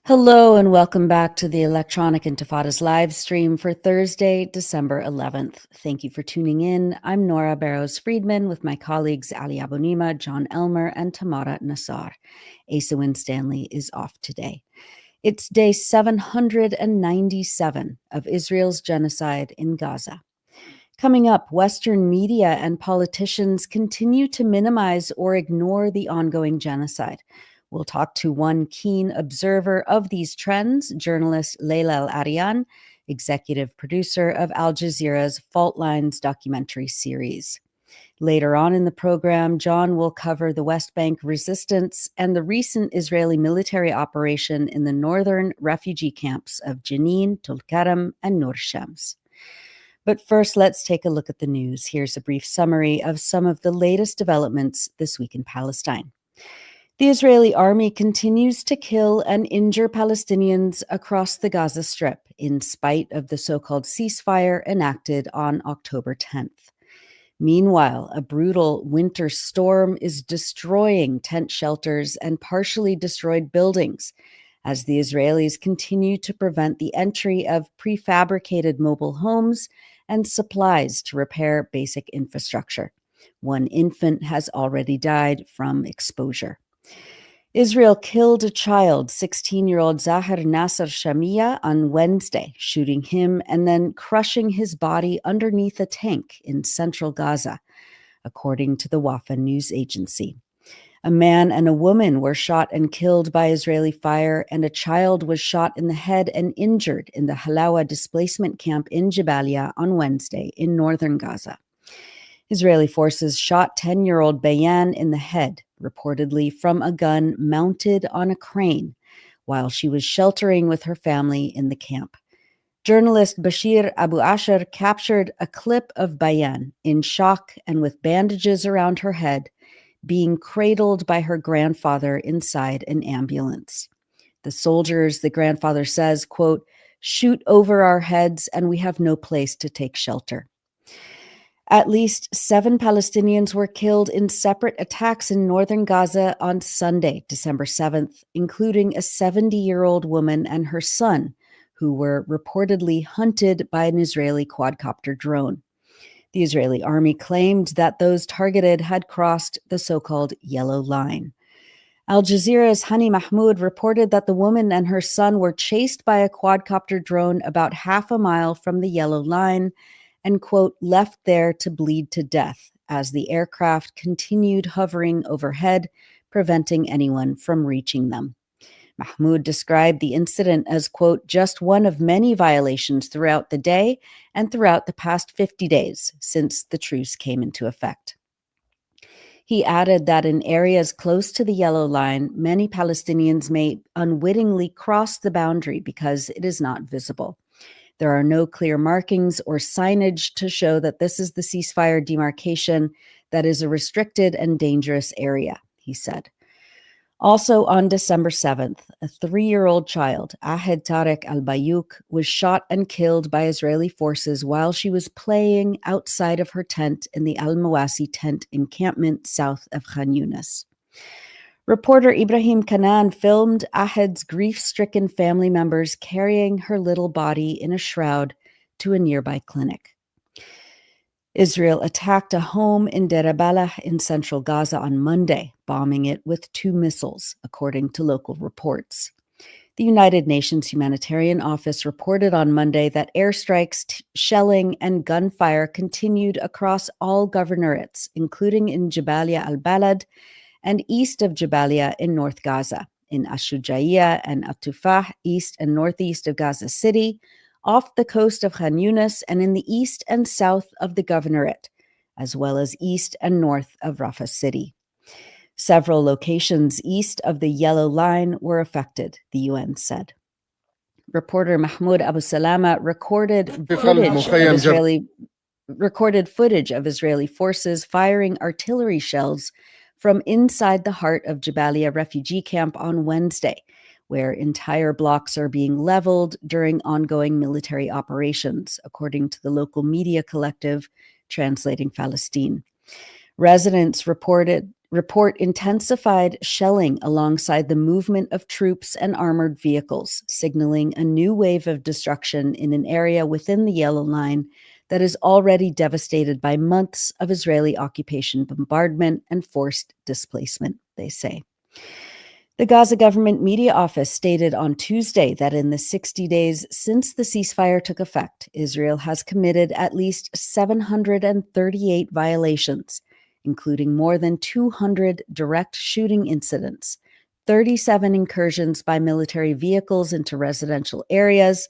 Hello and welcome back to the Electronic Intifada's live stream for Thursday, December 11th. Thank you for tuning in. I'm Nora Barrows-Friedman with my colleagues Ali Abunimah, Jon Elmer, and Tamara Nassar. Asa Winstanley is off today. It's day 797 of Israel's genocide in Gaza. Coming up, Western media and politicians continue to minimize or ignore the ongoing genocide. We'll talk to one keen observer of these trends, journalist Laila Al-Arian, executive producer of Al Jazeera's Fault Lines documentary series. Later on in the program, Jon will cover the West Bank resistance and the recent Israeli military operation in the northern refugee camps of Jenin, Tulkarem, and Nur Shams. But first, let's take a look at the news. Here's a brief summary of some of the latest developments this week in Palestine. The Israeli army continues to kill and injure Palestinians across the Gaza Strip in spite of the so-called ceasefire enacted on October 10th. Meanwhile, a brutal winter storm is destroying tent shelters and partially destroyed buildings as the Israelis continue to prevent the entry of prefabricated mobile homes and supplies to repair basic infrastructure. One infant has already died from exposure. Israel killed a child, 16-year-old Zahar Nasser Shamia, on Wednesday, shooting him and then crushing his body underneath a tank in central Gaza, according to the Wafa news agency. A man and a woman were shot and killed by Israeli fire, and a child was shot in the head and injured in the Halawa displacement camp in Jabalia on Wednesday in northern Gaza. Israeli forces shot 10-year-old Bayan in the head, reportedly from a gun mounted on a crane, while she was sheltering with her family in the camp. Journalist Bashir Abu Asher captured a clip of Bayan in shock and with bandages around her head, being cradled by her grandfather inside an ambulance. The soldiers, the grandfather says, quote, "shoot over our heads and we have no place to take shelter." At least 7 Palestinians were killed in separate attacks in northern Gaza on Sunday, December 7th, including a 70-year-old woman and her son, who were reportedly hunted by an Israeli quadcopter drone. The Israeli army claimed that those targeted had crossed the so-called yellow line. Al Jazeera's Hani Mahmoud reported that the woman and her son were chased by a quadcopter drone about half a mile from the yellow line and, quote, left there to bleed to death as the aircraft continued hovering overhead, preventing anyone from reaching them. Mahmoud described the incident as, quote, just one of many violations throughout the day and throughout the past 50 days since the truce came into effect. He added that in areas close to the yellow line, many Palestinians may unwittingly cross the boundary because it is not visible. There are no clear markings or signage to show that this is the ceasefire demarcation that is a restricted and dangerous area, he said. Also on December 7th, a 3-year-old child, 𝐓𝐡𝐞 𝐄𝐥𝐞𝐿 was shot and killed by Israeli forces while she was playing outside of her tent in the Al-Mawasi tent encampment south of Khan Yunis. Reporter Ibrahim Kanan filmed 𝐓𝐻's grief-stricken family members carrying her little body in a shroud to a nearby clinic. Israel attacked a home in Deir Balah in central Gaza on Monday, bombing it with 2 missiles, according to local reports. The United Nations Humanitarian Office reported on Monday that airstrikes, shelling, and gunfire continued across all governorates, including in Jabalia al-Balad and east of Jabalia in North Gaza, in Ash-Shujaiya and At-Tufah, east and northeast of Gaza City, off the coast of Khan Yunis, and in the east and south of the governorate, as well as east and north of Rafah City. Several locations east of the Yellow Line were affected, the UN said. Reporter Mahmoud Abu Salama recorded footage of Israeli forces firing artillery shells from inside the heart of Jabalia refugee camp on Wednesday, where entire blocks are being leveled during ongoing military operations, according to the local media collective Translating Palestine. Residents report intensified shelling alongside the movement of troops and armored vehicles, signaling a new wave of destruction in an area within the Yellow Line that is already devastated by months of Israeli occupation bombardment and forced displacement, they say. The Gaza government media office stated on Tuesday that in the 60 days since the ceasefire took effect, Israel has committed at least 738 violations, including more than 200 direct shooting incidents, 37 incursions by military vehicles into residential areas,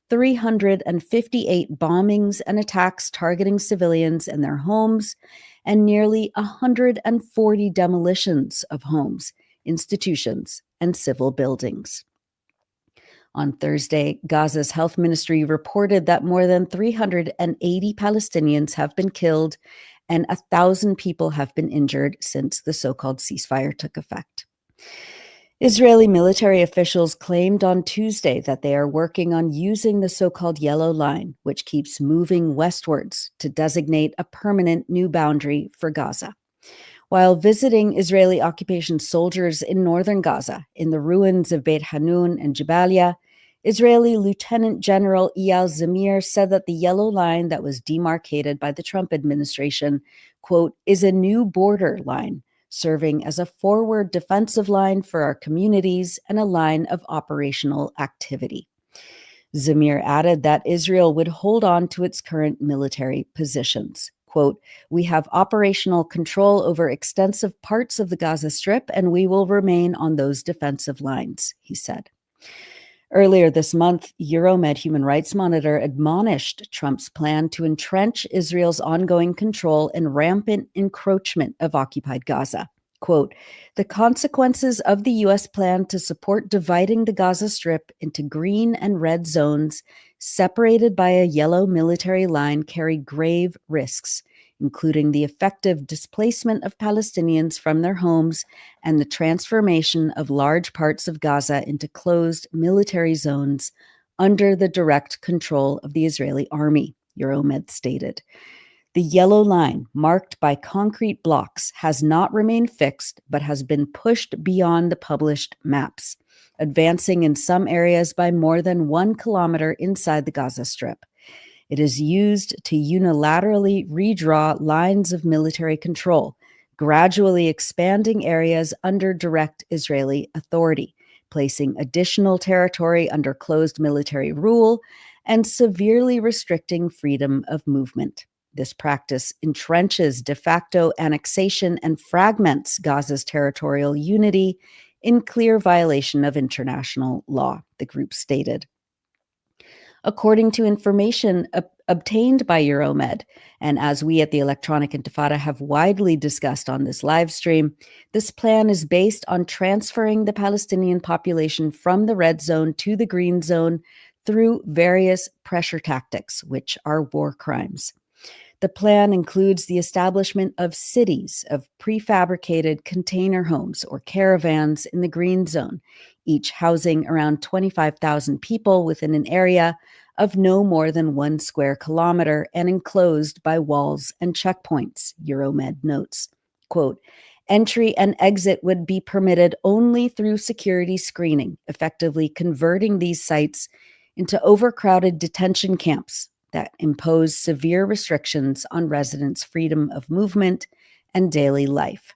358 bombings and attacks targeting civilians and their homes, and nearly 140 demolitions of homes, institutions, and civil buildings. On Thursday, Gaza's health ministry reported that more than 380 Palestinians have been killed and 1,000 people have been injured since the so-called ceasefire took effect. Israeli military officials claimed on Tuesday that they are working on using the so-called Yellow Line, which keeps moving westwards, to designate a permanent new boundary for Gaza. While visiting Israeli occupation soldiers in northern Gaza, in the ruins of Beit Hanun and Jabalia, Israeli Lieutenant General Eyal Zamir said that the Yellow Line that was demarcated by the Trump administration, quote, is a new border line, serving as a forward defensive line for our communities and a line of operational activity. Zamir added that Israel would hold on to its current military positions. Quote, we have operational control over extensive parts of the Gaza Strip, and we will remain on those defensive lines, he said. Earlier this month, Euromed Human Rights Monitor admonished Trump's plan to entrench Israel's ongoing control and rampant encroachment of occupied Gaza. Quote, the consequences of the U.S. plan to support dividing the Gaza Strip into green and red zones separated by a yellow military line carry grave risks, including the effective displacement of Palestinians from their homes and the transformation of large parts of Gaza into closed military zones under the direct control of the Israeli army, Euromed stated. The Yellow Line, marked by concrete blocks, has not remained fixed but has been pushed beyond the published maps, advancing in some areas by more than 1 kilometer inside the Gaza Strip. It is used to unilaterally redraw lines of military control, gradually expanding areas under direct Israeli authority, placing additional territory under closed military rule, and severely restricting freedom of movement. This practice entrenches de facto annexation and fragments Gaza's territorial unity in clear violation of international law, the group stated. According to information obtained by Euromed, and as we at the Electronic Intifada have widely discussed on this live stream, this plan is based on transferring the Palestinian population from the red zone to the green zone through various pressure tactics, which are war crimes. The plan includes the establishment of cities of prefabricated container homes or caravans in the green zone, each housing around 25,000 people within an area of no more than 1 square kilometer and enclosed by walls and checkpoints, Euromed notes. Quote, entry and exit would be permitted only through security screening, effectively converting these sites into overcrowded detention camps that impose severe restrictions on residents' freedom of movement and daily life.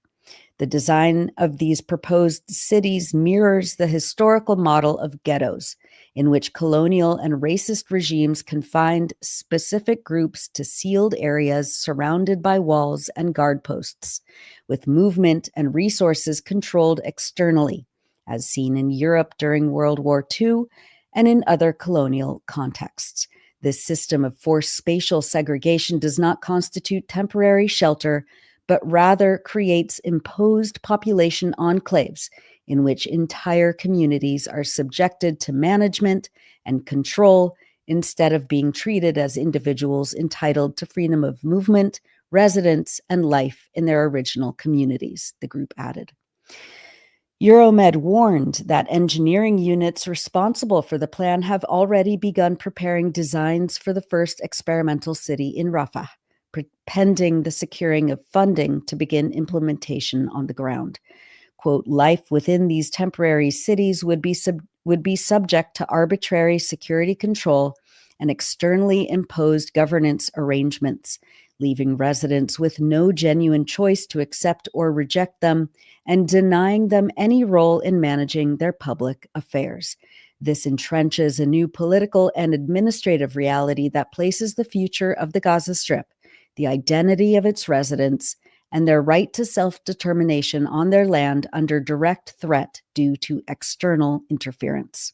The design of these proposed cities mirrors the historical model of ghettos, in which colonial and racist regimes confined specific groups to sealed areas surrounded by walls and guard posts, with movement and resources controlled externally, as seen in Europe during World War II and in other colonial contexts. This system of forced spatial segregation does not constitute temporary shelter, but rather creates imposed population enclaves in which entire communities are subjected to management and control instead of being treated as individuals entitled to freedom of movement, residence, and life in their original communities, the group added. Euromed warned that engineering units responsible for the plan have already begun preparing designs for the first experimental city in Rafah, pending the securing of funding to begin implementation on the ground. Quote, life within these temporary cities would be subject to arbitrary security control and externally imposed governance arrangements, leaving residents with no genuine choice to accept or reject them and denying them any role in managing their public affairs. This entrenches a new political and administrative reality that places the future of the Gaza Strip, the identity of its residents, and their right to self-determination on their land under direct threat due to external interference.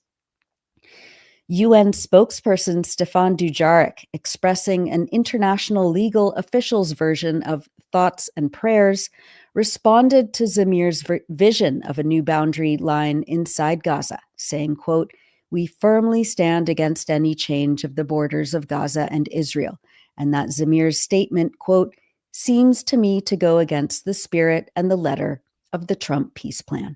UN spokesperson Stefan Dujarric, expressing an international legal official's version of thoughts and prayers, responded to Zamir's vision of a new boundary line inside Gaza, saying, quote, we firmly stand against any change of the borders of Gaza and Israel, and that Zamir's statement, quote, seems to me to go against the spirit and the letter of the Trump peace plan.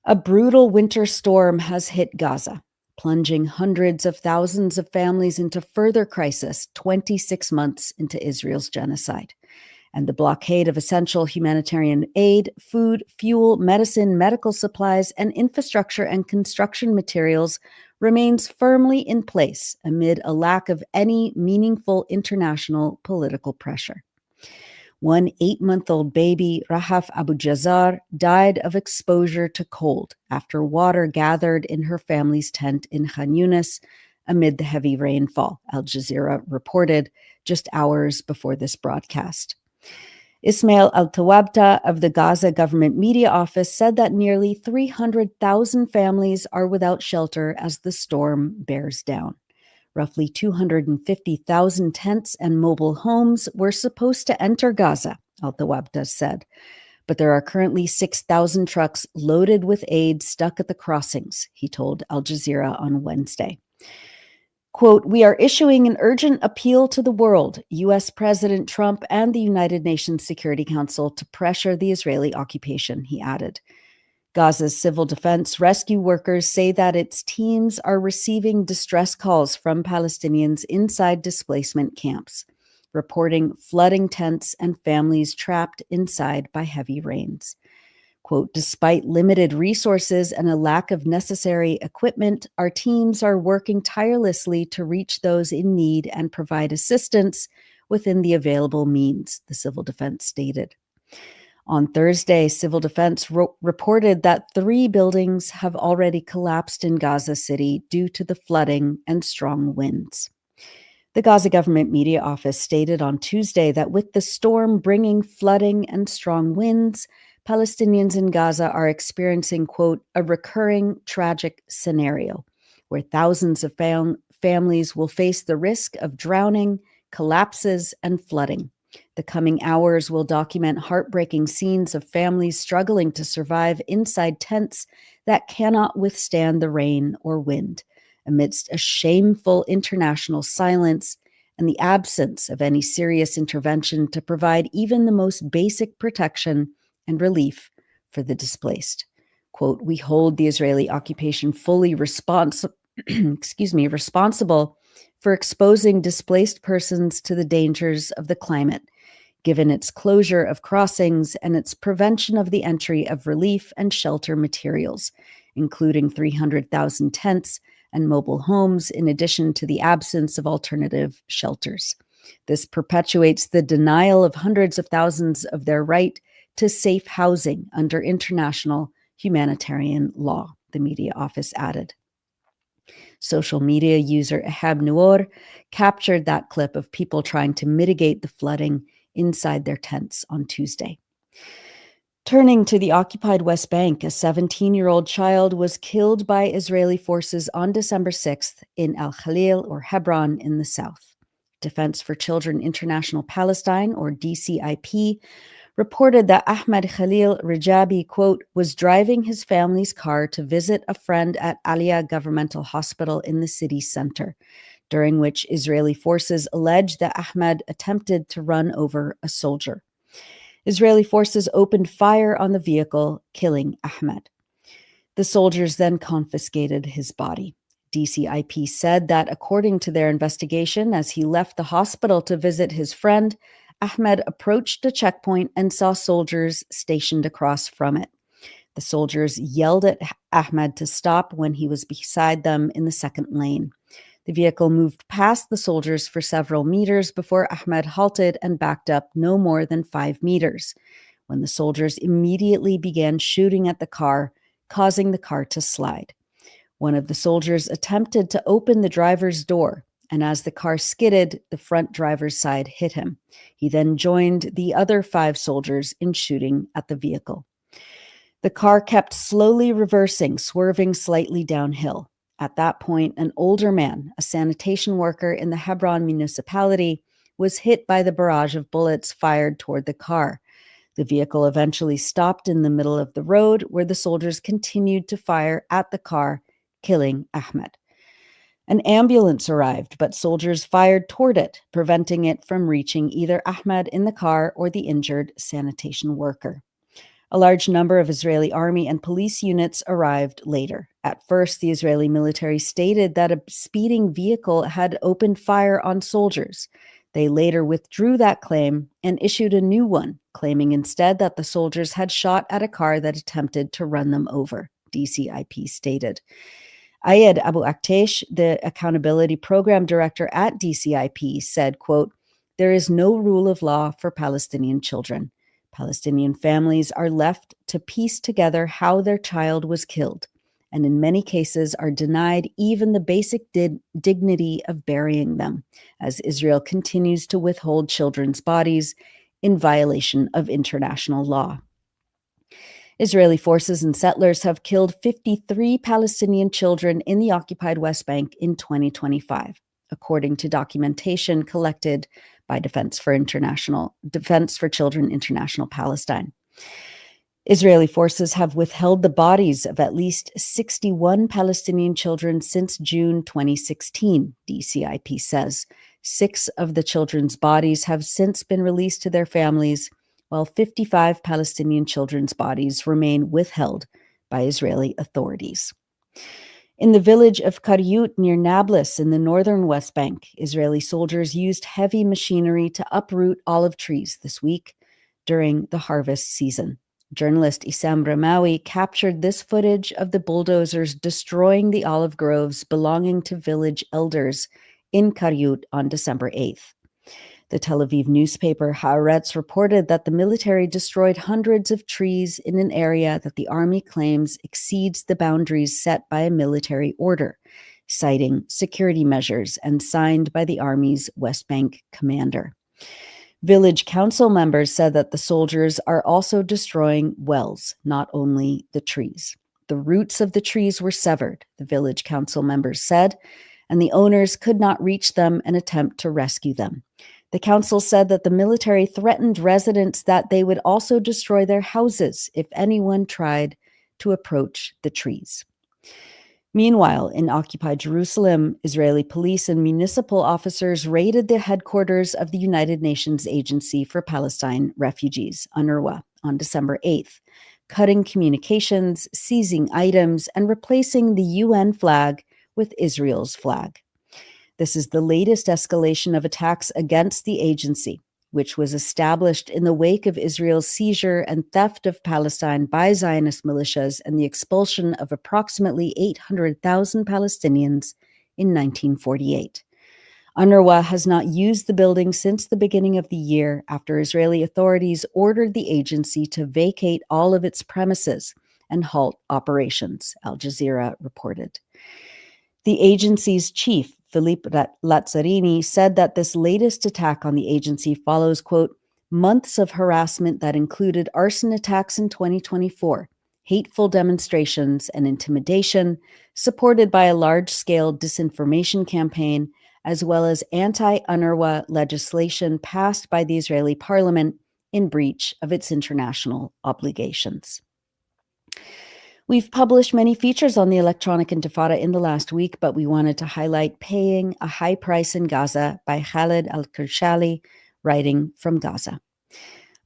A brutal winter storm has hit Gaza, plunging hundreds of thousands of families into further crisis 26 months into Israel's genocide. And the blockade of essential humanitarian aid, food, fuel, medicine, medical supplies, and infrastructure and construction materials remains firmly in place amid a lack of any meaningful international political pressure. One 8-month-old baby, Rahaf Abu Jazar, died of exposure to cold after water gathered in her family's tent in Khan Yunis amid the heavy rainfall, Al Jazeera reported just hours before this broadcast. Ismail Al-Tawabta of the Gaza Government Media Office said that nearly 300,000 families are without shelter as the storm bears down. Roughly 250,000 tents and mobile homes were supposed to enter Gaza, Al-Tawabta said, but there are currently 6,000 trucks loaded with aid stuck at the crossings, he told Al Jazeera on Wednesday. Quote, we are issuing an urgent appeal to the world, U.S. President Trump and the United Nations Security Council to pressure the Israeli occupation, he added. Gaza's civil defense rescue workers say that its teams are receiving distress calls from Palestinians inside displacement camps, reporting flooding tents and families trapped inside by heavy rains. Quote, despite limited resources and a lack of necessary equipment, our teams are working tirelessly to reach those in need and provide assistance within the available means, the civil defense stated. On Thursday, civil defense reported that 3 buildings have already collapsed in Gaza City due to the flooding and strong winds. The Gaza Government Media Office stated on Tuesday that with the storm bringing flooding and strong winds, Palestinians in Gaza are experiencing, quote, a recurring tragic scenario where thousands of families will face the risk of drowning, collapses, and flooding. The coming hours will document heartbreaking scenes of families struggling to survive inside tents that cannot withstand the rain or wind, amidst a shameful international silence and the absence of any serious intervention to provide even the most basic protection and relief for the displaced. Quote, we hold the Israeli occupation fully responsible for exposing displaced persons to the dangers of the climate, given its closure of crossings and its prevention of the entry of relief and shelter materials, including 300,000 tents and mobile homes, in addition to the absence of alternative shelters. This perpetuates the denial of hundreds of thousands of their right to safe housing under international humanitarian law, the media office added. Social media user 𝐓𝐡𝐞 captured that clip of people trying to mitigate the flooding inside their tents on Tuesday. Turning to the occupied West Bank, a 17-year-old child was killed by Israeli forces on December 6th in Al-Khalil, or Hebron, in the south. Defense for Children International Palestine, or DCIP, reported that Ahmed Khalil Rajabi, quote, was driving his family's car to visit a friend at Alia Governmental Hospital in the city center, during which Israeli forces alleged that Ahmed attempted to run over a soldier. Israeli forces opened fire on the vehicle, killing Ahmed. The soldiers then confiscated his body. DCIP said that according to their investigation, as he left the hospital to visit his friend, Ahmed approached a checkpoint and saw soldiers stationed across from it. The soldiers yelled at Ahmed to stop when he was beside them in the second lane. The vehicle moved past the soldiers for several meters before Ahmed halted and backed up no more than 5 meters, when the soldiers immediately began shooting at the car, causing the car to slide. One of the soldiers attempted to open the driver's door, and as the car skidded, the front driver's side hit him. He then joined the other 5 soldiers in shooting at the vehicle. The car kept slowly reversing, swerving slightly downhill. At that point, an older man, a sanitation worker in the Hebron municipality, was hit by the barrage of bullets fired toward the car. The vehicle eventually stopped in the middle of the road, where the soldiers continued to fire at the car, killing Ahmed. An ambulance arrived, but soldiers fired toward it, preventing it from reaching either Ahmed in the car or the injured sanitation worker. A large number of Israeli army and police units arrived later. At first, the Israeli military stated that a speeding vehicle had opened fire on soldiers. They later withdrew that claim and issued a new one, claiming instead that the soldiers had shot at a car that attempted to run them over, DCIP stated. Ayed Abu Aktesh, the accountability program director at DCIP, said, quote, "There is no rule of law for Palestinian children. Palestinian families are left to piece together how their child was killed, and in many cases are denied even the basic dignity of burying them, as Israel continues to withhold children's bodies in violation of international law." Israeli forces and settlers have killed 53 Palestinian children in the occupied West Bank in 2025, according to documentation collected by Defense for Children International Palestine. Israeli forces have withheld the bodies of at least 61 Palestinian children since June 2016, DCIP says. 6 of the children's bodies have since been released to their families, while 55 Palestinian children's bodies remain withheld by Israeli authorities. In the village of 𝐓𝐿 near Nablus in the northern West Bank, Israeli soldiers used heavy machinery to uproot olive trees this week during the harvest season. Journalist Issam Ramawi captured this footage of the bulldozers destroying the olive groves belonging to village elders in 𝐓𝐿 on December 8th. The Tel Aviv newspaper Haaretz reported that the military destroyed hundreds of trees in an area that the army claims exceeds the boundaries set by a military order, citing security measures and signed by the army's West Bank commander. Village council members said that the soldiers are also destroying wells, not only the trees. The roots of the trees were severed, the village council members said, and the owners could not reach them and attempt to rescue them. The council said that the military threatened residents that they would also destroy their houses if anyone tried to approach the trees. Meanwhile, in occupied Jerusalem, Israeli police and municipal officers raided the headquarters of the United Nations Agency for Palestine Refugees, UNRWA, on December 8th, cutting communications, seizing items, and replacing the UN flag with Israel's flag. This is the latest escalation of attacks against the agency, which was established in the wake of Israel's seizure and theft of Palestine by Zionist militias and the expulsion of approximately 800,000 Palestinians in 1948. UNRWA has not used the building since the beginning of the year after Israeli authorities ordered the agency to vacate all of its premises and halt operations, Al Jazeera reported. The agency's chief, Philippe Lazzarini, said that this latest attack on the agency follows, quote, months of harassment that included arson attacks in 2024, hateful demonstrations and intimidation, supported by a large-scale disinformation campaign, as well as anti-UNRWA legislation passed by the Israeli parliament in breach of its international obligations. We've published many features on the Electronic Intifada in the last week, but we wanted to highlight Paying a High Price in Gaza by Laila Al-Arian, writing from Gaza.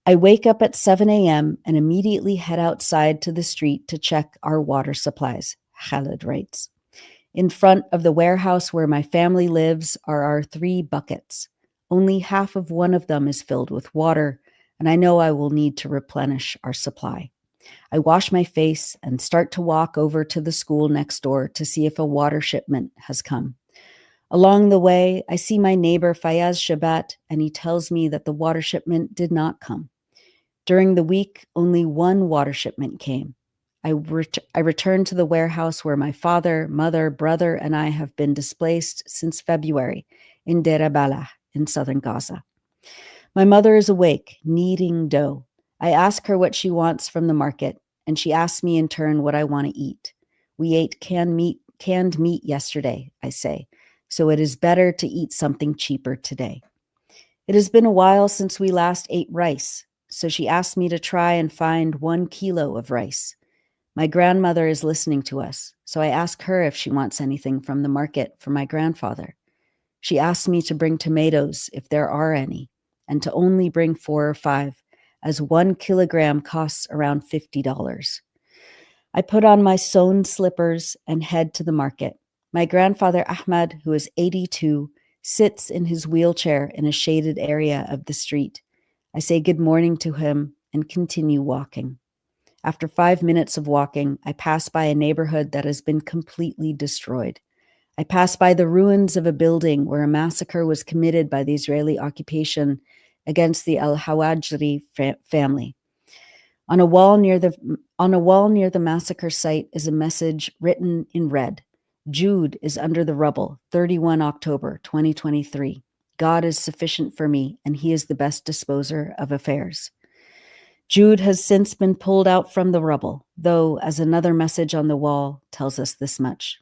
I wake up at 7 a.m. and immediately head outside to the street to check our water supplies, Khaled writes. In front of the warehouse where my family lives are our 3 buckets. Only half of one of them is filled with water, and I know I will need to replenish our supply. I wash my face and start to walk over to the school next door to see if a water shipment has come. Along the way, I see my neighbor Fayaz Shabat, and he tells me that the water shipment did not come. During the week, only 1 water shipment came. I return to the warehouse where my father, mother, brother, and I have been displaced since February in Deir al-Balah in southern Gaza. My mother is awake, kneading dough. I ask her what she wants from the market, and she asks me in turn what I want to eat. We ate canned meat yesterday, I say, so it is better to eat something cheaper today. It has been a while since we last ate rice, so she asked me to try and find 1 kilo of rice. My grandmother is listening to us, so I ask her if she wants anything from the market for my grandfather. She asks me to bring tomatoes if there are any, and to only bring 4 or 5, as 1 kilogram costs around $50. I put on my sewn slippers and head to the market. My grandfather Ahmad, who is 82, sits in his wheelchair in a shaded area of the street. I say good morning to him and continue walking. After 5 minutes of walking, I pass by a neighborhood that has been completely destroyed. I pass by the ruins of a building where a massacre was committed by the Israeli occupation against the Al-Hawajri family. On a wall near the massacre site is a message written in red. Jude is under the rubble, 31 October 2023. God is sufficient for me, and he is the best disposer of affairs. Jude has since been pulled out from the rubble, though, as another message on the wall tells us this much.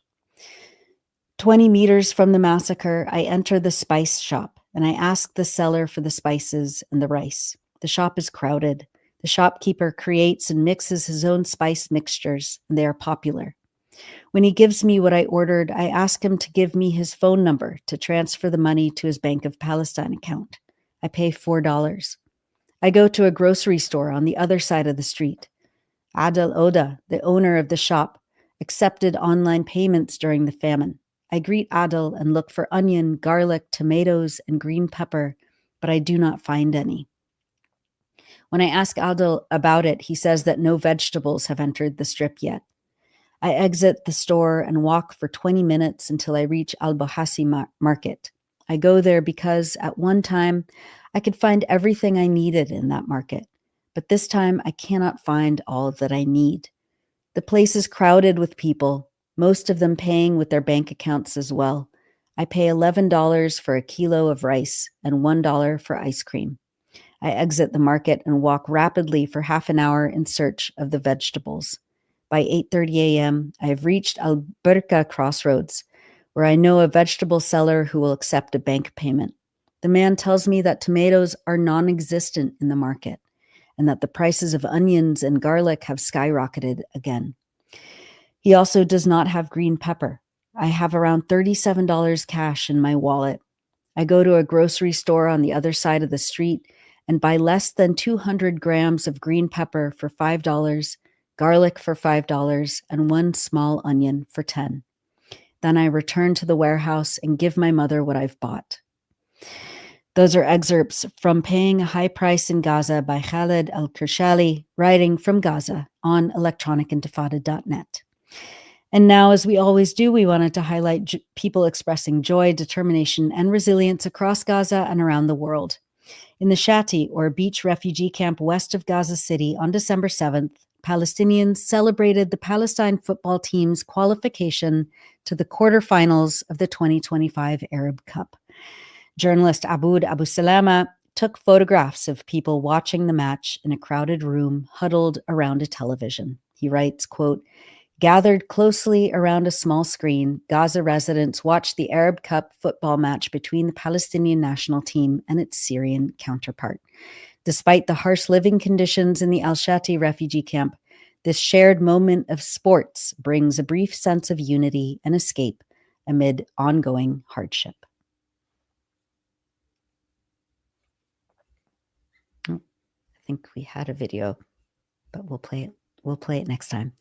20 meters from the massacre, I enter the spice shop, and I ask the seller for the spices and the rice. The shop is crowded. The shopkeeper creates and mixes his own spice mixtures, and they are popular. When he gives me what I ordered, I ask him to give me his phone number to transfer the money to his Bank of Palestine account. I pay $4. I go to a grocery store on the other side of the street. Adel Oda, the owner of the shop, accepted online payments during the famine. I greet Adel and look for onion, garlic, tomatoes, and green pepper, but I do not find any. When I ask Adel about it, he says that no vegetables have entered the strip yet. I exit the store and walk for 20 minutes until I reach Al-Bahasi market. I go there because at one time I could find everything I needed in that market, but this time I cannot find all that I need. The place is crowded with people, most of them paying with their bank accounts as well. I pay $11 for a kilo of rice and $1 for ice cream. I exit the market and walk rapidly for half an hour in search of the vegetables. By 8:30 a.m., I have reached Al-Burqa crossroads, where I know a vegetable seller who will accept a bank payment. The man tells me that tomatoes are non-existent in the market and that the prices of onions and garlic have skyrocketed again. He also does not have green pepper. I have around $37 cash in my wallet. I go to a grocery store on the other side of the street and buy less than 200 grams of green pepper for $5, garlic for $5, and 1 small onion for $10. Then I return to the warehouse and give my mother what I've bought. Those are excerpts from Paying a High Price in Gaza by Laila Al-Arian, writing from Gaza on electronicintifada.net. And now, as we always do, we wanted to highlight people expressing joy, determination, and resilience across Gaza and around the world. In the Shati, or beach refugee camp west of Gaza City, on December 7th, Palestinians celebrated the Palestine football team's qualification to the quarterfinals of the 2025 Arab Cup. Journalist Aboud Abu Salama took photographs of people watching the match in a crowded room huddled around a television. He writes, quote, "Gathered closely around a small screen, Gaza residents watched the Arab Cup football match between the Palestinian national team and its Syrian counterpart. Despite the harsh living conditions in the Al-Shati refugee camp, this shared moment of sports brings a brief sense of unity and escape amid ongoing hardship. Oh, I think we had a video, but we'll play it. We'll play it next time.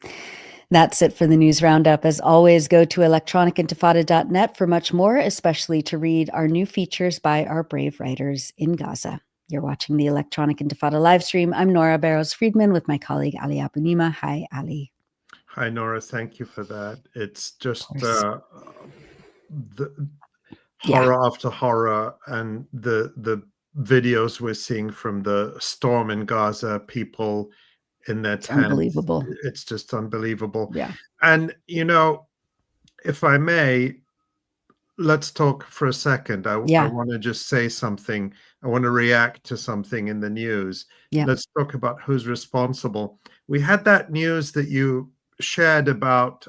That's it for the news roundup. As always, go to electronicintifada.net for much more, especially to read our new features by our brave writers in Gaza. You're watching the Electronic Intifada live stream. I'm Nora Barrows-Friedman with my colleague Ali Abunimah. Hi, Ali. Hi, Nora. Thank you for that. It's just the horror after horror, and the videos we're seeing from the storm in Gaza, people in their tents. Unbelievable. It's just unbelievable. Yeah. And, you know, if I may, let's talk for a second. I want to just say something. I want to react to something in the news. Yeah. Let's talk about who's responsible. We had that news that you shared about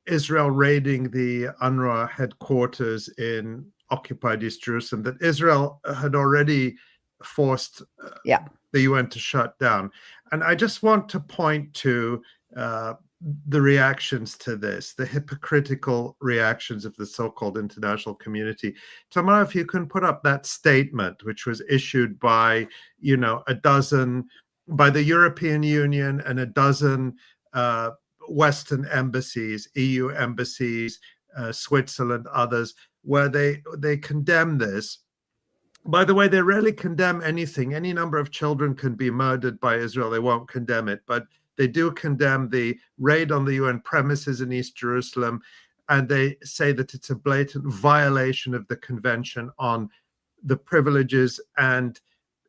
Israel raiding the UNRWA headquarters in occupied East Jerusalem, that Israel had already forced the UN to shut down. And I just want to point to the reactions to this, the hypocritical reactions of the so-called international community. Tamara, if you can put up that statement, which was issued by, by the European Union and a dozen Western embassies, EU embassies, Switzerland, others, where they condemn this. By the way, they rarely condemn anything. Any number of children can be murdered by Israel. They won't condemn it, but they do condemn the raid on the UN premises in East Jerusalem, and they say that it's a blatant violation of the Convention on the Privileges and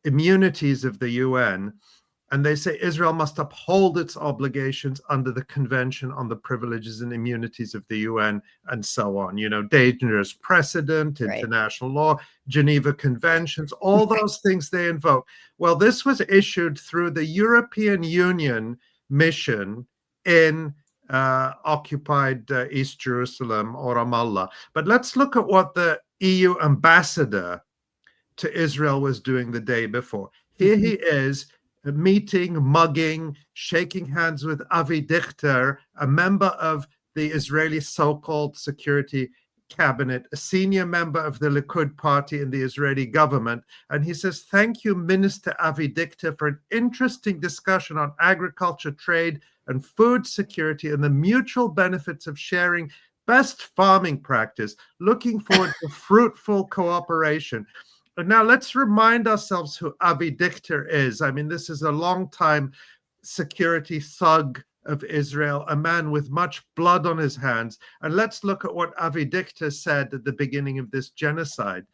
Immunities of the UN. And they say Israel must uphold its obligations under the Convention on the Privileges and Immunities of the UN, and so on. Dangerous precedent, international law, Geneva Conventions, all those things they invoke. Well, this was issued through the European Union mission in occupied East Jerusalem or Ramallah. But let's look at what the EU ambassador to Israel was doing the day before. Here he is, meeting, mugging, shaking hands with Avi Dichter, a member of the Israeli so-called security cabinet, a senior member of the Likud party in the Israeli government. And he says, "Thank you, Minister Avi Dichter, for an interesting discussion on agriculture, trade, and food security and the mutual benefits of sharing best farming practice. Looking forward to fruitful cooperation." And now let's remind ourselves who Avi Dichter is. I mean, this is a longtime security thug of Israel, a man with much blood on his hands. And let's look at what Avi Dichter said at the beginning of this genocide.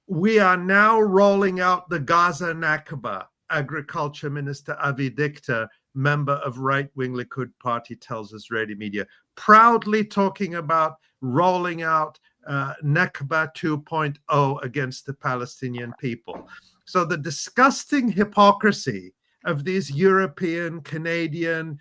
"We are now rolling out the Gaza Nakba," Agriculture Minister Avi Dichter, member of right-wing Likud party, tells Israeli media, proudly talking about rolling out Nakba 2.0 against the Palestinian people. So the disgusting hypocrisy of these European, Canadian,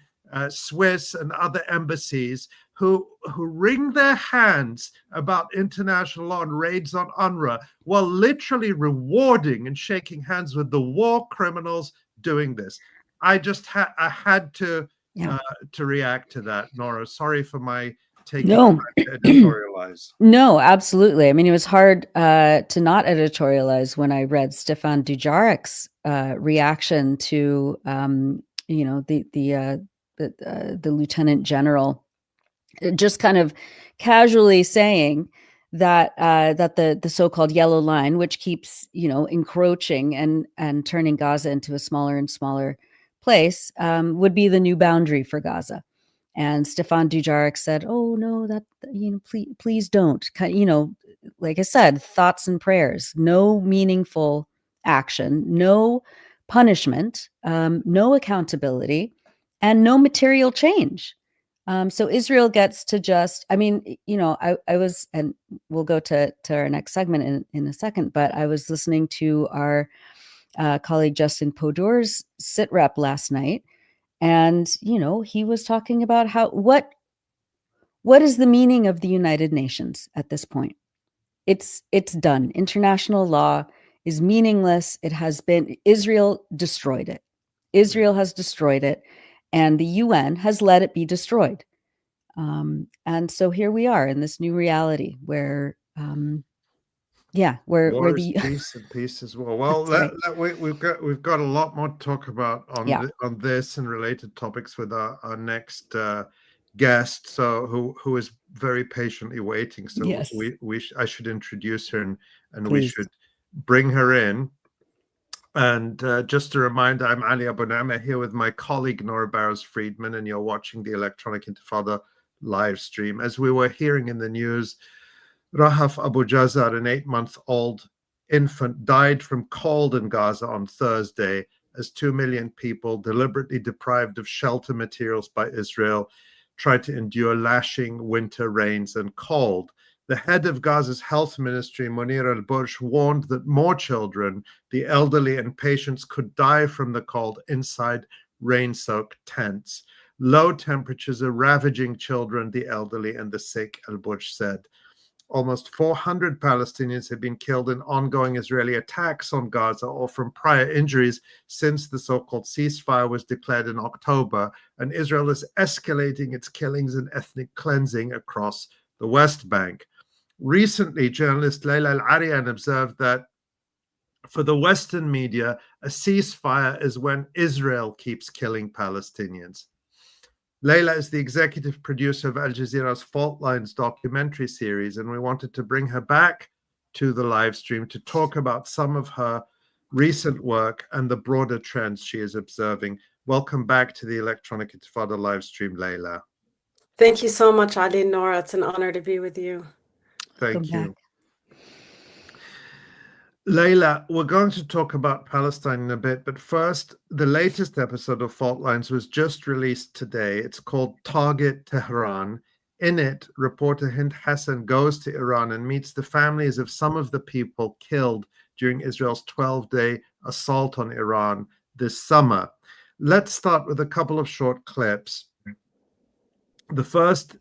Swiss, and other embassies who wring their hands about international law and raids on UNRWA, while literally rewarding and shaking hands with the war criminals doing this. I just had to react to that, Nora. Sorry for my taking time to editorialize. No, absolutely. I mean, it was hard to not editorialize when I read Stefan Dujarric's reaction to, the lieutenant general, just kind of casually saying that the so-called yellow line, which keeps encroaching and turning Gaza into a smaller and smaller place, would be the new boundary for Gaza. And Stefan Dujarric said, "Oh no, that please don't." Like I said, thoughts and prayers, no meaningful action, no punishment, no accountability, and no material change. So Israel gets to just, I was, and we'll go to our next segment in a second, but I was listening to our colleague Justin Podor's sit rep last night. And, he was talking about what is the meaning of the United Nations at this point? It's done. International law is meaningless. It has been, Israel destroyed it. Israel has destroyed it, and the UN has let it be destroyed. And so here we are in this new reality where, where War is the peace and peace as well. Well, right. we've got a lot more to talk about on on this and related topics with our next guest, so who is very patiently waiting. So Yes. I should introduce her and Please. we should bring her in. And just a reminder, I'm Ali Abu Nama here with my colleague Nora Barrows-Friedman, and you're watching the Electronic Intifada live stream. As we were hearing in the news, Rahaf Abu Jazar, an 8-month-old infant, died from cold in Gaza on Thursday as 2 million people, deliberately deprived of shelter materials by Israel, tried to endure lashing winter rains and cold. The head of Gaza's health ministry, Munir al-Bursh, warned that more children, the elderly and patients, could die from the cold inside rain-soaked tents. Low temperatures are ravaging children, the elderly, and the sick, al-Bursh said. Almost 400 Palestinians have been killed in ongoing Israeli attacks on Gaza or from prior injuries since the so-called ceasefire was declared in October, and Israel is escalating its killings and ethnic cleansing across the West Bank. Recently, journalist Laila Al-Arian observed that for the Western media, a ceasefire is when Israel keeps killing Palestinians. Laila is the executive producer of Al Jazeera's Fault Lines documentary series, and we wanted to bring her back to the live stream to talk about some of her recent work and the broader trends she is observing. Welcome back to the Electronic Intifada live stream, Laila. Thank you so much, Ali and Nora. It's an honor to be with you. Thank you. Laila, we're going to talk about Palestine in a bit, but first, the latest episode of Fault Lines was just released today. It's called Target Tehran. In it, reporter Hind Hassan goes to Iran and meets the families of some of the people killed during Israel's 12-day assault on Iran this summer. Let's start with a couple of short clips. In the first,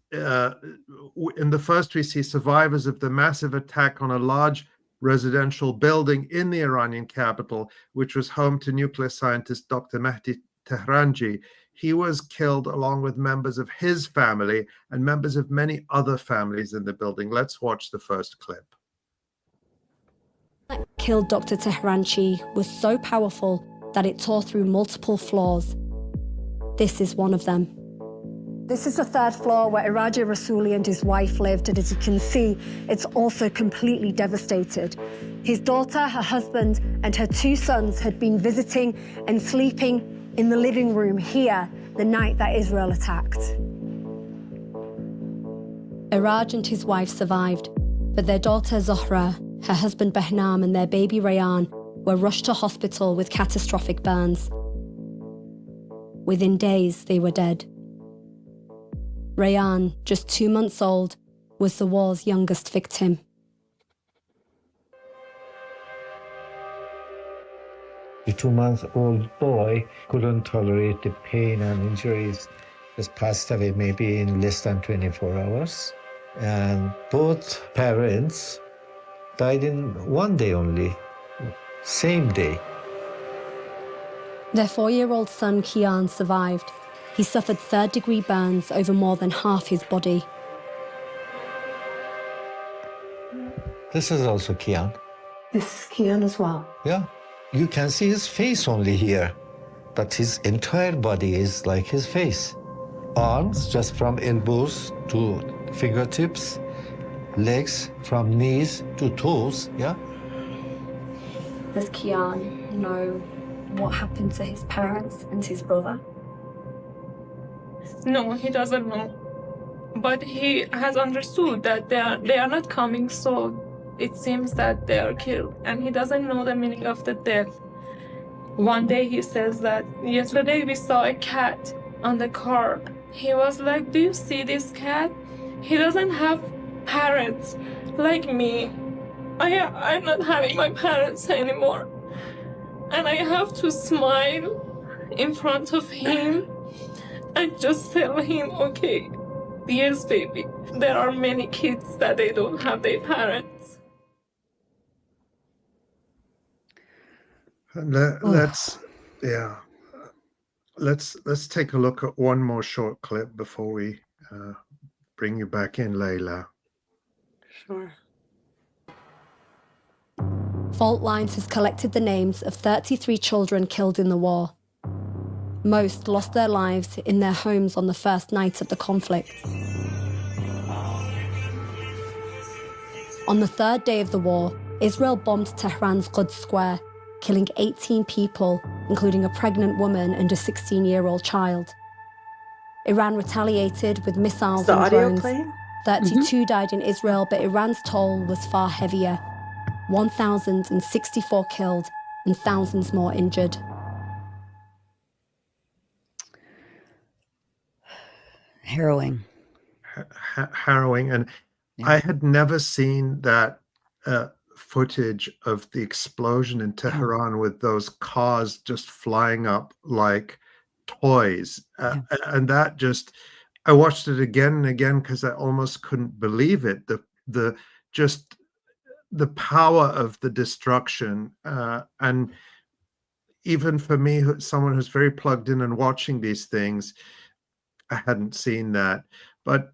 we see survivors of the massive attack on a large residential building in the Iranian capital, which was home to nuclear scientist Dr. Mehdi Tehranji. He was killed along with members of his family and members of many other families in the building. Let's watch the first clip. What killed Dr. Tehranji was so powerful that it tore through multiple floors. This is one of them. This is the third floor where Iraja Rasuli and his wife lived, and as you can see, it's also completely devastated. His daughter, her husband, and her 2 sons had been visiting and sleeping in the living room here the night that Israel attacked. Iraj and his wife survived, but their daughter Zohra, her husband Behnam, and their baby Rayan were rushed to hospital with catastrophic burns. Within days, they were dead. Rayan, just 2 months old, was the war's youngest victim. The 2-month-old boy couldn't tolerate the pain and injuries. Just passed away maybe in less than 24 hours. And both parents died in 1 day only, same day. Their 4-year-old son, Kian, survived. He suffered 3rd-degree burns over more than half his body. This is also Kian. This is Kian as well. Yeah. You can see his face only here, but his entire body is like his face. Arms just from elbows to fingertips, legs from knees to toes, yeah? Does Kian know what happened to his parents and his brother? No, he doesn't know. But he has understood that they are not coming, so it seems that they are killed. And he doesn't know the meaning of the death. One day he says that, yesterday we saw a cat on the car. He was like, do you see this cat? He doesn't have parents like me. I'm not having my parents anymore. And I have to smile in front of him and just tell him, okay, yes, baby, there are many kids that they don't have their parents. Let's yeah. Let's take a look at one more short clip before we bring you back in, Laila. Sure. Fault Lines has collected the names of 33 children killed in the war. Most lost their lives in their homes on the first night of the conflict. On the third day of the war, Israel bombed Tehran's Quds Square, killing 18 people, including a pregnant woman and a 16-year-old child. Iran retaliated with missiles Is the and audio drones. playing? 32 died in Israel, but Iran's toll was far heavier. 1,064 killed and thousands more injured. Harrowing. Harrowing. And I had never seen that footage of the explosion in Tehran with those cars just flying up like toys. And that just, I watched it again and again because I almost couldn't believe it. The just the power of the destruction. And even for me, someone who's very plugged in and watching these things, I hadn't seen that. But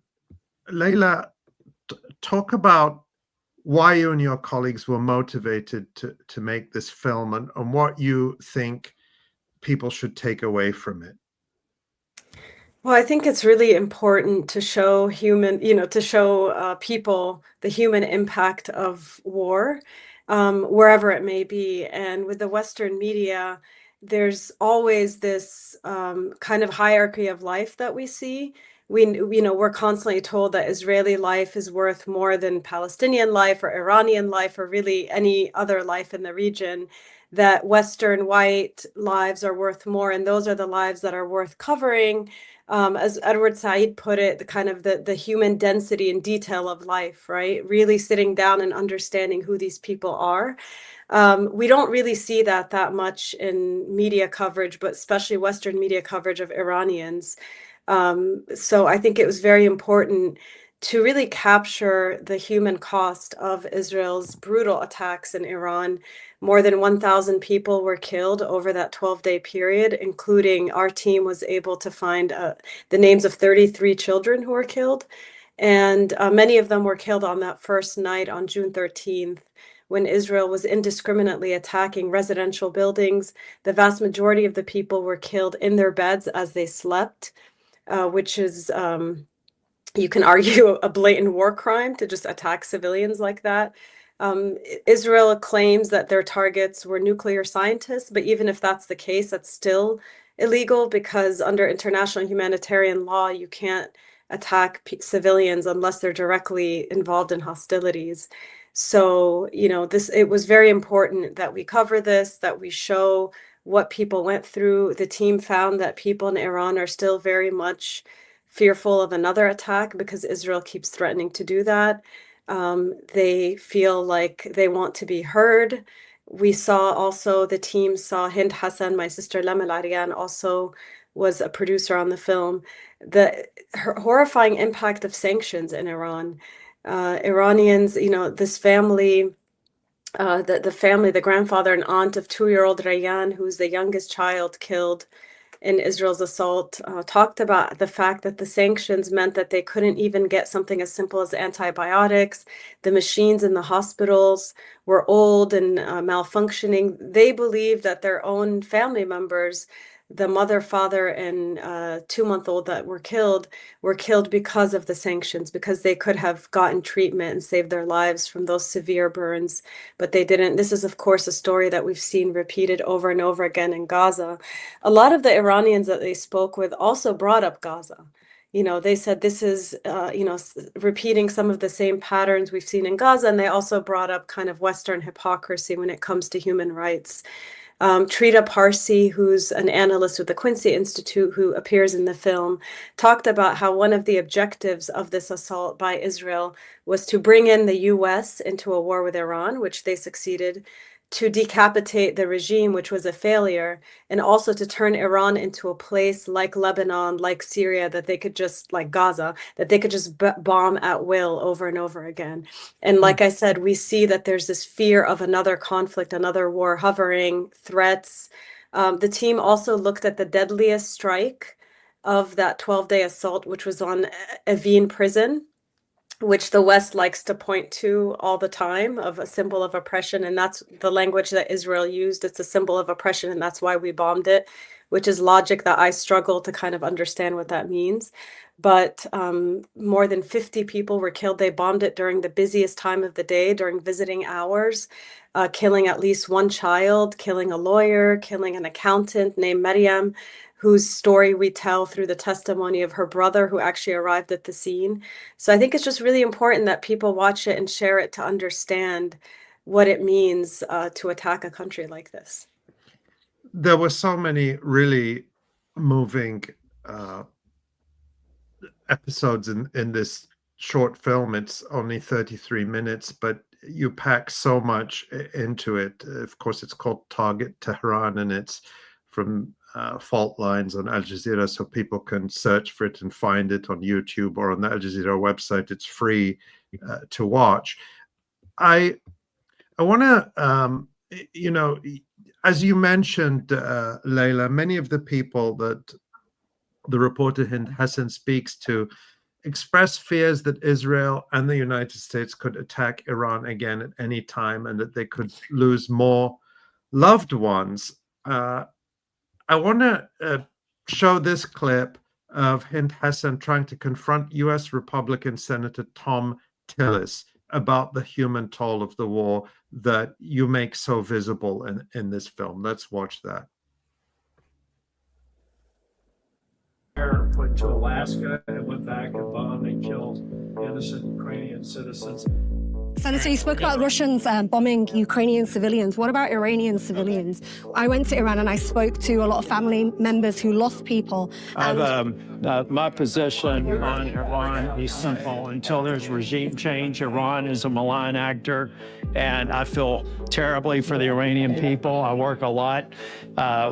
Laila, talk about why you and your colleagues were motivated to make this film and what you think people should take away from it. Well, I think it's really important to show people the human impact of war, wherever it may be. And with the Western media, there's always this kind of hierarchy of life that we see. We're constantly told that Israeli life is worth more than Palestinian life or Iranian life or really any other life in the region, that Western white lives are worth more, and those are the lives that are worth covering. As Edward Said put it, the human density and detail of life, right? Really sitting down and understanding who these people are. We don't really see that much in media coverage, but especially Western media coverage of Iranians. So I think it was very important to really capture the human cost of Israel's brutal attacks in Iran. More than 1,000 people were killed over that 12-day period, including our team was able to find the names of 33 children who were killed. And many of them were killed on that first night on June 13th, when Israel was indiscriminately attacking residential buildings. The vast majority of the people were killed in their beds as they slept, which is, you can argue, a blatant war crime to just attack civilians like that. Israel claims that their targets were nuclear scientists, but even if that's the case, that's still illegal because under international humanitarian law, you can't attack civilians unless they're directly involved in hostilities. So, it was very important that we cover this, that we show what people went through. The team found that people in Iran are still very much fearful of another attack because Israel keeps threatening to do that. They feel like they want to be heard. We saw also, the team saw Hind Hassan, my sister Laila Al-Arian, also was a producer on the film. The horrifying impact of sanctions in Iran. Iranians, this family, the grandfather and aunt of 2-year-old Rayyan, who's the youngest child killed in Israel's assault, talked about the fact that the sanctions meant that they couldn't even get something as simple as antibiotics. The machines in the hospitals were old and malfunctioning. They believe that their own family members, the mother, father, and 2-month-old that were killed because of the sanctions, because they could have gotten treatment and saved their lives from those severe burns, but they didn't. This is, of course, a story that we've seen repeated over and over again in Gaza. A lot of the Iranians that they spoke with also brought up Gaza. They said this is, repeating some of the same patterns we've seen in Gaza, and they also brought up kind of Western hypocrisy when it comes to human rights. Trita Parsi, who's an analyst with the Quincy Institute, who appears in the film, talked about how one of the objectives of this assault by Israel was to bring in the US into a war with Iran, which they succeeded, to decapitate the regime, which was a failure, and also to turn Iran into a place like Lebanon, like Syria, that they could just, like Gaza, that they could just bomb at will over and over again. And like I said, we see that there's this fear of another conflict, another war hovering, threats. The team also looked at the deadliest strike of that 12-day assault, which was on Evin prison, which the West likes to point to all the time, of a symbol of oppression. And that's the language that Israel used. It's a symbol of oppression, and that's why we bombed it, which is logic that I struggle to kind of understand what that means. But more than 50 people were killed. They bombed it during the busiest time of the day, during visiting hours, killing at least one child, killing a lawyer, killing an accountant named Maryam, whose story we tell through the testimony of her brother, who actually arrived at the scene. So I think it's just really important that people watch it and share it to understand what it means to attack a country like this. There were so many really moving episodes in this short film. It's only 33 minutes, but you pack so much into it. Of course, it's called Target Tehran, and it's from fault lines on Al Jazeera, so people can search for it and find it on YouTube or on the Al Jazeera website. It's free to watch. I want to, you know, as you mentioned, Laila, many of the people that the reporter Hind Hassan speaks to express fears that Israel and the United States could attack Iran again at any time, and that they could lose more loved ones. I want to show this clip of Hind Hassan trying to confront U.S. Republican Senator Thom Tillis about the human toll of the war that you make so visible in this film. Let's watch that. Went to Alaska and went back and bombed and killed innocent Ukrainian citizens. Senator, you spoke about Russians bombing Ukrainian civilians. What about Iranian civilians? I went to Iran and I spoke to a lot of family members who lost people. My position on Iran is simple. Until there's regime change, Iran is a malign actor, and I feel terribly for the Iranian people. I work a lot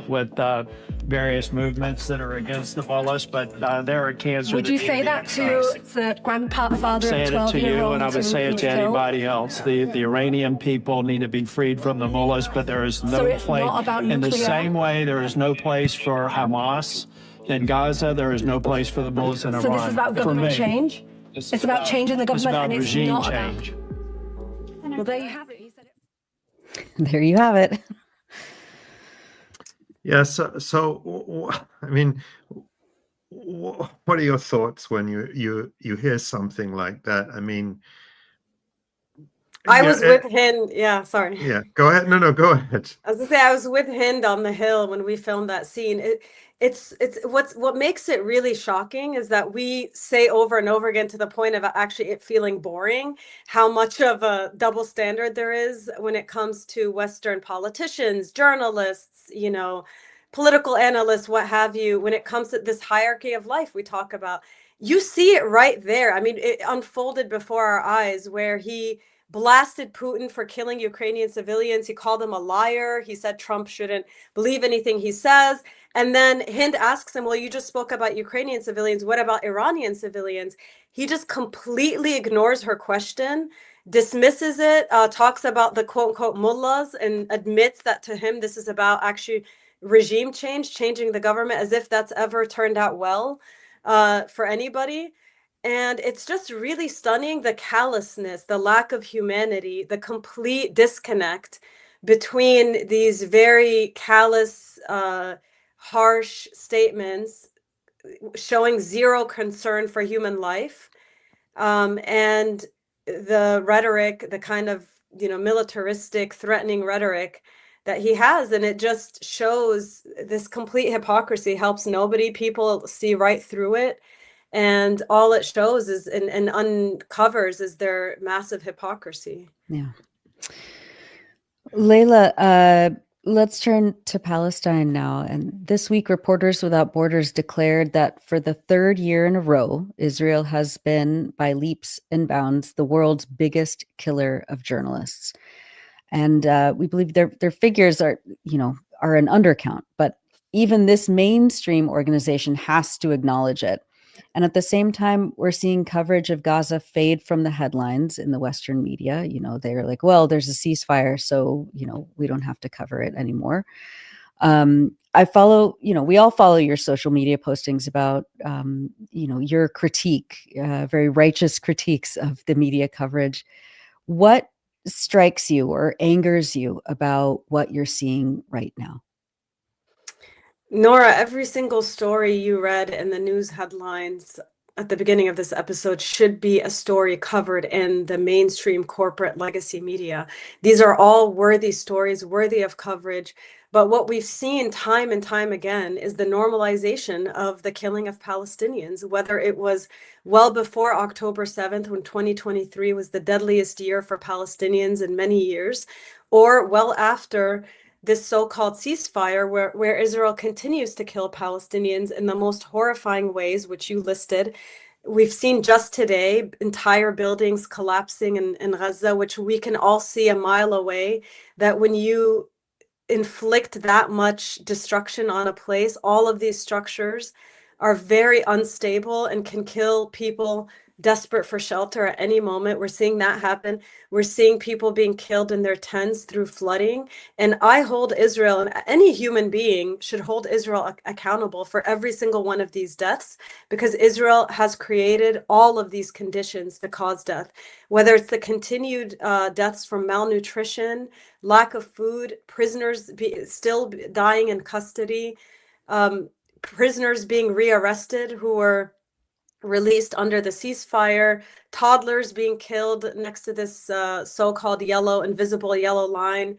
with various movements that are against the mullahs, but they're a cancer. Would you say that to the grandfather of 12-year-old? Say it to you, and I would say it to anybody else. The Iranian people need to be freed from the mullahs, but there is no place. In the same way, there is no place for Hamas in Gaza. There is no place for the mullahs in Iran. So this is about government change? It's about changing the government, and it's regime not change. Well, there you have it. He said it. There you have it. Yeah, so I mean, what are your thoughts when you hear something like that? I mean, I was with Hind. Yeah, sorry. Yeah, go ahead. No, go ahead. I was gonna say, I was with Hind on the Hill when we filmed that scene. It's what makes it really shocking is that we say over and over again, to the point of actually it feeling boring, how much of a double standard there is when it comes to Western politicians, journalists, you know, political analysts, what have you. When it comes to this hierarchy of life we talk about, you see it right there. I mean, it unfolded before our eyes, where he blasted Putin for killing Ukrainian civilians. He called him a liar. He said Trump shouldn't believe anything he says. And then Hind asks him, well, you just spoke about Ukrainian civilians. What about Iranian civilians? He just completely ignores her question, dismisses it, talks about the quote unquote mullahs, and admits that to him, this is about actually regime change, changing the government, as if that's ever turned out well for anybody. And it's just really stunning, the callousness, the lack of humanity, the complete disconnect between these very callous, harsh statements showing zero concern for human life, and the rhetoric, the kind of, you know, militaristic, threatening rhetoric that he has. And it just shows this complete hypocrisy, helps nobody. People see right through it. And all it shows is and uncovers is their massive hypocrisy. Yeah. Laila, let's turn to Palestine now. And this week, Reporters Without Borders declared that for the third year in a row, Israel has been, by leaps and bounds, the world's biggest killer of journalists. And we believe their figures are, are an undercount. But even this mainstream organization has to acknowledge it. And at the same time, we're seeing coverage of Gaza fade from the headlines in the Western media. They're like, well, there's a ceasefire, so, we don't have to cover it anymore. I follow, we all follow your social media postings about, your critique, very righteous critiques of the media coverage. What strikes you or angers you about what you're seeing right now? Nora, every single story you read in the news headlines at the beginning of this episode should be a story covered in the mainstream corporate legacy media. These are all worthy stories, worthy of coverage. But what we've seen time and time again is the normalization of the killing of Palestinians, whether it was well before October 7th, when 2023 was the deadliest year for Palestinians in many years, or well after this so-called ceasefire where Israel continues to kill Palestinians in the most horrifying ways, which you listed. We've seen just today entire buildings collapsing in Gaza, which we can all see a mile away, that when you inflict that much destruction on a place, all of these structures are very unstable and can kill people desperate for shelter at any moment. We're seeing that happen. We're seeing people being killed in their tents through flooding. And I hold Israel, and any human being should hold Israel accountable for every single one of these deaths, because Israel has created all of these conditions to cause death, whether it's the continued deaths from malnutrition, lack of food, prisoners still dying in custody, prisoners being rearrested who were released under the ceasefire, toddlers being killed next to this so-called invisible yellow line.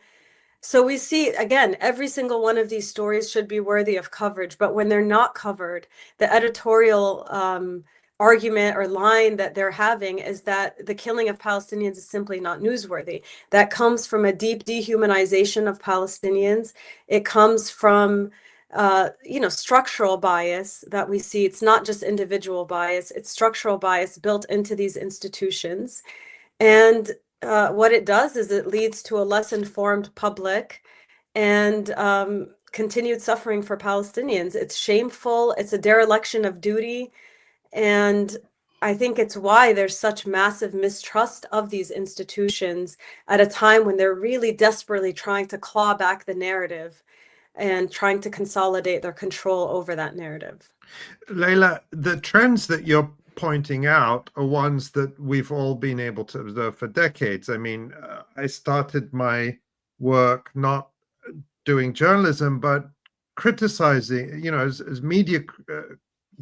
So we see, again, every single one of these stories should be worthy of coverage, but when they're not covered, the editorial argument or line that they're having is that the killing of Palestinians is simply not newsworthy. That comes from a deep dehumanization of Palestinians. It comes from structural bias that we see. It's not just individual bias, it's structural bias built into these institutions. And what it does is it leads to a less informed public and continued suffering for Palestinians. It's shameful. It's a dereliction of duty. And I think it's why there's such massive mistrust of these institutions at a time when they're really desperately trying to claw back the narrative and trying to consolidate their control over that narrative. Laila, the trends that you're pointing out are ones that we've all been able to observe for decades. I mean, I started my work not doing journalism, but criticizing, as media,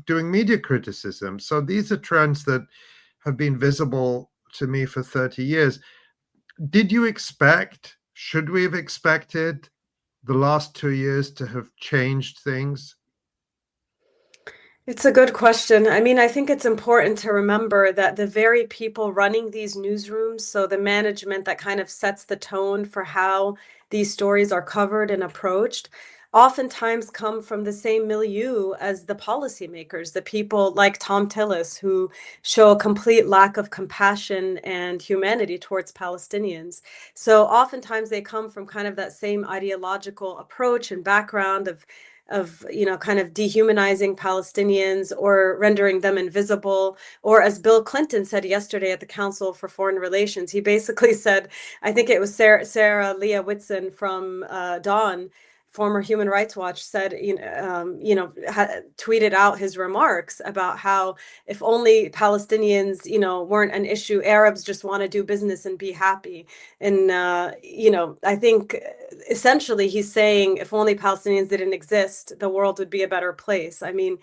doing media criticism. So these are trends that have been visible to me for 30 years. Should we have expected the last 2 years to have changed things? It's a good question. I mean, I think it's important to remember that the very people running these newsrooms, so the management that kind of sets the tone for how these stories are covered and approached, oftentimes come from the same milieu as the policymakers, the people like Thom Tillis, who show a complete lack of compassion and humanity towards Palestinians. So oftentimes they come from kind of that same ideological approach and background of kind of dehumanizing Palestinians or rendering them invisible. Or as Bill Clinton said yesterday at the Council for Foreign Relations, he basically said, I think it was Sarah Leah Whitson from Dawn, former Human Rights Watch, said, tweeted out his remarks about how if only Palestinians, weren't an issue, Arabs just want to do business and be happy. And, I think essentially he's saying if only Palestinians didn't exist, the world would be a better place. I mean,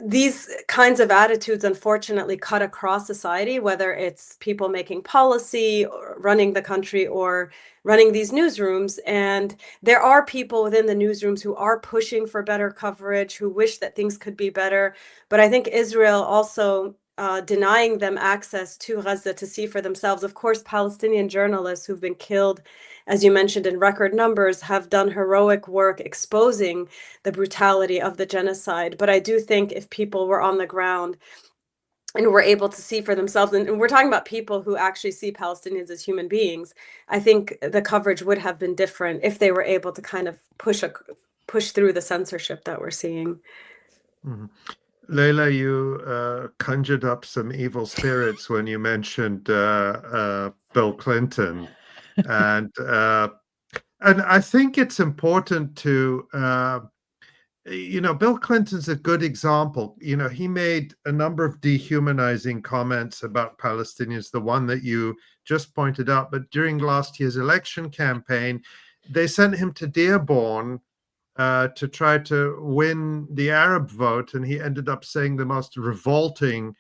these kinds of attitudes unfortunately cut across society, whether it's people making policy or running the country or running these newsrooms. And there are people within the newsrooms who are pushing for better coverage, who wish that things could be better. But I think Israel also denying them access to Gaza to see for themselves. Of course, Palestinian journalists who've been killed, as you mentioned, in record numbers, have done heroic work exposing the brutality of the genocide. But I do think if people were on the ground and were able to see for themselves, and we're talking about people who actually see Palestinians as human beings, I think the coverage would have been different if they were able to kind of push through the censorship that we're seeing. Laila, you conjured up some evil spirits when you mentioned Bill Clinton, and I think it's important to Bill Clinton's a good example. He made a number of dehumanizing comments about Palestinians, the one that you just pointed out. But during last year's election campaign, they sent him to Dearborn to try to win the Arab vote, and he ended up saying the most revolting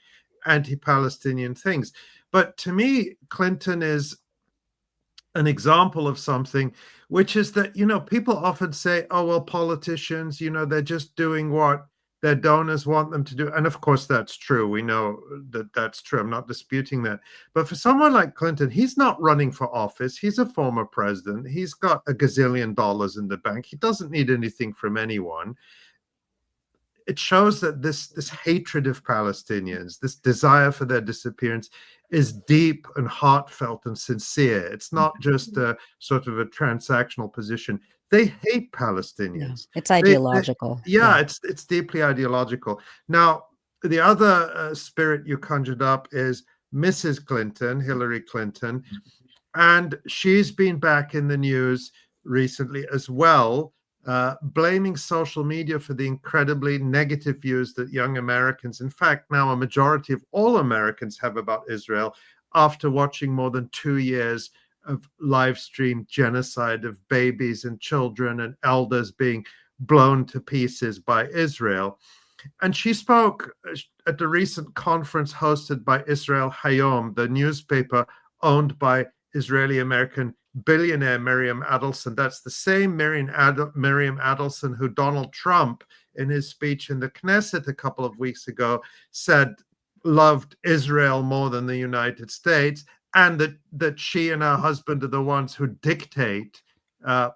anti-Palestinian things. But to me, Clinton is an example of something, which is that, people often say, oh, well, politicians, they're just doing what their donors want them to do. And of course, that's true. We know that that's true. I'm not disputing that. But for someone like Clinton, he's not running for office. He's a former president. He's got $1 gazillion in the bank. He doesn't need anything from anyone. It shows that this hatred of Palestinians, this desire for their disappearance, is deep and heartfelt and sincere. It's not just a sort of a transactional position. They hate Palestinians. Yeah, it's ideological. It's deeply ideological. Now, the other spirit you conjured up is Mrs. Clinton, Hillary Clinton, and she's been back in the news recently as well, blaming social media for the incredibly negative views that young Americans, in fact, now a majority of all Americans, have about Israel after watching more than 2 years of live streamed genocide of babies and children and elders being blown to pieces by Israel. And she spoke at the recent conference hosted by Israel Hayom, the newspaper owned by Israeli-American billionaire Miriam Adelson. That's the same Miriam Adelson who Donald Trump, in his speech in the Knesset a couple of weeks ago, said loved Israel more than the United States, and that she and her husband are the ones who dictate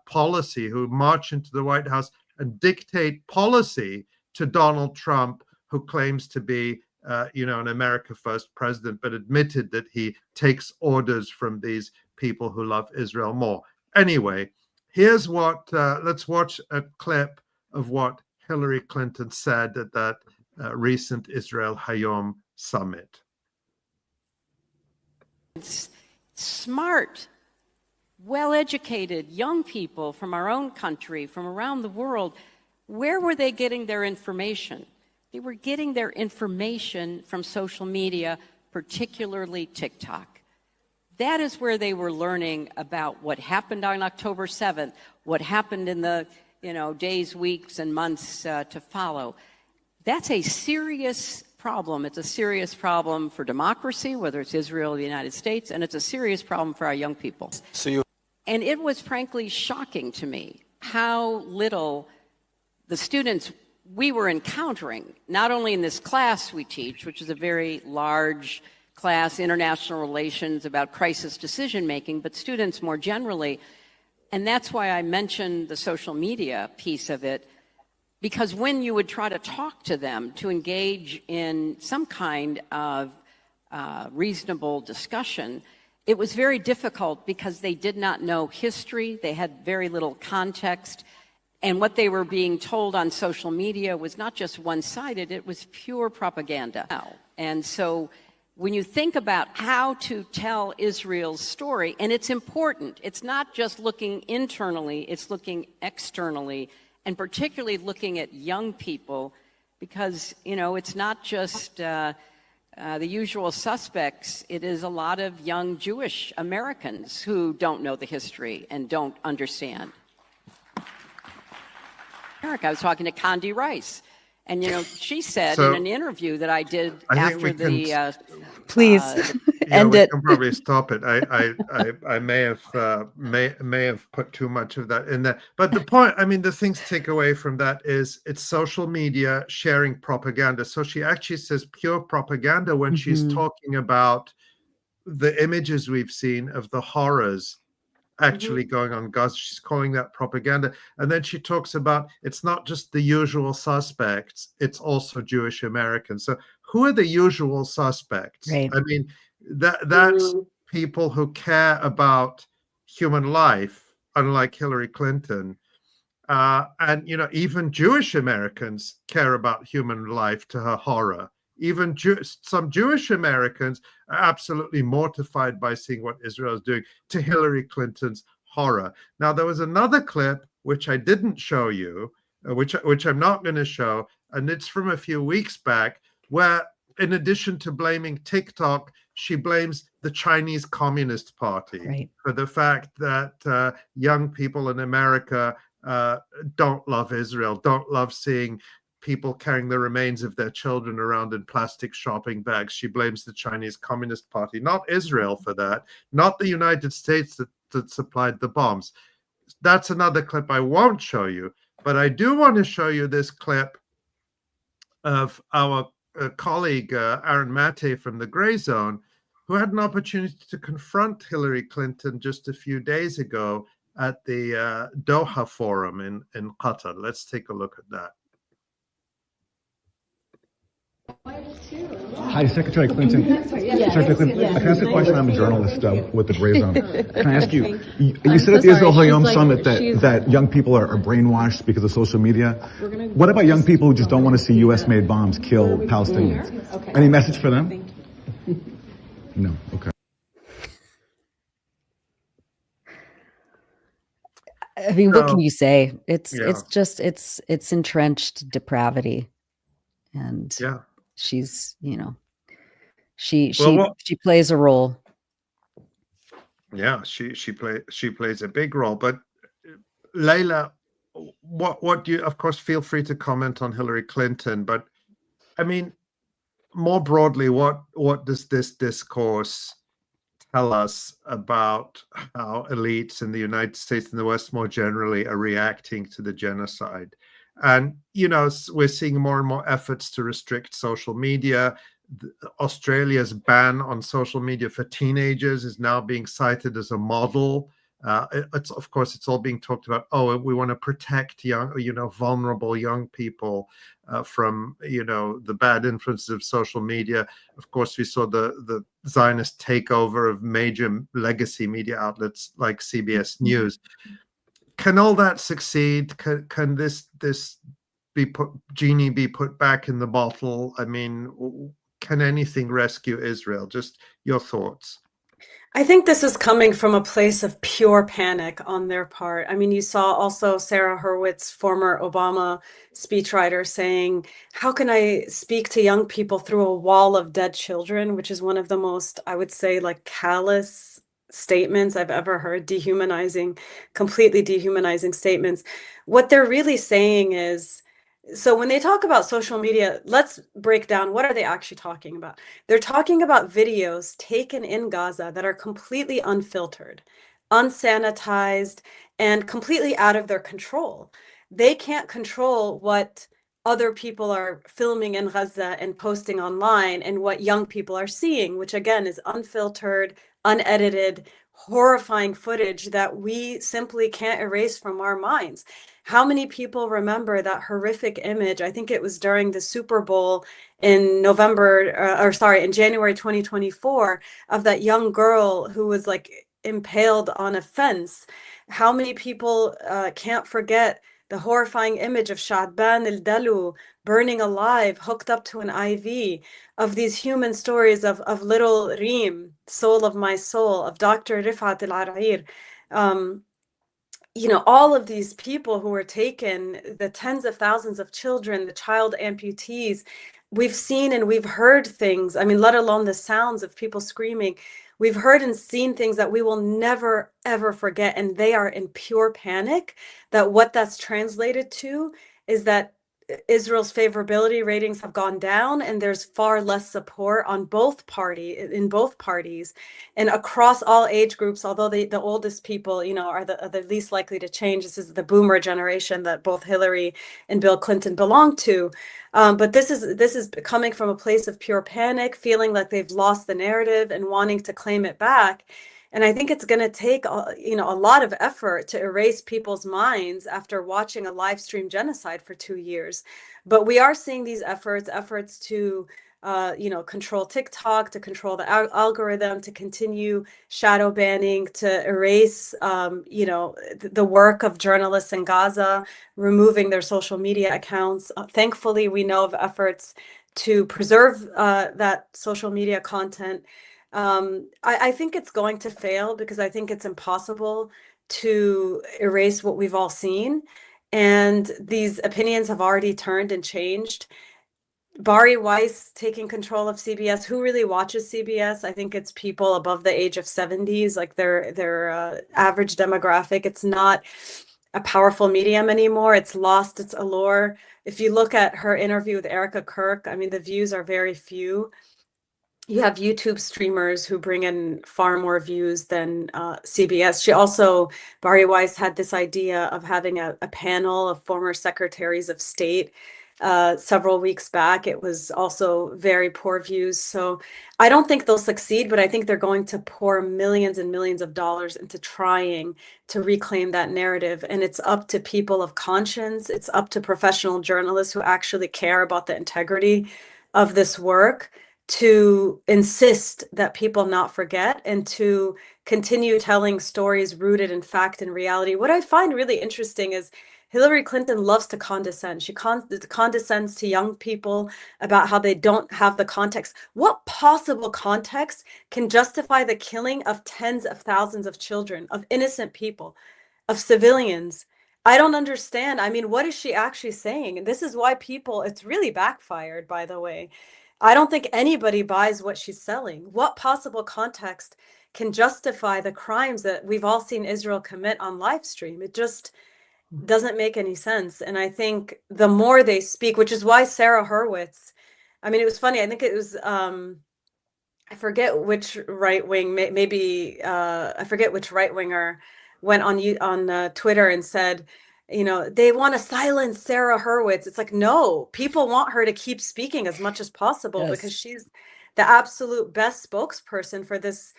policy, who march into the White House and dictate policy to Donald Trump, who claims to be an America First president, but admitted that he takes orders from these people who love Israel more. Anyway, here's what, let's watch a clip of what Hillary Clinton said at that recent Israel Hayom summit. It's smart, well-educated young people from our own country, from around the world. Where were they getting their information? They were getting their information from social media, particularly TikTok. That is where they were learning about what happened on October 7th, what happened in the days, weeks, and months to follow. That's a serious problem. It's a serious problem for democracy, whether it's Israel or the United States, and it's a serious problem for our young people. And it was frankly shocking to me how little the students we were encountering, not only in this class we teach, which is a very large class, international relations about crisis decision-making, but students more generally. And that's why I mentioned the social media piece of it, because when you would try to talk to them to engage in some kind of reasonable discussion, it was very difficult because they did not know history, they had very little context, and what they were being told on social media was not just one-sided, it was pure propaganda. And so when you think about how to tell Israel's story, and it's important, it's not just looking internally, it's looking externally, and particularly looking at young people, because, it's not just the usual suspects, it is a lot of young Jewish Americans who don't know the history and don't understand. I was talking to Condi Rice, and she said in an interview that I did after the please end it. We can probably stop it. I may have put too much of that in there. But the point, the thing to take away from that is it's social media sharing propaganda. So she actually says pure propaganda when she's talking about the images we've seen of the horrors actually going on Gaza. She's calling that propaganda. And then she talks about it's not just the usual suspects, it's also Jewish Americans. So who are the usual suspects? Right. I mean, that's people who care about human life, unlike Hillary Clinton. And, you know, even Jewish Americans care about human life, to her horror. Even some Jewish Americans are absolutely mortified by seeing what Israel is doing, to Hillary Clinton's horror. Now, there was another clip, which I didn't show you, which I'm not going to show, and it's from a few weeks back, where in addition to blaming TikTok, she blames the Chinese Communist Party for the fact that young people in America don't love Israel, don't love seeing people carrying the remains of their children around in plastic shopping bags. She blames the Chinese Communist Party, not Israel for that, not the United States that supplied the bombs. That's another clip I won't show you, but I do want to show you this clip of our colleague, Aaron Mate from the Gray Zone, who had an opportunity to confront Hillary Clinton just a few days ago at the Doha Forum in Qatar. Let's take a look at that. Hi, Secretary Clinton. Secretary Clinton, I can ask a question. I'm a journalist with the Gray Zone. Can I ask you, you said at the Israel Hayom Summit that young people are brainwashed because of social media. What about young people who just don't want to see U.S.-made bombs kill Palestinians? Any message for them? No, okay. I mean, what can you say? It's entrenched depravity, and she's, you know, she plays a role. Yeah, she plays a big role. But Laila, what do you, of course, feel free to comment on Hillary Clinton, but I mean, more broadly, what does this discourse tell us about how elites in the United States and the West more generally are reacting to the genocide? And, you know, we're seeing more and more efforts to restrict social media. Australia's ban on social media for teenagers is now being cited as a model. Of course, it's all being talked about. Oh, we want to protect young, vulnerable young people from, the bad influences of social media. Of course, we saw the Zionist takeover of major legacy media outlets like CBS News. Can all that succeed? Can this genie be put back in the bottle? I mean, can anything rescue Israel? Just your thoughts. I think this is coming from a place of pure panic on their part. I mean, you saw also Sarah Hurwitz, former Obama speechwriter, saying, how can I speak to young people through a wall of dead children, which is one of the most, I would say, like callous statements I've ever heard, completely dehumanizing statements. What they're really saying is, so when they talk about social media, let's break down what are they actually talking about. They're talking about videos taken in Gaza that are completely unfiltered, unsanitized, and completely out of their control. They can't control what other people are filming in Gaza and posting online and what young people are seeing, which again is unfiltered, unedited, horrifying footage that we simply can't erase from our minds. How many people remember that horrific image? I think it was during the Super Bowl in in January 2024, of that young girl who was like impaled on a fence. How many people can't forget the horrifying image of Sha'ban al-Dalu burning alive, hooked up to an IV, of these human stories of little Reem, soul of my soul, of Dr. 𝐓𝐡𝐞 𝐄𝐥𝐞𝐜𝐿. All of these people who were taken, the tens of thousands of children, the child amputees, we've seen and we've heard things, I mean, let alone the sounds of people screaming. We've heard and seen things that we will never, ever forget. And they are in pure panic that what that's translated to is that Israel's favorability ratings have gone down, and there's far less support in both parties and across all age groups. Although the oldest people, are the least likely to change. This is the boomer generation that both Hillary and Bill Clinton belong to. But this is coming from a place of pure panic, feeling like they've lost the narrative and wanting to claim it back. And I think it's going to take, you know, a lot of effort to erase people's minds after watching a live stream genocide for 2 years. But we are seeing these efforts to, you know, control TikTok, to control the algorithm, to continue shadow banning, to erase, you know, the work of journalists in Gaza, removing their social media accounts. Thankfully, we know of efforts to preserve that social media content. I think it's going to fail because I think it's impossible to erase what we've all seen. And these opinions have already turned and changed. Bari Weiss taking control of CBS. Who really watches CBS? I think it's people above the age of 70s, like their average demographic. It's not a powerful medium anymore. It's lost its allure. If you look at her interview with Erica Kirk, I mean, the views are very few. You have YouTube streamers who bring in far more views than CBS. She also, Bari Weiss had this idea of having a panel of former secretaries of state several weeks back. It was also very poor views. So I don't think they'll succeed, but I think they're going to pour millions and millions of dollars into trying to reclaim that narrative. And it's up to people of conscience. It's up to professional journalists who actually care about the integrity of this work to insist that people not forget and to continue telling stories rooted in fact and reality. What I find really interesting is Hillary Clinton loves to condescend. She condescends to young people about how they don't have the context. What possible context can justify the killing of tens of thousands of children, of innocent people, of civilians? I don't understand. I mean, what is she actually saying? And this is why people, it's really backfired, by the way. I don't think anybody buys what she's selling. What possible context can justify the crimes that we've all seen Israel commit on live stream? It just doesn't make any sense. And I think the more they speak, which is why Sarah Hurwitz, I mean, it was funny. I think it was, I forget which right wing, maybe I forget which right winger went on Twitter and said, you know, they want to silence Sarah Hurwitz. It's like, no, people want her to keep speaking as much as possible because she's the absolute best spokesperson for this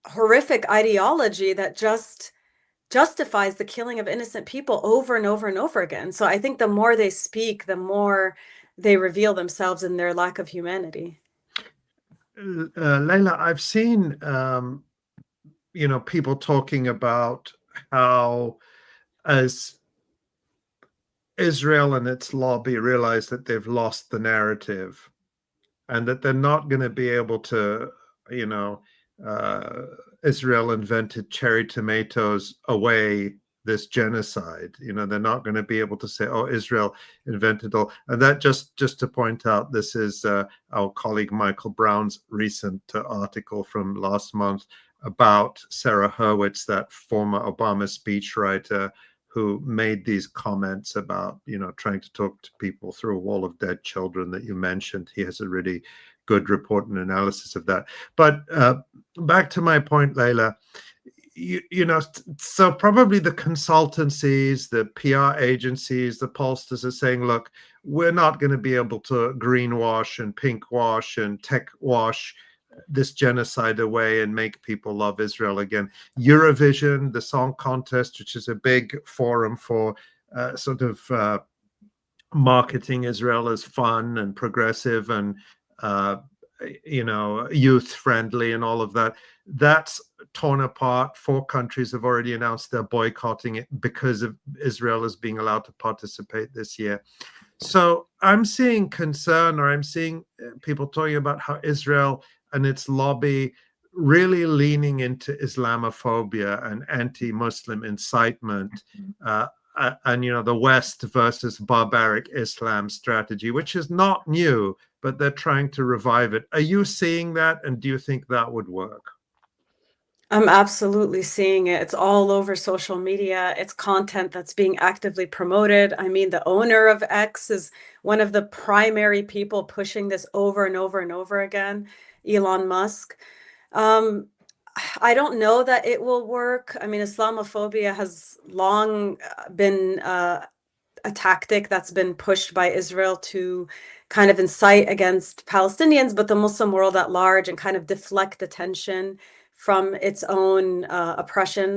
horrific ideology that just justifies the killing of innocent people over and over and over again. So I think the more they speak, the more they reveal themselves and their lack of humanity. Laila, I've seen, you know, people talking about how as Israel and its lobby realize that they've lost the narrative and that they're not going to be able to, you know, Israel invented cherry tomatoes away this genocide. You know, they're not going to be able to say, oh, Israel invented all. And that just to point out, this is our colleague Michael Brown's recent article from last month about Sarah Hurwitz, that former Obama speechwriter who made these comments about, you know, trying to talk to people through a wall of dead children that you mentioned. He has a really good report and analysis of that. But back to my point, Laila, you know, so probably the consultancies, the PR agencies, the pollsters are saying, look, we're not going to be able to greenwash and pinkwash and tech wash this genocide away and make people love Israel again. Eurovision, the song contest, which is a big forum for sort of marketing Israel as fun and progressive and you know, youth friendly and all of that, that's torn apart. 4 countries have already announced they're boycotting it because of Israel is being allowed to participate this year. So I'm seeing concern, or I'm seeing people talking about how Israel and its lobby really leaning into Islamophobia and anti-Muslim incitement, and, you know, the West versus barbaric Islam strategy, which is not new, but they're trying to revive it. Are you seeing that? And do you think that would work? I'm absolutely seeing it. It's all over social media. It's content that's being actively promoted. I mean, the owner of X is one of the primary people pushing this over and over and over again, Elon Musk. I don't know that it will work. I mean, Islamophobia has long been a tactic that's been pushed by Israel to kind of incite against Palestinians, but the Muslim world at large, and kind of deflect attention from its own oppression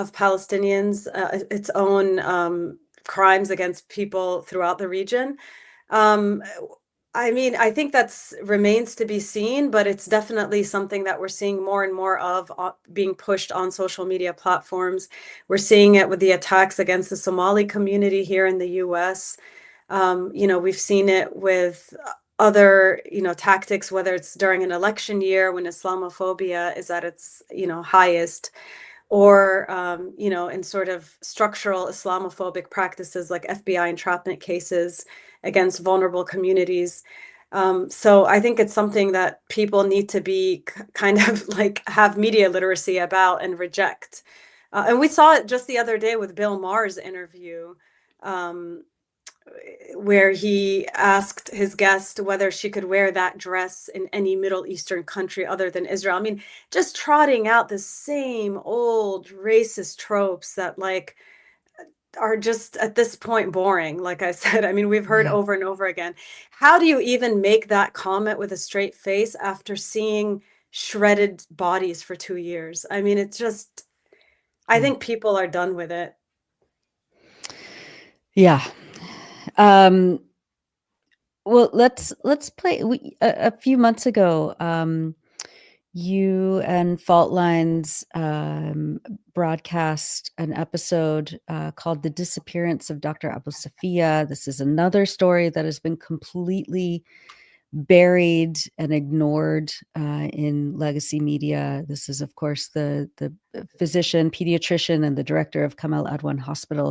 of Palestinians, its own crimes against people throughout the region. I mean, I think that's remains to be seen, but it's definitely something that we're seeing more and more of being pushed on social media platforms. We're seeing it with the attacks against the Somali community here in the US. You know, we've seen it with other, you know, tactics, whether it's during an election year when Islamophobia is at its, you know, highest, or, you know, in sort of structural Islamophobic practices like FBI entrapment cases against vulnerable communities. So I think it's something that people need to be kind of like have media literacy about and reject. And we saw it just the other day with Bill Maher's interview, where he asked his guest whether she could wear that dress in any Middle Eastern country other than Israel. I mean, just trotting out the same old racist tropes that like are just at this point boring. Like I said, I mean, we've heard over and over again. How do you even make that comment with a straight face after seeing shredded bodies for 2 years? I mean, it's just, I think people are done with it. Yeah. Well, let's play. A few months ago, you and Fault Lines broadcast an episode called "The Disappearance of Dr. Abu Safia." This is another story that has been completely buried and ignored in legacy media. This is, of course, the physician, pediatrician, and the director of Kamal Adwan Hospital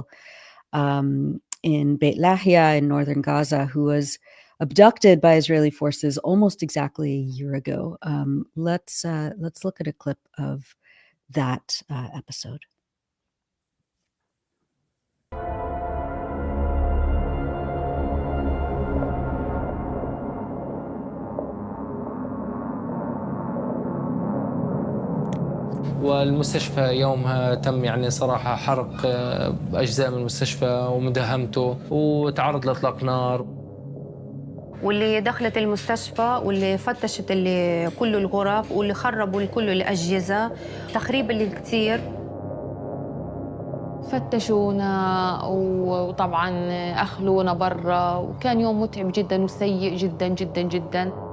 in Beit Lahia in northern Gaza, who was abducted by Israeli forces almost exactly a year ago. Let's look at a clip of that episode. والمستشفى يومها تم يعني صراحة حرق أجزاء من المستشفى ومداهمته وتعرض لإطلاق نار. واللي دخلت المستشفى واللي فتشت اللي كل الغرف واللي خربوا كل الأجهزة، تخريب اللي كتير. فتشونا وطبعا أخلونا برا، وكان يوم متعب جدا وسيء جدا جدا جدا.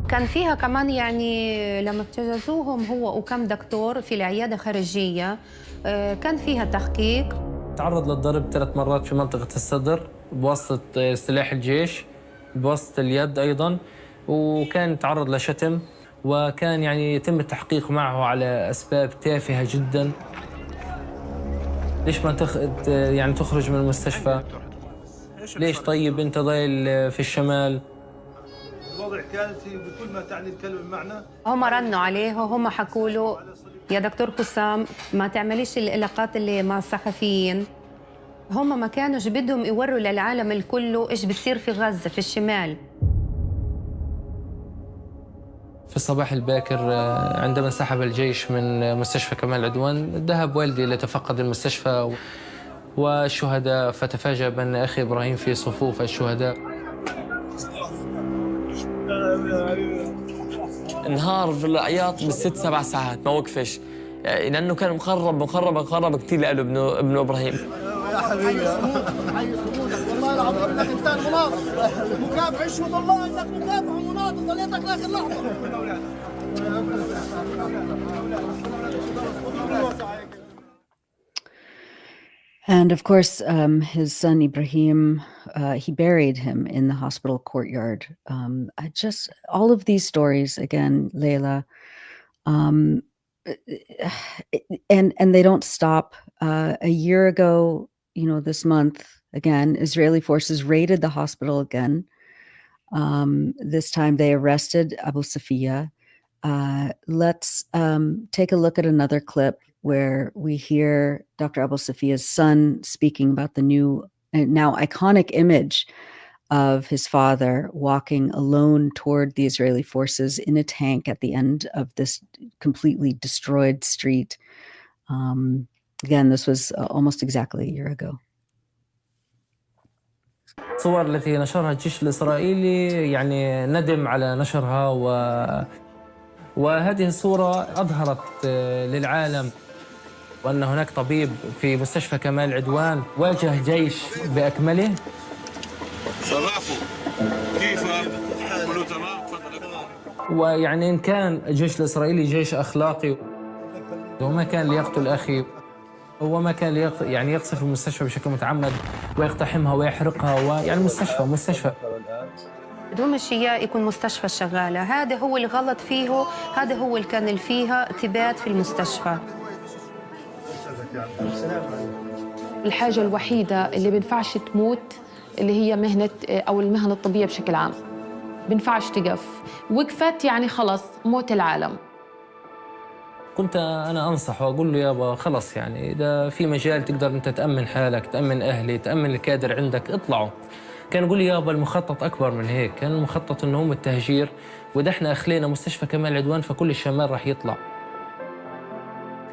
كان فيها كمان يعني لما ابتززوهم هو وكم دكتور في العيادة خارجية، كان فيها تحقيق. تعرض للضرب 3 مرات في منطقة الصدر بواسطة سلاح الجيش، بواسطة اليد أيضا، وكان تعرض لشتم، وكان يعني يتم التحقيق معه على أسباب تافهة جدا. ليش ما يعني تخرج من المستشفى؟ ليش طيب أنت ضايل في الشمال؟ الوضع كارثي بكل ما تعني الكلمة بمعنى. هم رنوا عليه وهم حكوا له يا دكتور قسام ما تعمليش العلاقات اللي مع الصحفيين. هم ما كانوش بدهم يوروا للعالم الكله ايش بتصير في غزة في الشمال. في الصباح الباكر عندما انسحب الجيش من مستشفى كمال عدوان، ذهب والدي ليتفقد المستشفى والشهداء، فتفاجأ بأن أخي إبراهيم في صفوف الشهداء. انهار في العياط بالست 7 ساعات ما وقفش، يعني لانه كان مقرب كثير له ابنه ابراهيم. يا حبيبي حي صمودك والله العظيم انك انسان مناضل مكافح، اشهد الله انك مكافح ومناضل ضليتك لاخر لحظه. And of course, his son Ibrahim, he buried him in the hospital courtyard. All of these stories, again, Laila, and they don't stop. A year ago, this month, again, Israeli forces raided the hospital again. This time they arrested Abu Safia. Let's take a look at another clip where we hear Dr. Abu Safia's son speaking about the new, now iconic image of his father walking alone toward the Israeli forces in a tank at the end of this completely destroyed street. Again, this was almost exactly a year ago. الصور التي نشرها الجيش الإسرائيلي يعني ندم على نشرها وهذه الصورة أظهرت للعالم وأن هناك طبيب في مستشفى كمال عدوان واجه جيش بأكمله. ويعني إن كان الجيش الإسرائيلي جيش أخلاقي وما كان ليقتل أخي هو ما كان يعني يقصف المستشفى بشكل متعمد ويقتحمها ويحرقها ويعني مستشفى بدون الشيء يكون مستشفى شغالة. هذا هو الغلط فيه، هذا هو اللي كان فيها تبات في المستشفى. الحاجة الوحيدة اللي بينفعش تموت اللي هي مهنة أو المهن الطبية بشكل عام، بينفعش تقف، وقفت يعني خلص موت العالم. كنت أنا أنصح وأقول له يابا خلص يعني إذا في مجال تقدر أنت تأمن حالك، تأمن أهلي، تأمن الكادر عندك، اطلعوا. كان يقول لي يابا المخطط أكبر من هيك، كان المخطط إنه هم التهجير، وإذا إحنا أخلينا مستشفى كمال عدوان فكل الشمال راح يطلع.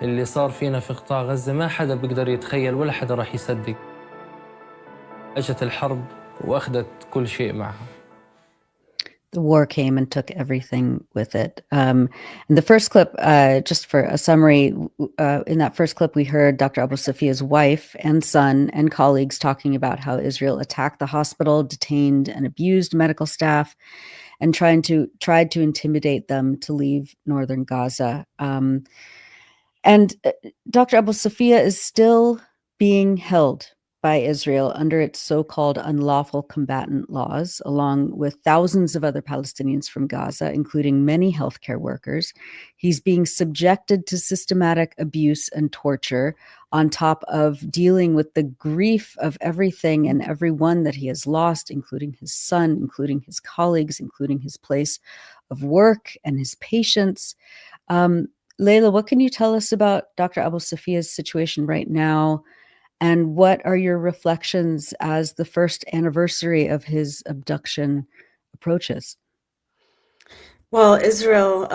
اللي صار فينا في قطاع غزة ما حدا بيقدر يتخيل ولا حدا راح يصدق. أجت الحرب وأخذت كل شيء معها. The war came and took everything with it. In the first clip, just for a summary, in that first clip, we heard Dr. Abu Safia's wife and son and colleagues talking about how Israel attacked the hospital, detained and abused medical staff, and tried to intimidate them to leave northern Gaza. And Dr. Abu Safia is still being held by Israel under its so-called unlawful combatant laws, along with thousands of other Palestinians from Gaza, including many healthcare workers. He's being subjected to systematic abuse and torture on top of dealing with the grief of everything and everyone that he has lost, including his son, including his colleagues, including his place of work and his patients. Laila, what can you tell us about Dr. Abu Safia's situation right now? And what are your reflections as the first anniversary of his abduction approaches? Well, Israel,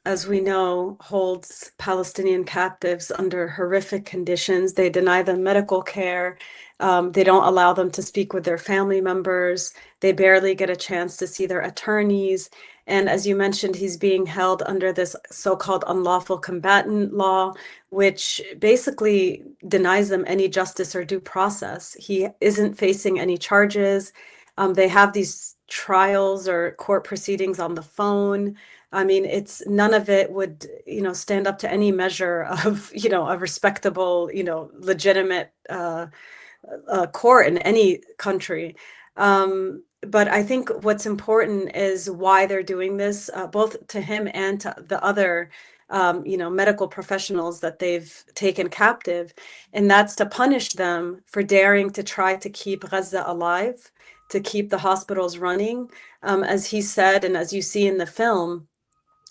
as we know, holds Palestinian captives under horrific conditions. They deny them medical care. They don't allow them to speak with their family members. They barely get a chance to see their attorneys. And as you mentioned, he's being held under this so-called unlawful combatant law, which basically denies them any justice or due process. He isn't facing any charges. They have these trials or court proceedings on the phone. I mean, it's none of it would, stand up to any measure of, a respectable, legitimate court in any country. But I think what's important is why they're doing this, both to him and to the other, medical professionals that they've taken captive. And that's to punish them for daring to try to keep Gaza alive, to keep the hospitals running. As he said, and as you see in the film,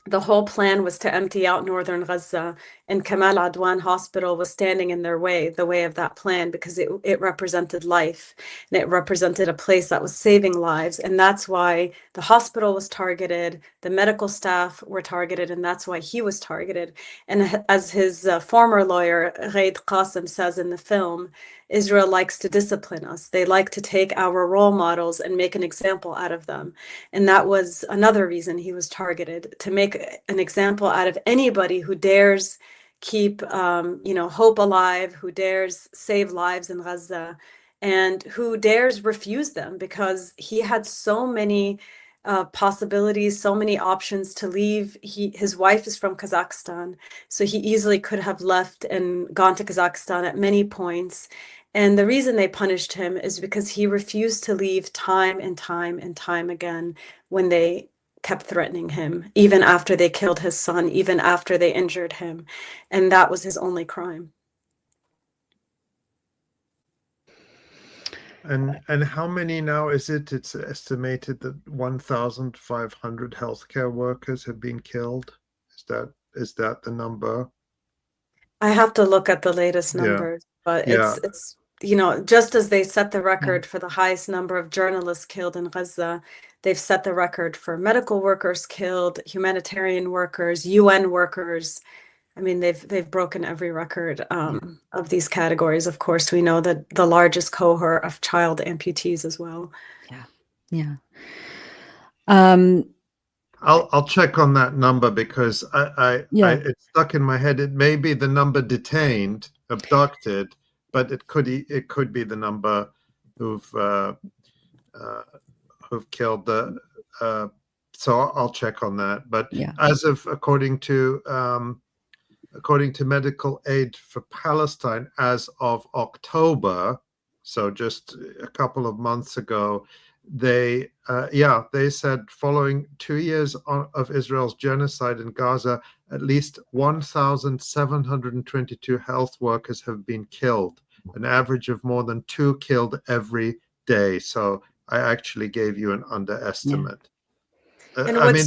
the whole plan was to empty out northern Gaza, and Kamal Adwan Hospital was standing in their way, the way of that plan, because it represented life, and it represented a place that was saving lives. And that's why the hospital was targeted, the medical staff were targeted, and that's why he was targeted. And as his former lawyer, 𝐓𝐡𝐞 𝐄𝐥𝐿 says in the film, Israel likes to discipline us. They like to take our role models and make an example out of them. And that was another reason he was targeted, to make an example out of anybody who dares keep, hope alive, who dares save lives in Gaza, and who dares refuse them, because he had so many possibilities, so many options to leave. His wife is from Kazakhstan, so he easily could have left and gone to Kazakhstan at many points. And the reason they punished him is because he refused to leave time and time and time again when they kept threatening him, even after they killed his son, even after they injured him. And that was his only crime. And how many now is it? It's estimated that 1,500 healthcare workers have been killed. Is that the number? I have to look at the latest numbers, but it's just as they set the record for the highest number of journalists killed in Gaza, they've set the record for medical workers killed, humanitarian workers, UN workers, I mean, they've broken every record of these categories. Of course, we know that the largest cohort of child amputees as well. Yeah. I'll check on that number because it's stuck in my head. It may be the number detained, abducted, but it could be the number who've killed the. So I'll check on that. But as of according to Medical Aid for Palestine, as of October, so just a couple of months ago, they said following 2 years of Israel's genocide in Gaza, at least 1,722 health workers have been killed, an average of more than 2 killed every day. So I actually gave you an underestimate. I mean,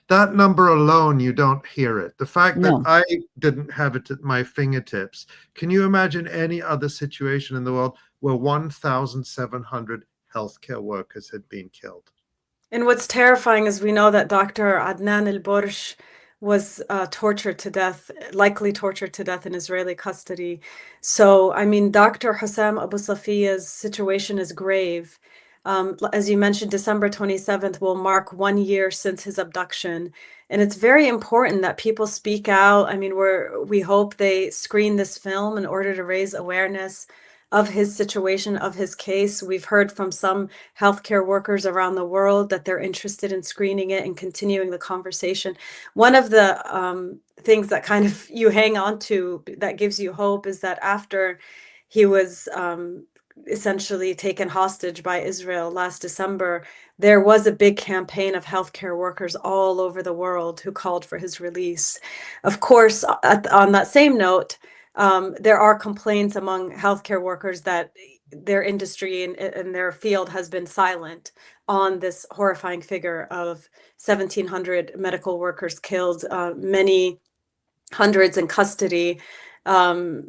that number alone, you don't hear it. The fact that I didn't have it at my fingertips. Can you imagine any other situation in the world where 1,700 healthcare workers had been killed? And what's terrifying is we know that Dr. Adnan al-Borsh was tortured to death, likely tortured to death in Israeli custody. So, I mean, Dr. Hussam Abu Safiya's situation is grave. As you mentioned, December 27th will mark 1 year since his abduction. And it's very important that people speak out. I mean, we hope they screen this film in order to raise awareness of his situation, of his case. We've heard from some healthcare workers around the world that they're interested in screening it and continuing the conversation. One of the things that kind of you hang on to that gives you hope is that after he was essentially taken hostage by Israel last December, there was a big campaign of healthcare workers all over the world who called for his release. Of course, on that same note, there are complaints among healthcare workers that their industry and their field has been silent on this horrifying figure of 1,700 medical workers killed, many hundreds in custody,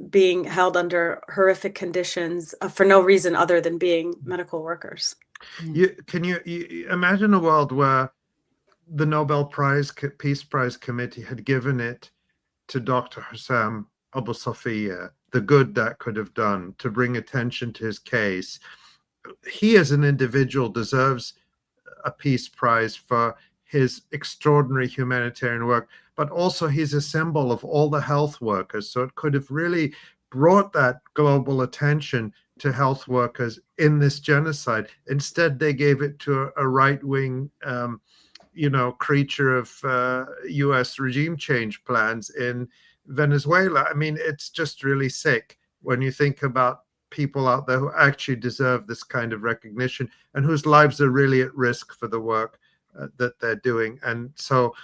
being held under horrific conditions for no reason other than being medical workers. Can you imagine a world where the Nobel Peace Prize Committee had given it to Dr. Hussam Abu Safiya, the good that could have done to bring attention to his case? He as an individual deserves a Peace Prize for his extraordinary humanitarian work, but also he's a symbol of all the health workers. So it could have really brought that global attention to health workers in this genocide. Instead, they gave it to a right-wing, creature of U.S. regime change plans in Venezuela. I mean, it's just really sick when you think about people out there who actually deserve this kind of recognition and whose lives are really at risk for the work that they're doing. And so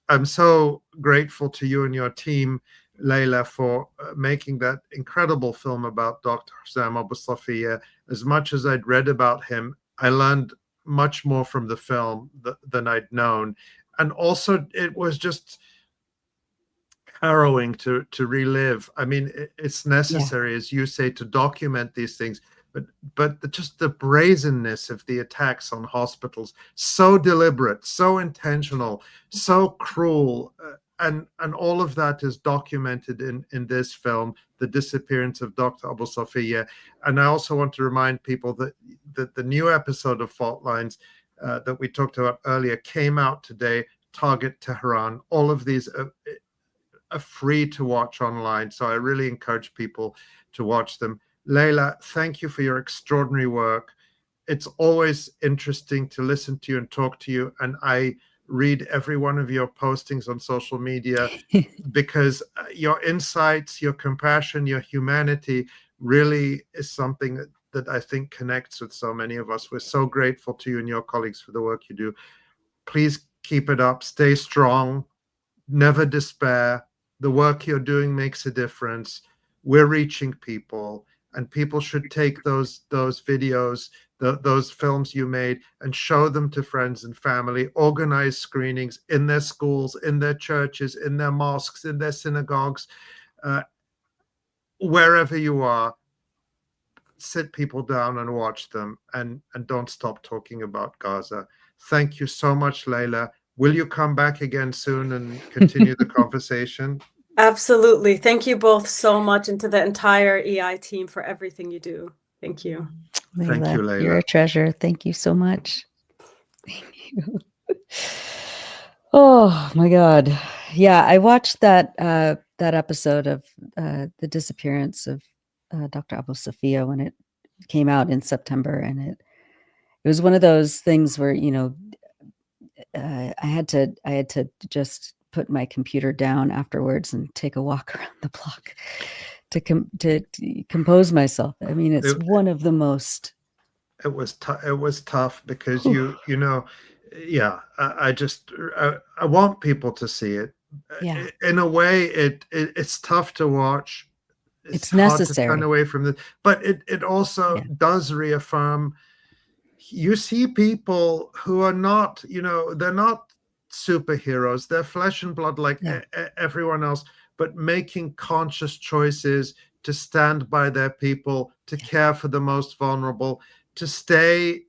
I'm so grateful to you and your team, Laila, for making that incredible film about Dr. Hussam Abu Safiya. As much as I'd read about him, I learned much more from the film than I'd known. And also, it was just harrowing to relive. I mean, it's necessary, as you say, to document these things, but just the brazenness of the attacks on hospitals, so deliberate, so intentional, so cruel, and all of that is documented in this film, the disappearance of Dr. Abu Safiya. And I also want to remind people that the new episode of Fault Lines that we talked about earlier came out today, Target Tehran. All of these are free to watch online, so I really encourage people to watch them. Laila, thank you for your extraordinary work. It's always interesting to listen to you and talk to you, and I read every one of your postings on social media because your insights, your compassion, your humanity really is something that I think connects with so many of us. We're so grateful to you and your colleagues for the work you do. Please keep it up, stay strong, never despair. The work you're doing makes a difference. We're reaching people, and people should take those videos, those films you made, and show them to friends and family. Organize screenings in their schools, in their churches, in their mosques, in their synagogues, wherever you are. Sit people down and watch them, and don't stop talking about Gaza. Thank you so much, Laila. Will you come back again soon and continue the conversation? Absolutely. Thank you both so much, and to the entire EI team for everything you do. Thank you. Thank you, Laila. You're a treasure. Thank you so much. Thank you. Oh my God. Yeah, I watched that episode of the disappearance of Dr. Abu Safia when it came out in September, and it was one of those things where, you know, I had to just put my computer down afterwards and take a walk around the block to compose myself. I mean, it's one of the most. It was tough because you know, yeah. I want people to see it. Yeah. In a way, it's tough to watch. It's hard necessary. to turn away from it, but it also does reaffirm. You see people who are not, you know, they're not superheroes. They're flesh and blood like everyone else, but making conscious choices to stand by their people, to care for the most vulnerable, to stay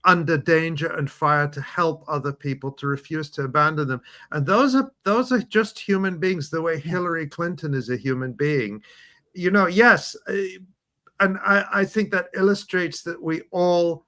under danger and fire, to help other people, to refuse to abandon them. And those are just human beings, the way Hillary Clinton is a human being. You know, yes. And I think that illustrates that we all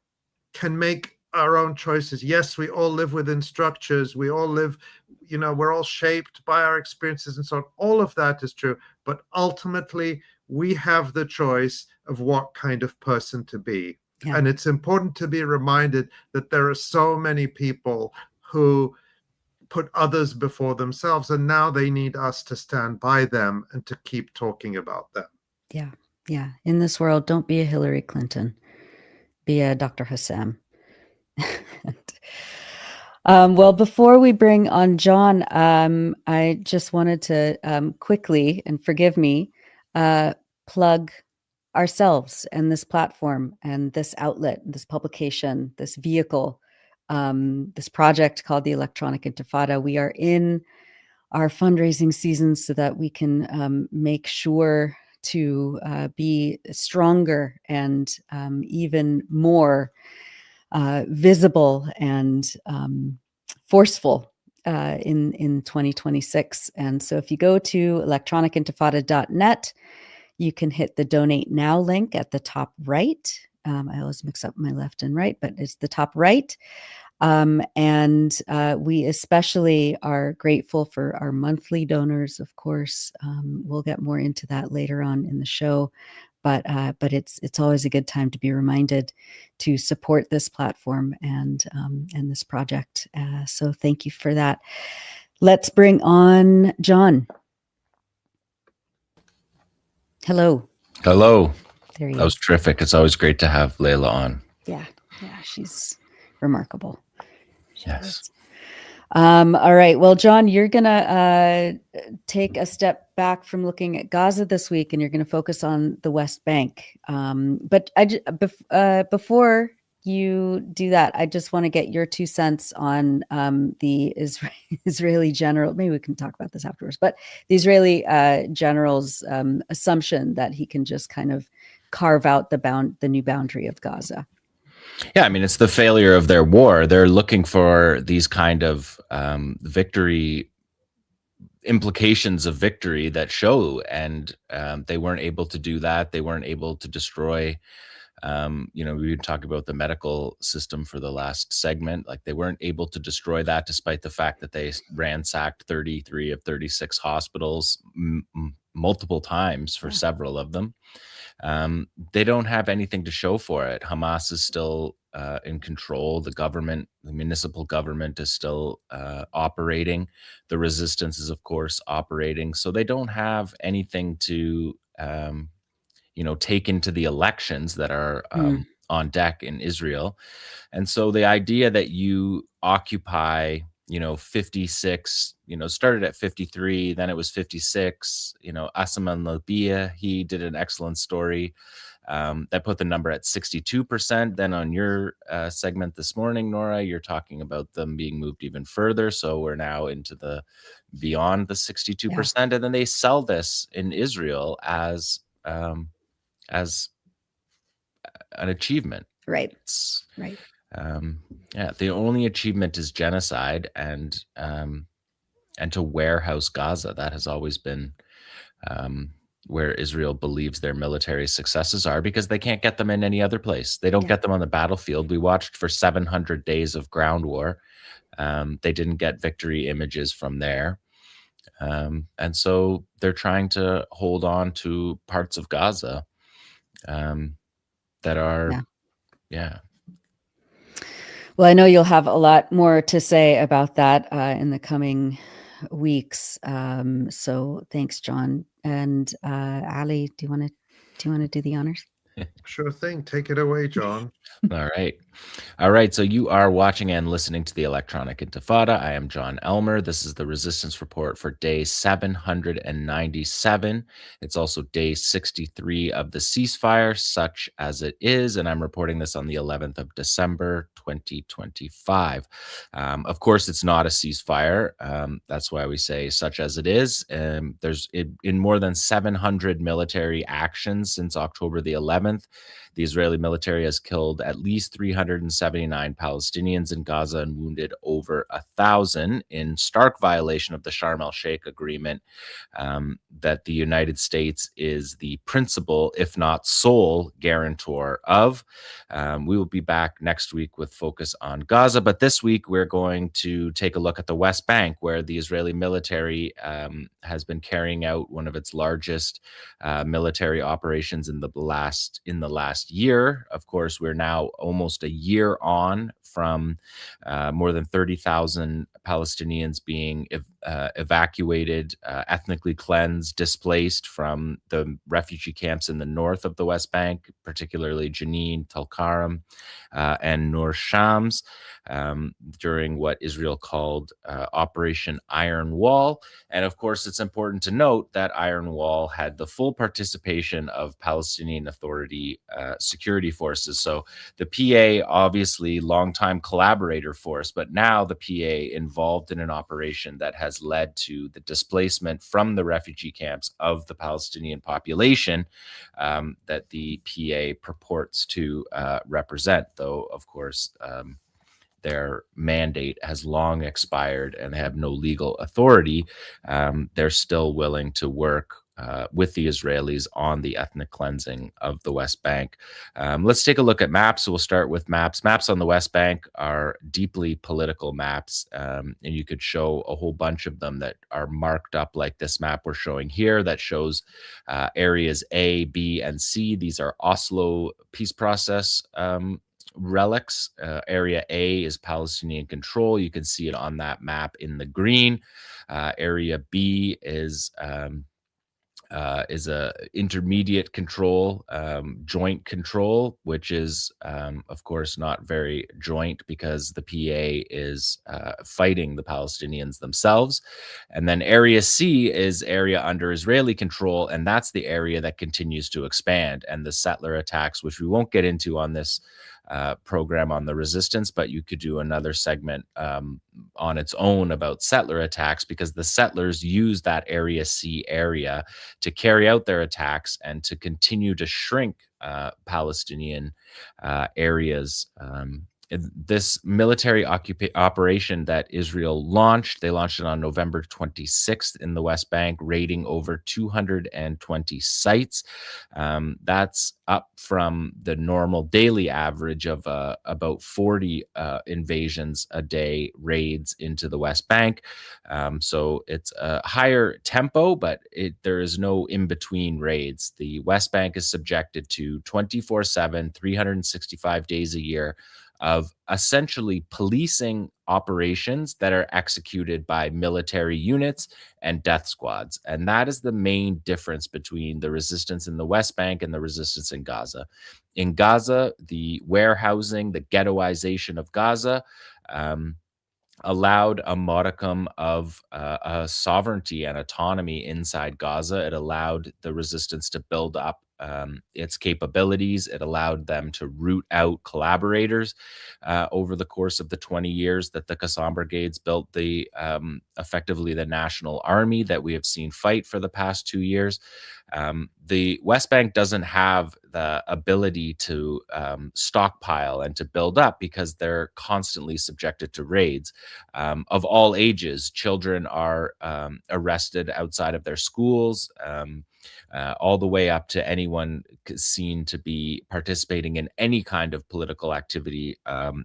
can make our own choices. Yes, we all live within structures. We all live, you know, we're all shaped by our experiences and so on. All of that is true. But ultimately, we have the choice of what kind of person to be. Yeah. And it's important to be reminded that there are so many people who put others before themselves, and now they need us to stand by them and to keep talking about them. Yeah. Yeah. In this world, don't be a Hillary Clinton. Be a Dr. Hussam. Well, before we bring on Jon, I just wanted to quickly, and forgive me, plug ourselves and this platform and this outlet, this publication, this vehicle, this project called the Electronic Intifada. We are in our fundraising season so that we can make sure to be stronger and even more visible and forceful in 2026. And so if you go to electronicintifada.net, you can hit the donate now link at the top right. I always mix up my left and right, but it's the top right. And we especially are grateful for our monthly donors, of course. We'll get more into that later on in the show, but it's always a good time to be reminded to support this platform and this project. So thank you for that. Let's bring on Jon. Hello. Hello. There you That was terrific. It's always great to have Laila on. Yeah, she's remarkable. Yes. All right. Well, Jon, you're going to take a step back from looking at Gaza this week, and you're going to focus on the West Bank. But before you do that, I just want to get your 2 cents on the Israeli general. Maybe we can talk about this afterwards. But the Israeli general's assumption that he can just kind of carve out the new boundary of Gaza. Yeah, I mean, it's the failure of their war. They're looking for these kind of victory implications of victory that show, and they weren't able to do that. They weren't able to destroy. We were talking about the medical system for the last segment. Like, they weren't able to destroy that, despite the fact that they ransacked 33 of 36 hospitals multiple times for several of them. They don't have anything to show for it. Hamas is still in control. The municipal government is still operating. The resistance is, of course, operating. So they don't have anything to, take into the elections that are on deck in Israel. And so the idea that you occupy 56, started at 53, then it was 56. Asam al-Labia, he did an excellent story that put the number at 62%. Then on your segment this morning, Nora, you're talking about them being moved even further. So we're now into beyond the 62%. And then they sell this in Israel as an achievement. Right. The only achievement is genocide, and to warehouse Gaza. That has always been where Israel believes their military successes are, because they can't get them in any other place. They don't get them on the battlefield. We watched for 700 days of ground war. They didn't get victory images from there. And so they're trying to hold on to parts of Gaza that are, Well, I know you'll have a lot more to say about that in the coming weeks. So thanks, Jon. And Ali, do you want to do the honors? Sure thing. Take it away, Jon. All right. So you are watching and listening to the Electronic Intifada. I am Jon Elmer. This is the Resistance Report for day 797. It's also day 63 of the ceasefire, such as it is, and I'm reporting this on the 11th of December, 2025. Of course, it's not a ceasefire. That's why we say such as it is. There's in more than 700 military actions since October the 11th. The Israeli military has killed at least 379 Palestinians in Gaza and wounded over 1,000 in stark violation of the Sharm el-Sheikh agreement that the United States is the principal, if not sole, guarantor of. We will be back next week with focus on Gaza, but this week we're going to take a look at the West Bank, where the Israeli military has been carrying out one of its largest military operations in the last year. Of course, we're now almost a year on from more than 30,000 Palestinians being evacuated, ethnically cleansed, displaced from the refugee camps in the north of the West Bank, particularly Jenin, Tulkarm, and Nur Shams, during what Israel called Operation Iron Wall. And of course, it's important to note that Iron Wall had the full participation of Palestinian Authority security forces. So the PA, obviously longtime collaborator force, but now the PA involved in an operation that has led to the displacement from the refugee camps of the Palestinian population that the PA purports to represent, though, of course, their mandate has long expired and they have no legal authority. They're still willing to work with the Israelis on the ethnic cleansing of the West Bank. Let's take a look at maps. So we'll start with maps. Maps on the West Bank are deeply political maps, and you could show a whole bunch of them that are marked up like this map we're showing here that shows areas A, B, and C. These are Oslo peace process relics. Area A is Palestinian control. You can see it on that map in the green. Area B is a intermediate control, joint control, which is, of course, not very joint because the PA is fighting the Palestinians themselves. And then Area C is area under Israeli control, and that's the area that continues to expand. And the settler attacks, which we won't get into on this program on the resistance, but you could do another segment on its own about settler attacks, because the settlers use that Area C area to carry out their attacks and to continue to shrink Palestinian areas. This military operation that Israel launched, they launched it on November 26th in the West Bank, raiding over 220 sites. That's up from the normal daily average of about 40 invasions a day, raids into the West Bank. So it's a higher tempo, but there is no in-between raids. The West Bank is subjected to 24/7, 365 days a year of essentially policing operations that are executed by military units and death squads. And that is the main difference between the resistance in the West Bank and the resistance in Gaza. In Gaza, the warehousing, the ghettoization of Gaza allowed a modicum of sovereignty and autonomy inside Gaza. It allowed the resistance to build up its capabilities. It allowed them to root out collaborators over the course of the 20 years that the Qassam Brigades built the effectively the national army that we have seen fight for the past 2 years. The West Bank doesn't have the ability to stockpile and to build up because they're constantly subjected to raids of all ages. Children are arrested outside of their schools, all the way up to anyone seen to be participating in any kind of political activity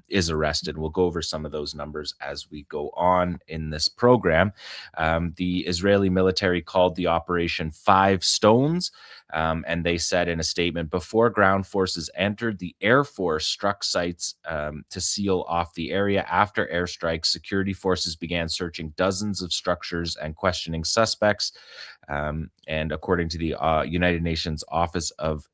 is arrested. We'll go over some of those numbers as we go on in this program. The Israeli military called the operation 5 Stones, and they said in a statement, before ground forces entered, the Air Force struck sites to seal off the area. After airstrikes, security forces began searching dozens of structures and questioning suspects. And according to the United Nations Office of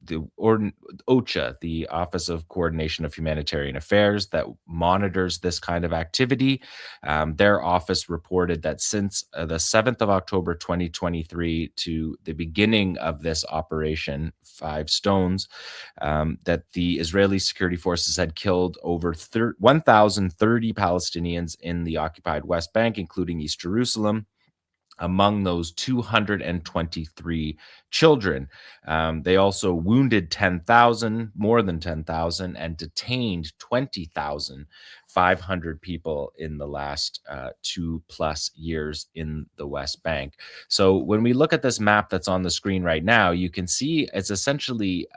OCHA, the Office of Coordination of Humanitarian Affairs that monitors this kind of activity, their office reported that since the 7th of October 2023 to the beginning of this operation, 5 Stones, that the Israeli security forces had killed over 1,030 Palestinians in the occupied West Bank, including East Jerusalem. Among those, 223 children. They also wounded 10,000, more than 10,000, and detained 20,500 people in the last 2+ years in the West Bank. So when we look at this map that's on the screen right now, you can see it's essentially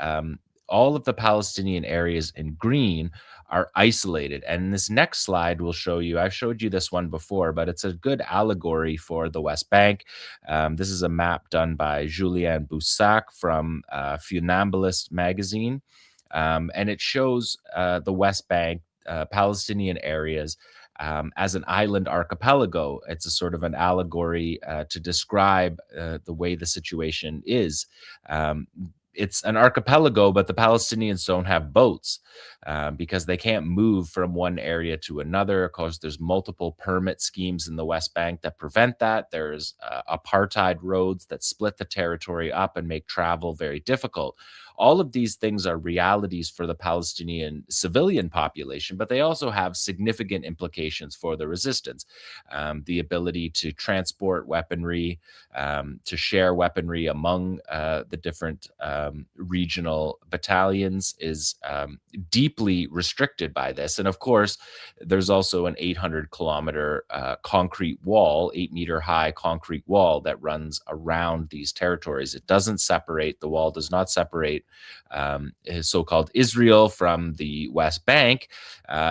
all of the Palestinian areas in green are isolated. And in this next slide will show you, I've showed you this one before, but it's a good allegory for the West Bank. This is a map done by Julien Boussac from Funambulist magazine. And it shows the West Bank, Palestinian areas, as an island archipelago. It's a sort of an allegory to describe the way the situation is. It's an archipelago, but the Palestinians don't have boats because they can't move from one area to another. Of course, there's multiple permit schemes in the West Bank that prevent that. There's apartheid roads that split the territory up and make travel very difficult. All of these things are realities for the Palestinian civilian population, but they also have significant implications for the resistance. The ability to transport weaponry, to share weaponry among the different regional battalions is deeply restricted by this. And of course, there's also an 800-kilometer concrete wall, 8-meter high concrete wall that runs around these territories. It doesn't separate, the wall does not separate so-called Israel from the West Bank.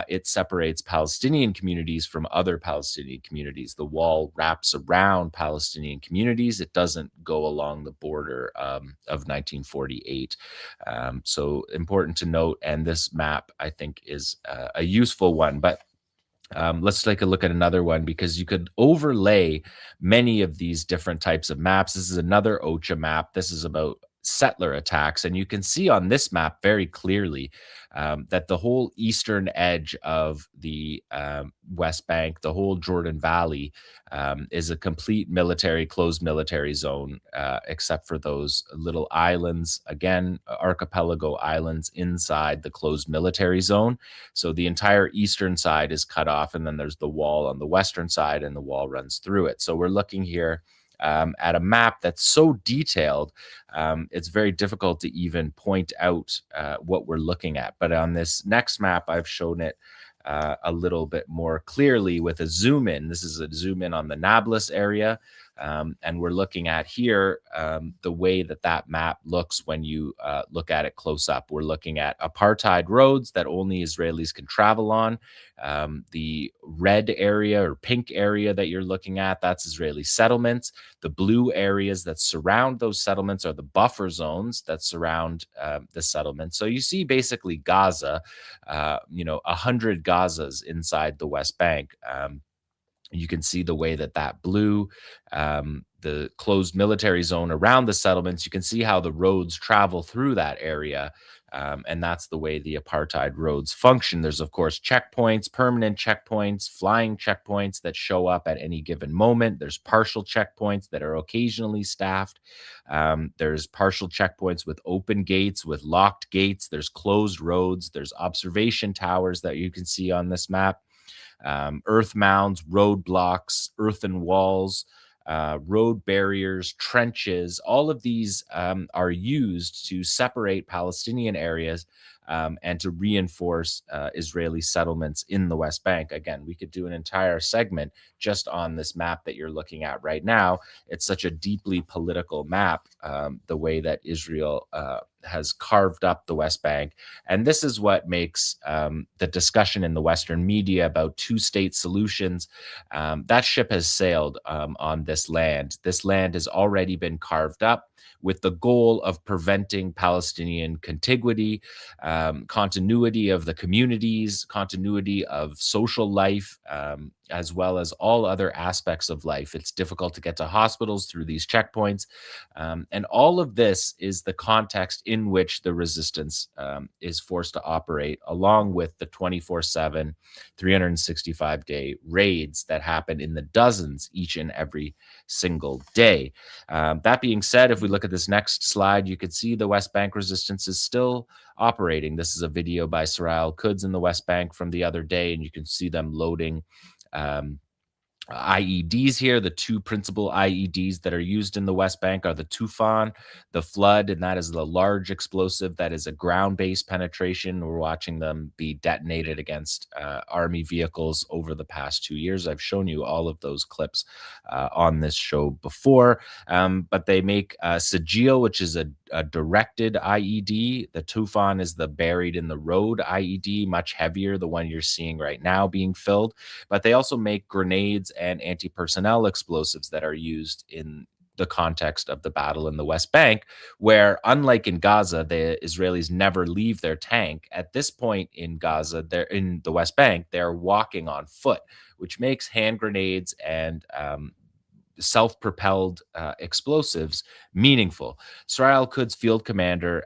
It separates Palestinian communities from other Palestinian communities. The wall wraps around Palestinian communities. It doesn't go along the border of 1948. So important to note, and this map, I think, is a useful one. But let's take a look at another one, because you could overlay many of these different types of maps. This is another OCHA map. This is about settler attacks, and you can see on this map very clearly that the whole eastern edge of the West Bank, the whole Jordan Valley, is a complete closed military zone, except for those little islands, again, archipelago islands inside the closed military zone. So the entire eastern side is cut off, and then there's the wall on the western side, and the wall runs through it. So we're looking here at a map that's so detailed, it's very difficult to even point out what we're looking at. But on this next map, I've shown it a little bit more clearly with a zoom in. This is a zoom in on the Nablus area. And we're looking at here the way that map looks when you look at it close up. We're looking at apartheid roads that only Israelis can travel on. The red area or pink area that you're looking at, that's Israeli settlements. The blue areas that surround those settlements are the buffer zones that surround the settlements. So you see basically Gaza, 100 Gazas inside the West Bank. You can see the way that blue, the closed military zone around the settlements, you can see how the roads travel through that area And that's the way the apartheid roads function. There's, of course, checkpoints, permanent checkpoints, flying checkpoints that show up at any given moment. There's partial checkpoints that are occasionally staffed. There's partial checkpoints with open gates, with locked gates. There's closed roads. There's observation towers that you can see on this map. Earth mounds, roadblocks, earthen walls, road barriers, trenches. All of these are used to separate Palestinian areas and to reinforce Israeli settlements in the West Bank. Again, we could do an entire segment just on this map that you're looking at right now. It's such a deeply political map, the way that Israel has carved up the West Bank. And this is what makes the discussion in the Western media about two-state solutions, that ship has sailed on this land. This land has already been carved up with the goal of preventing Palestinian contiguity, continuity of the communities, continuity of social life, as well as all other aspects of life. It's difficult to get to hospitals through these checkpoints. And all of this is the context in which the resistance is forced to operate, along with the 24/7, 365-day raids that happen in the dozens each and every single day. That being said, if we look at this next slide, you can see the West Bank resistance is still operating. This is a video by 𝐓𝐡𝐞 𝐄𝐥𝐞𝐜 in the West Bank from the other day, and you can see them loading IEDs here. The two principal IEDs that are used in the West Bank are the Tufan, the Flood, and that is the large explosive that is a ground-based penetration. We're watching them be detonated against army vehicles over the past 2 years. I've shown you all of those clips on this show before, but they make 𝐓𝐡𝐞, which is a directed IED. The Tufan is the buried in the road IED, much heavier, the one you're seeing right now being filled. But they also make grenades and anti-personnel explosives that are used in the context of the battle in the West Bank, where, unlike in Gaza, the Israelis never leave their tank. At this point in Gaza, they're in the West Bank, they're walking on foot, which makes hand grenades and self-propelled explosives meaningful. 𝐓𝐡𝐞 𝐄𝐥𝐞𝐜's field commander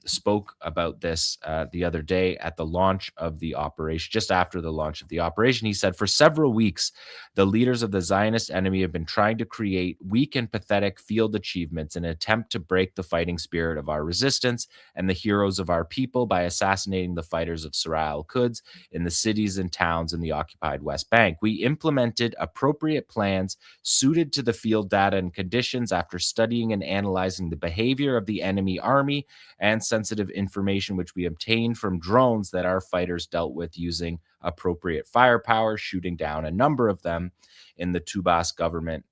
spoke about this the other day at the launch of the operation, just after the launch of the operation. He said, for several weeks, the leaders of the Zionist enemy have been trying to create weak and pathetic field achievements in an attempt to break the fighting spirit of our resistance and the heroes of our people by assassinating the fighters of 𝐓𝐡𝐞 𝐄𝐥𝐞𝐜 in the cities and towns in the occupied West Bank. We implemented appropriate plans suited to the field data and conditions after studying and analyzing the behavior of the enemy army and sensitive information which we obtained from drones that our fighters dealt with using appropriate firepower, shooting down a number of them in the Tubas governorate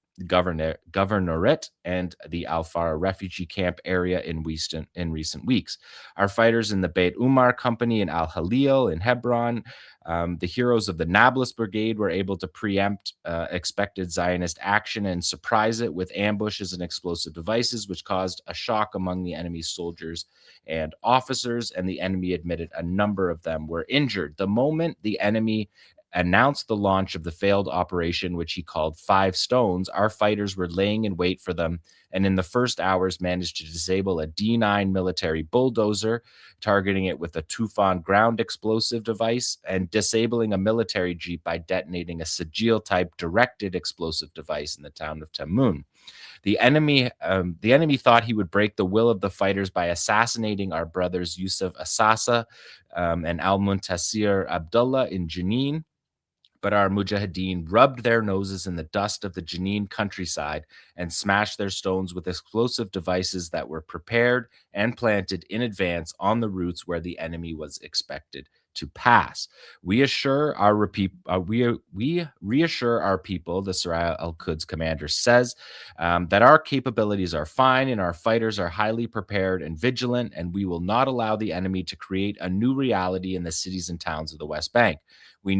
and the Al-Fara refugee camp area in recent weeks. Our fighters in the Beit Umar company in Al-Halil in Hebron, the heroes of the Nablus brigade, were able to preempt expected Zionist action and surprise it with ambushes and explosive devices, which caused a shock among the enemy's soldiers and officers, and the enemy admitted a number of them were injured. The moment the enemy announced the launch of the failed operation, which he called 5 Stones, our fighters were laying in wait for them, and in the first hours managed to disable a D9 military bulldozer, targeting it with a Tufan ground explosive device, and disabling a military jeep by detonating a 𝐓𝐡𝐞-type directed explosive device in the town of Tamun. The enemy thought he would break the will of the fighters by assassinating our brothers Yusuf Assasa and Al-Muntasir Abdullah in Jenin, but our mujahideen rubbed their noses in the dust of the Jenin countryside and smashed their stones with explosive devices that were prepared and planted in advance on the routes where the enemy was expected to pass. We reassure our people, the 𝐓𝐡𝐞 𝐄𝐥𝐞𝐜's commander says, that our capabilities are fine and our fighters are highly prepared and vigilant, and we will not allow the enemy to create a new reality in the cities and towns of the West Bank. We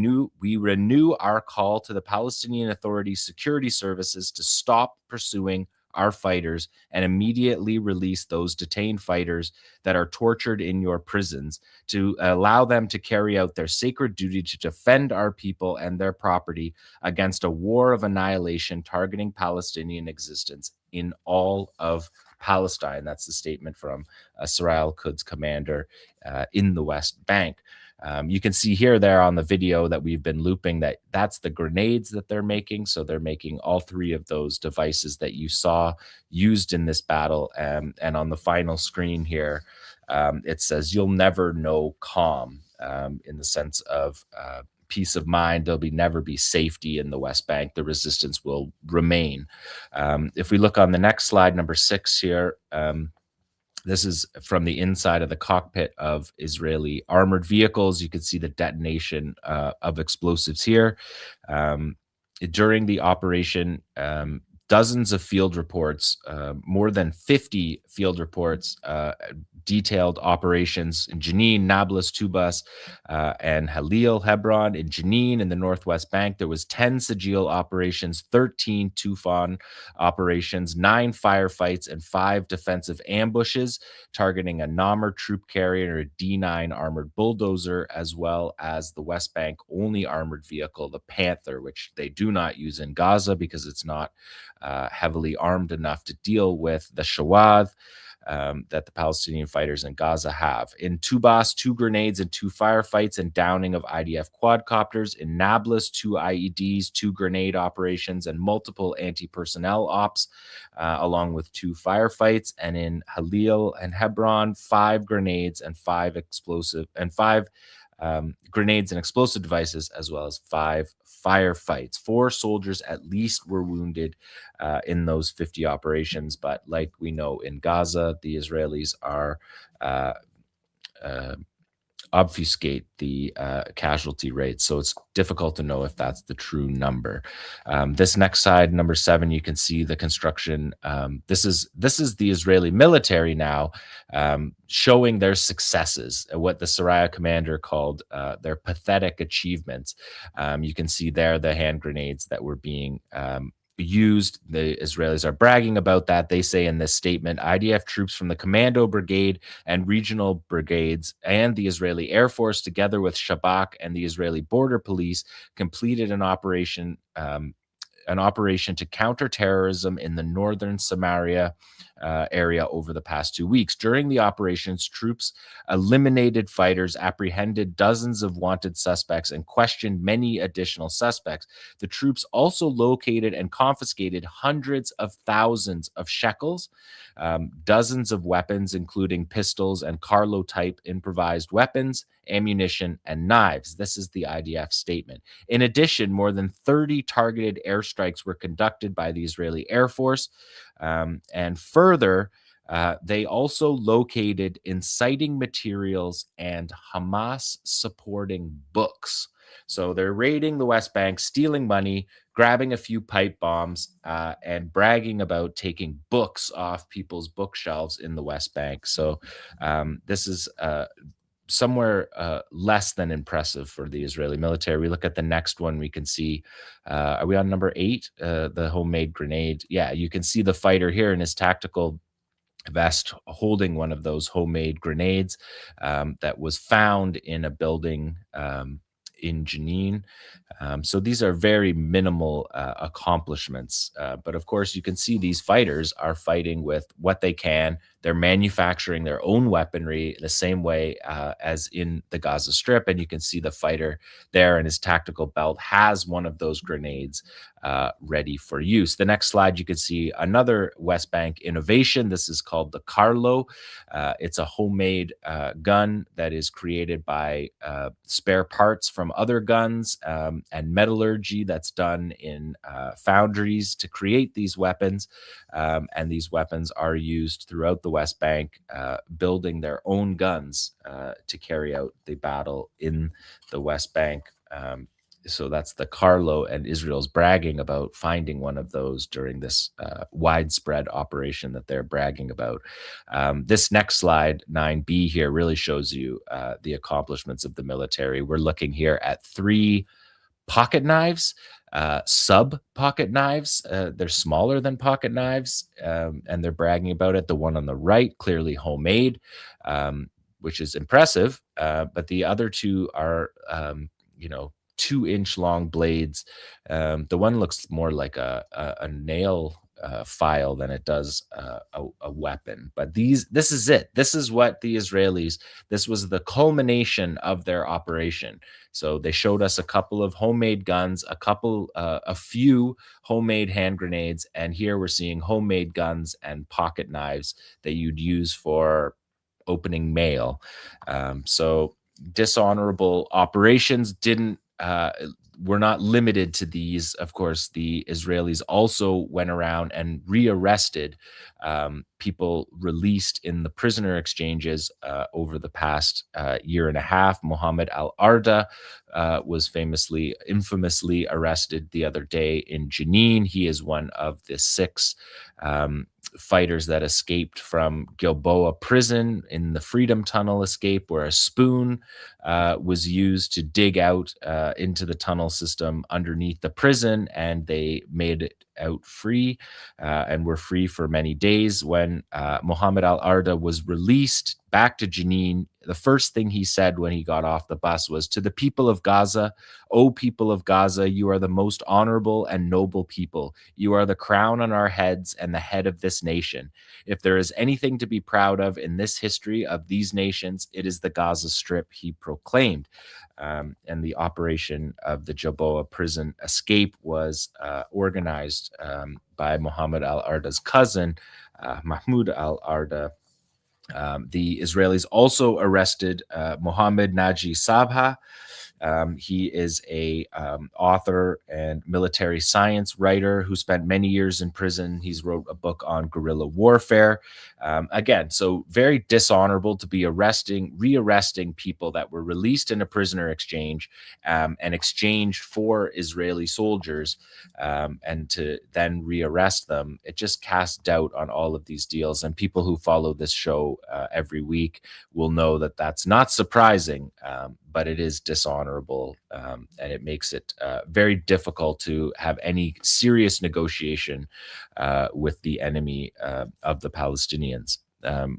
renew our call to the Palestinian Authority's security services to stop pursuing our fighters and immediately release those detained fighters that are tortured in your prisons, to allow them to carry out their sacred duty to defend our people and their property against a war of annihilation targeting Palestinian existence in all of Palestine. That's the statement from 𝐓𝐡𝐞 𝐄𝐥𝐞 commander in the West Bank. You can see here there on the video that we've been looping that that's the grenades that they're making. So they're making all three of those devices that you saw used in this battle. And on the final screen here, it says, "You'll never know calm," in the sense of peace of mind. There'll never be safety in the West Bank. The resistance will remain. If we look on the next slide, number 6 here, this is from the inside of the cockpit of Israeli armored vehicles. You can see the detonation of explosives here. During the operation, dozens of field reports, more than 50 field reports, detailed operations in Jenin, Nablus, Tubas, and Halil, Hebron. In Jenin, in the Northwest Bank, there was 10 Sigil operations, 13 Tufan operations, 9 firefights, and 5 defensive ambushes targeting a Namr troop carrier, a D9 armored bulldozer, as well as the West Bank only armored vehicle, the Panther, which they do not use in Gaza because it's not heavily armed enough to deal with the Shawad that the Palestinian fighters in Gaza have. In Tubas, 2 grenades and 2 firefights and downing of IDF quadcopters. In Nablus, 2 IEDs, 2 grenade operations, and multiple anti-personnel ops, along with 2 firefights. And in Halil and Hebron, 5 grenades and 5 grenades and explosive devices, as well as 5 firefights. 4 soldiers at least were wounded in those 50 operations. But like we know in Gaza, the Israelis are obfuscate the casualty rates, so it's difficult to know if that's the true number. This next slide, number 7, you can see the construction. This is the Israeli military now showing their successes, what the Saraya commander called their pathetic achievements. You can see there the hand grenades that were being used. The Israelis are bragging about that. They say in this statement, IDF troops from the Commando Brigade and regional brigades and the Israeli Air Force, together with Shabak and the Israeli Border Police, completed an operation to counter terrorism in the northern Samaria area over the past 2 weeks. During the operations, troops eliminated fighters, apprehended dozens of wanted suspects, and questioned many additional suspects. The troops also located and confiscated hundreds of thousands of shekels, dozens of weapons, including pistols and Carlo-type improvised weapons, ammunition, and knives. This is the IDF statement. In addition, more than 30 targeted airstrikes were conducted by the Israeli Air Force. And further, they also located inciting materials and Hamas supporting books. So they're raiding the West Bank, stealing money, grabbing a few pipe bombs, and bragging about taking books off people's bookshelves in the West Bank. So this is somewhere less than impressive for the Israeli military. We look at the next one, we can see, are we on number 8? The homemade grenade. Yeah, you can see the fighter here in his tactical vest holding one of those homemade grenades that was found in a building in Jenin. So these are very minimal accomplishments. But of course, you can see these fighters are fighting with what they can. They're manufacturing their own weaponry the same way as in the Gaza Strip. And you can see the fighter there in his tactical belt has one of those grenades ready for use. The next slide, you can see another West Bank innovation. This is called the Carlo. It's a homemade gun that is created by spare parts from other guns and metallurgy that's done in foundries to create these weapons. And these weapons are used throughout the West Bank, building their own guns to carry out the battle in the West Bank. So that's the Carlo, and Israel's bragging about finding one of those during this widespread operation that they're bragging about. This next slide, 9B here, really shows you the accomplishments of the military. We're looking here at 3 pocket knives, sub-pocket knives. They're smaller than pocket knives, and they're bragging about it. The one on the right, clearly homemade, which is impressive, but the other 2 are, 2-inch long blades. The one looks more like a nail file than it does a weapon. But this is it. This is what the Israelis, this was the culmination of their operation. So they showed us a couple of homemade guns, a few homemade hand grenades, and here we're seeing homemade guns and pocket knives that you'd use for opening mail. So dishonorable operations were not limited to these. Of course, the Israelis also went around and rearrested people released in the prisoner exchanges over the past year and a half. Mohammed Al-Arda was infamously arrested the other day in Jenin. He is one of the 6 fighters that escaped from Gilboa prison in the Freedom Tunnel escape, where a spoon was used to dig out into the tunnel system underneath the prison, and they made it out free and were free for many days. When Mohammed Al-Arda was released back to Jenin, the first thing he said when he got off the bus was, "To the people of Gaza, O people of Gaza, you are the most honorable and noble people. You are the crown on our heads and the head of this nation. If there is anything to be proud of in this history of these nations, it is the Gaza Strip," he proclaimed. And the operation of the Gilboa prison escape was organized by Mohammed Al-Arda's cousin, Mahmoud Al-Arda. The Israelis also arrested Mohammed Naji Sabha. He is a author and military science writer who spent many years in prison. He's wrote a book on guerrilla warfare. Again, so very dishonorable to be rearresting people that were released in a prisoner exchange and exchanged for Israeli soldiers, and to then rearrest them. It just casts doubt on all of these deals. And people who follow this show every week will know that that's not surprising, but it is dishonorable, and it makes it very difficult to have any serious negotiation with the enemy of the Palestinians.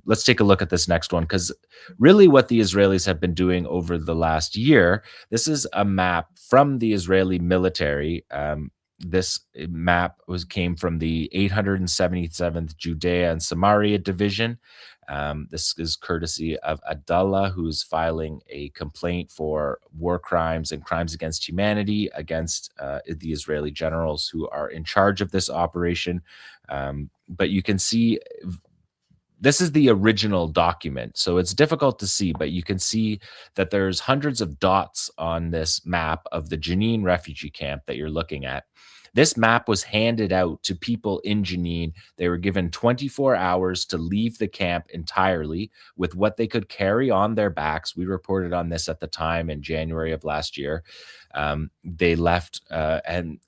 Let's take a look at this next one, because really what the Israelis have been doing over the last year, this is a map from the Israeli military. This map came from the 877th Judea and Samaria Division. This is courtesy of Abdallah, who's filing a complaint for war crimes and crimes against humanity against the Israeli generals who are in charge of this operation. But you can see this is the original document, so it's difficult to see, but you can see that there's hundreds of dots on this map of the Jenin refugee camp that you're looking at. This map was handed out to people in Jenin. They were given 24 hours to leave the camp entirely with what they could carry on their backs. We reported on this at the time in January of last year. They left and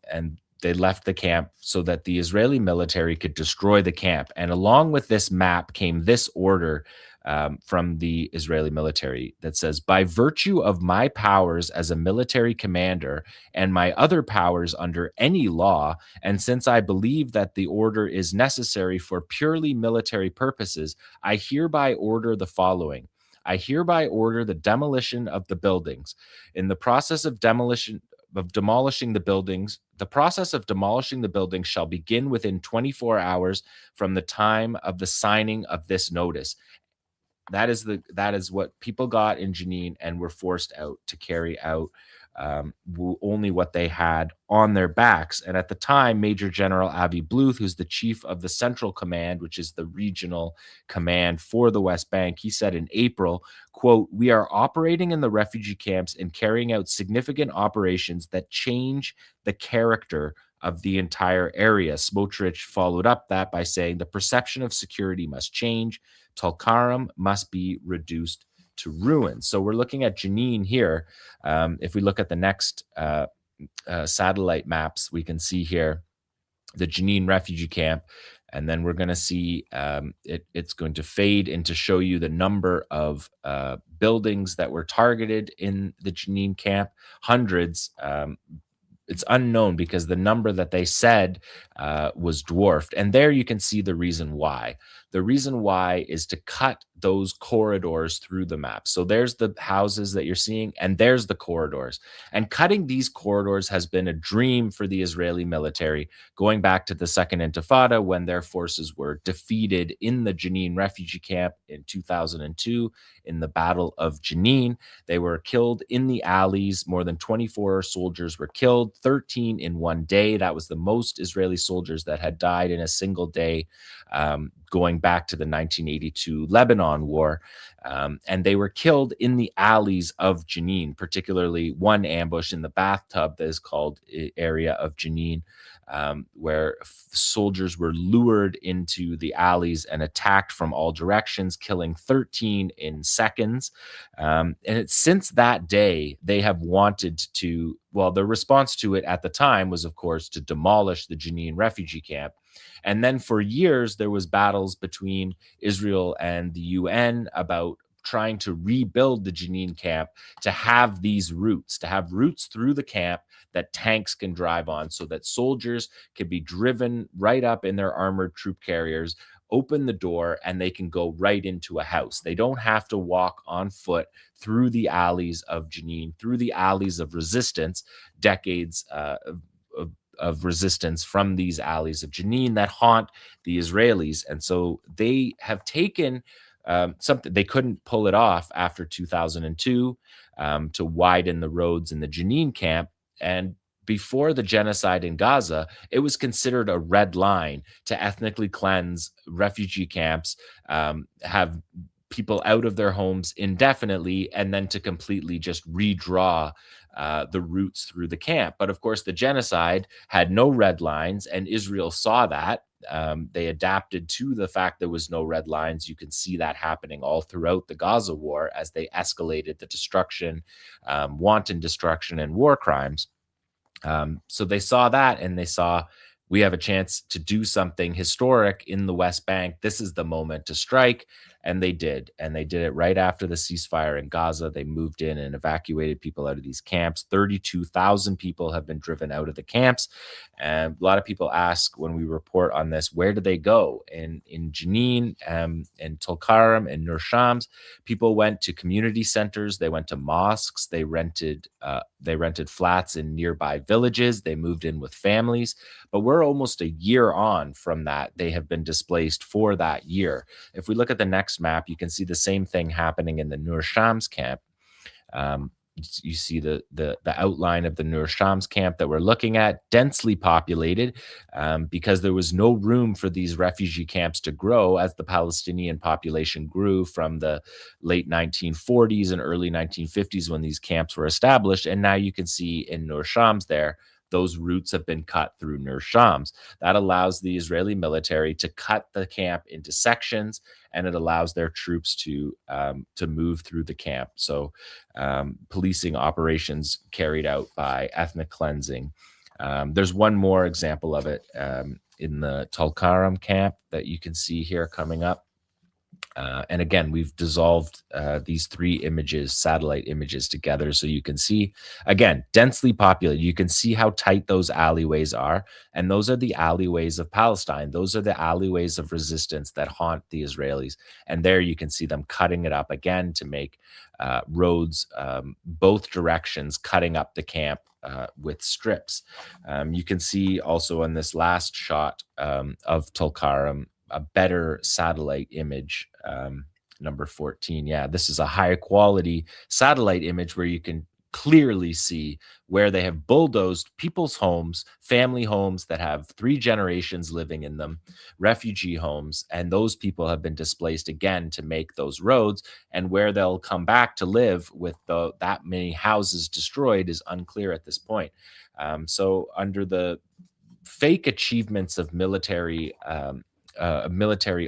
they left the camp so that the Israeli military could destroy the camp. And along with this map came this order from the Israeli military that says, "By virtue of my powers as a military commander and my other powers under any law, and since I believe that the order is necessary for purely military purposes, I hereby order the following. I hereby order the demolition of the buildings. In the process of demolishing the buildings, the process of demolishing the buildings shall begin within 24 hours from the time of the signing of this notice." That is what people got in Jenin and were forced out to carry out only what they had on their backs. And at the time, Major General Avi Bluth, who's the chief of the Central Command, which is the regional command for the West Bank, he said in April, quote, "We are operating in the refugee camps and carrying out significant operations that change the character of the entire area." Smotrich followed up that by saying the perception of security must change. Tulkarm must be reduced to ruins. So we're looking at Jenin here. If we look at the next satellite maps, we can see here the Jenin refugee camp. And then we're going to see it's going to fade in to show you the number of buildings that were targeted in the Jenin camp. Hundreds. It's unknown because the number that they said was dwarfed. And there you can see the reason why. The reason why is to cut those corridors through the map. So there's the houses that you're seeing, and there's the corridors. And cutting these corridors has been a dream for the Israeli military, going back to the Second Intifada, when their forces were defeated in the Jenin refugee camp in 2002 in the Battle of Jenin. They were killed in the alleys. More than 24 soldiers were killed, 13 in one day. That was the most Israeli soldiers that had died in a single day, going back to the 1982 Lebanon War. And they were killed in the alleys of Jenin, particularly one ambush in the bathtub that is called area of Jenin, where soldiers were lured into the alleys and attacked from all directions, killing 13 in seconds. And since that day, they have wanted to, well, the response to it at the time was, of course, to demolish the Jenin refugee camp. And then for years, there was battles between Israel and the UN about trying to rebuild the Jenin camp to have these routes, to have routes through the camp that tanks can drive on, so that soldiers can be driven right up in their armored troop carriers, open the door, and they can go right into a house. They don't have to walk on foot through the alleys of Jenin, through the alleys of resistance, decades of resistance from these alleys of Jenin that haunt the Israelis. And so they have taken something, they couldn't pull it off after 2002 to widen the roads in the Jenin camp. And before the genocide in Gaza, it was considered a red line to ethnically cleanse refugee camps, have people out of their homes indefinitely, and then to completely just redraw the routes through the camp. But of course, the genocide had no red lines, and Israel saw that. They adapted to the fact there was no red lines. You can see that happening all throughout the Gaza war as they escalated the destruction, wanton destruction, and war crimes. So they saw that, and they saw, we have a chance to do something historic in the West Bank. This is the moment to strike. And they did. And they did it right after the ceasefire in Gaza. They moved in and evacuated people out of these camps. 32,000 people have been driven out of the camps. And a lot of people ask when we report on this, where did they go? In Jenin, in Tulkarm, and Nur Shams, people went to community centers. They went to mosques. They rented flats in nearby villages. They moved in with families. But we're almost a year on from that. They have been displaced for that year. If we look at the next map, you can see the same thing happening in the Nur Shams camp. You see the outline of the Nur Shams camp that we're looking at, densely populated, because there was no room for these refugee camps to grow as the Palestinian population grew from the late 1940s and early 1950s when these camps were established. And now you can see in Nur Shams there, those routes have been cut through Nur Shams. That allows the Israeli military to cut the camp into sections, and it allows their troops to move through the camp. So policing operations carried out by ethnic cleansing. There's one more example of it in the Tulkarm camp that you can see here coming up. And again, we've dissolved these three images, satellite images, together so you can see, again, densely populated. You can see how tight those alleyways are. And those are the alleyways of Palestine. Those are the alleyways of resistance that haunt the Israelis. And there you can see them cutting it up again to make roads both directions, cutting up the camp with strips. You can see also in this last shot of Tulkarm, a better satellite image, number 14. Yeah, this is a high quality satellite image where you can clearly see where they have bulldozed people's homes, family homes that have 3 generations living in them, refugee homes, and those people have been displaced again to make those roads. And where they'll come back to live with that many houses destroyed is unclear at this point. So under the fake achievements of military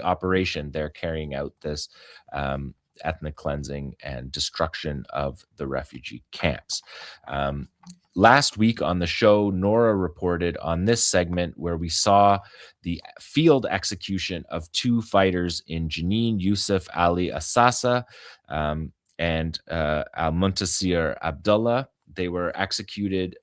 operation, they're carrying out this ethnic cleansing and destruction of the refugee camps. Last week on the show, Nora reported on this segment where we saw the field execution of 2 fighters in Jenin, Yusuf Ali Assasa and Al-Muntasir Abdullah. They were executed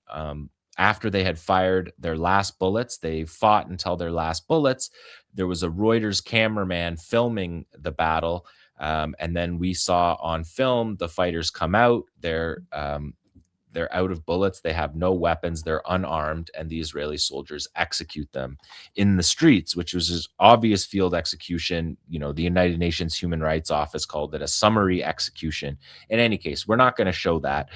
after they had fired their last bullets, they fought until their last bullets. There was a Reuters cameraman filming the battle. And then we saw on film the fighters come out. They're out of bullets. They have no weapons. They're unarmed. And the Israeli soldiers execute them in the streets, which was an obvious field execution. You know, the United Nations Human Rights Office called it a summary execution. In any case, we're not going to show that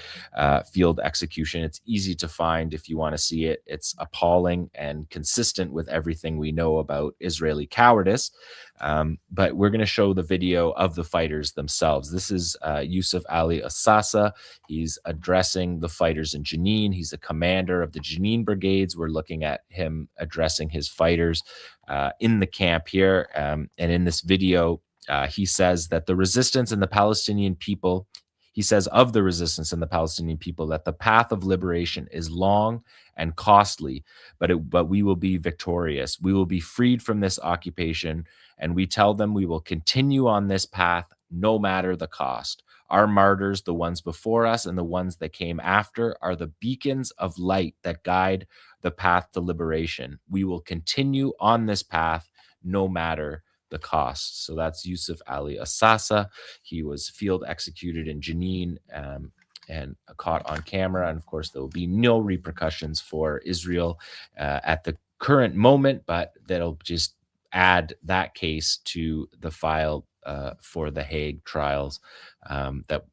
field execution. It's easy to find if you want to see it. It's appalling and consistent with everything we know about Israeli cowardice. But we're going to show the video of the fighters themselves. This is Yusuf Ali Assasa. He's addressing the fighters in Jenin. He's a commander of the Jenin brigades. We're looking at him addressing his fighters in the camp here. And in this video, he says that the resistance and the Palestinian people, he says of the resistance and the Palestinian people, that the path of liberation is long and costly, but we will be victorious. We will be freed from this occupation, and we tell them we will continue on this path no matter the cost. Our martyrs, the ones before us and the ones that came after, are the beacons of light that guide the path to liberation. We will continue on this path no matter the cost. So that's Yusuf Ali Assasa. He was field executed in Jenin and caught on camera. And of course, there will be no repercussions for Israel at the current moment, but that'll just add that case to the file for the Hague trials that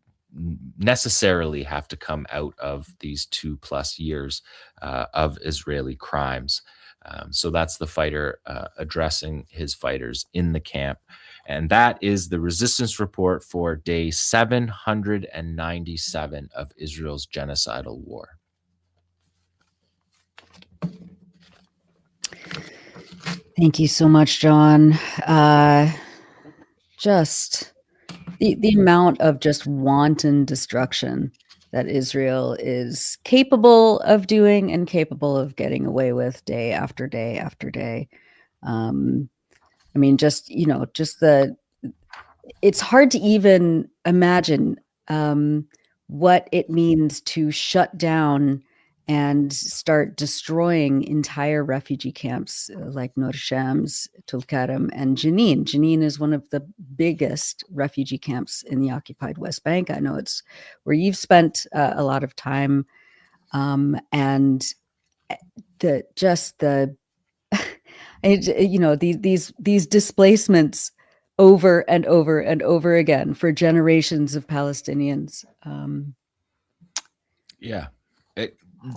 necessarily have to come out of these 2+ years of Israeli crimes. So that's the fighter addressing his fighters in the camp. And that is the resistance report for day 797 of Israel's genocidal war. Thank you so much, Jon. Just the amount of just wanton destruction that Israel is capable of doing and capable of getting away with day after day after day. I mean, just, you know, it's hard to even imagine what it means to shut down and start destroying entire refugee camps like Nur Shams, Tulkarem, and Jenin. Jenin is one of the biggest refugee camps in the occupied West Bank. I know it's where you've spent a lot of time, and you know, these displacements over and over and over again for generations of Palestinians. Yeah.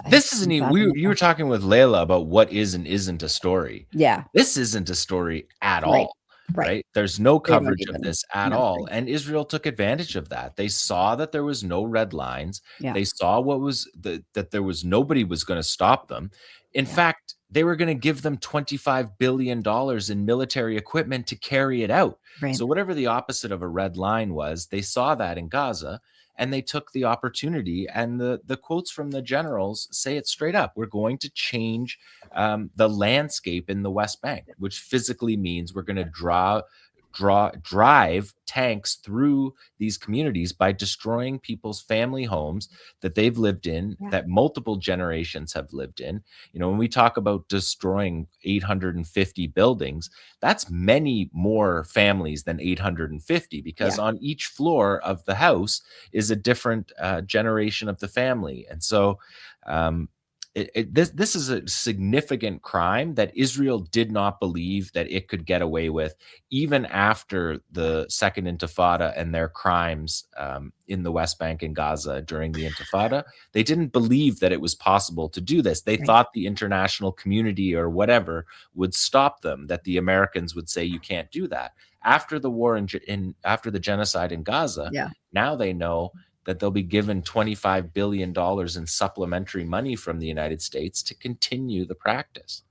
This isn't even, you were talking with Laila about what is and isn't a story. Yeah. This isn't a story at all. Right. There's no coverage of this at all. And Israel took advantage of that. They saw that there was no red lines. Yeah. They saw that there was nobody was going to stop them. In fact, they were going to give them $25 billion in military equipment to carry it out. Right. So whatever the opposite of a red line was, they saw that in Gaza. And they took the opportunity, and the quotes from the generals say it straight up. We're going to change the landscape in the West Bank, which physically means we're going to drive tanks through these communities by destroying people's family homes that they've lived in, that multiple generations have lived in. You know, when we talk about destroying 850 buildings, that's many more families than 850, because on each floor of the house is a different generation of the family. And so this is a significant crime that Israel did not believe that it could get away with, even after the Second Intifada and their crimes in the West Bank and Gaza during the Intifada. They didn't believe that it was possible to do this. They thought the international community or whatever would stop them, that the Americans would say, you can't do that. After the war after the genocide in Gaza, now they know that they'll be given $25 billion in supplementary money from the United States to continue the practice.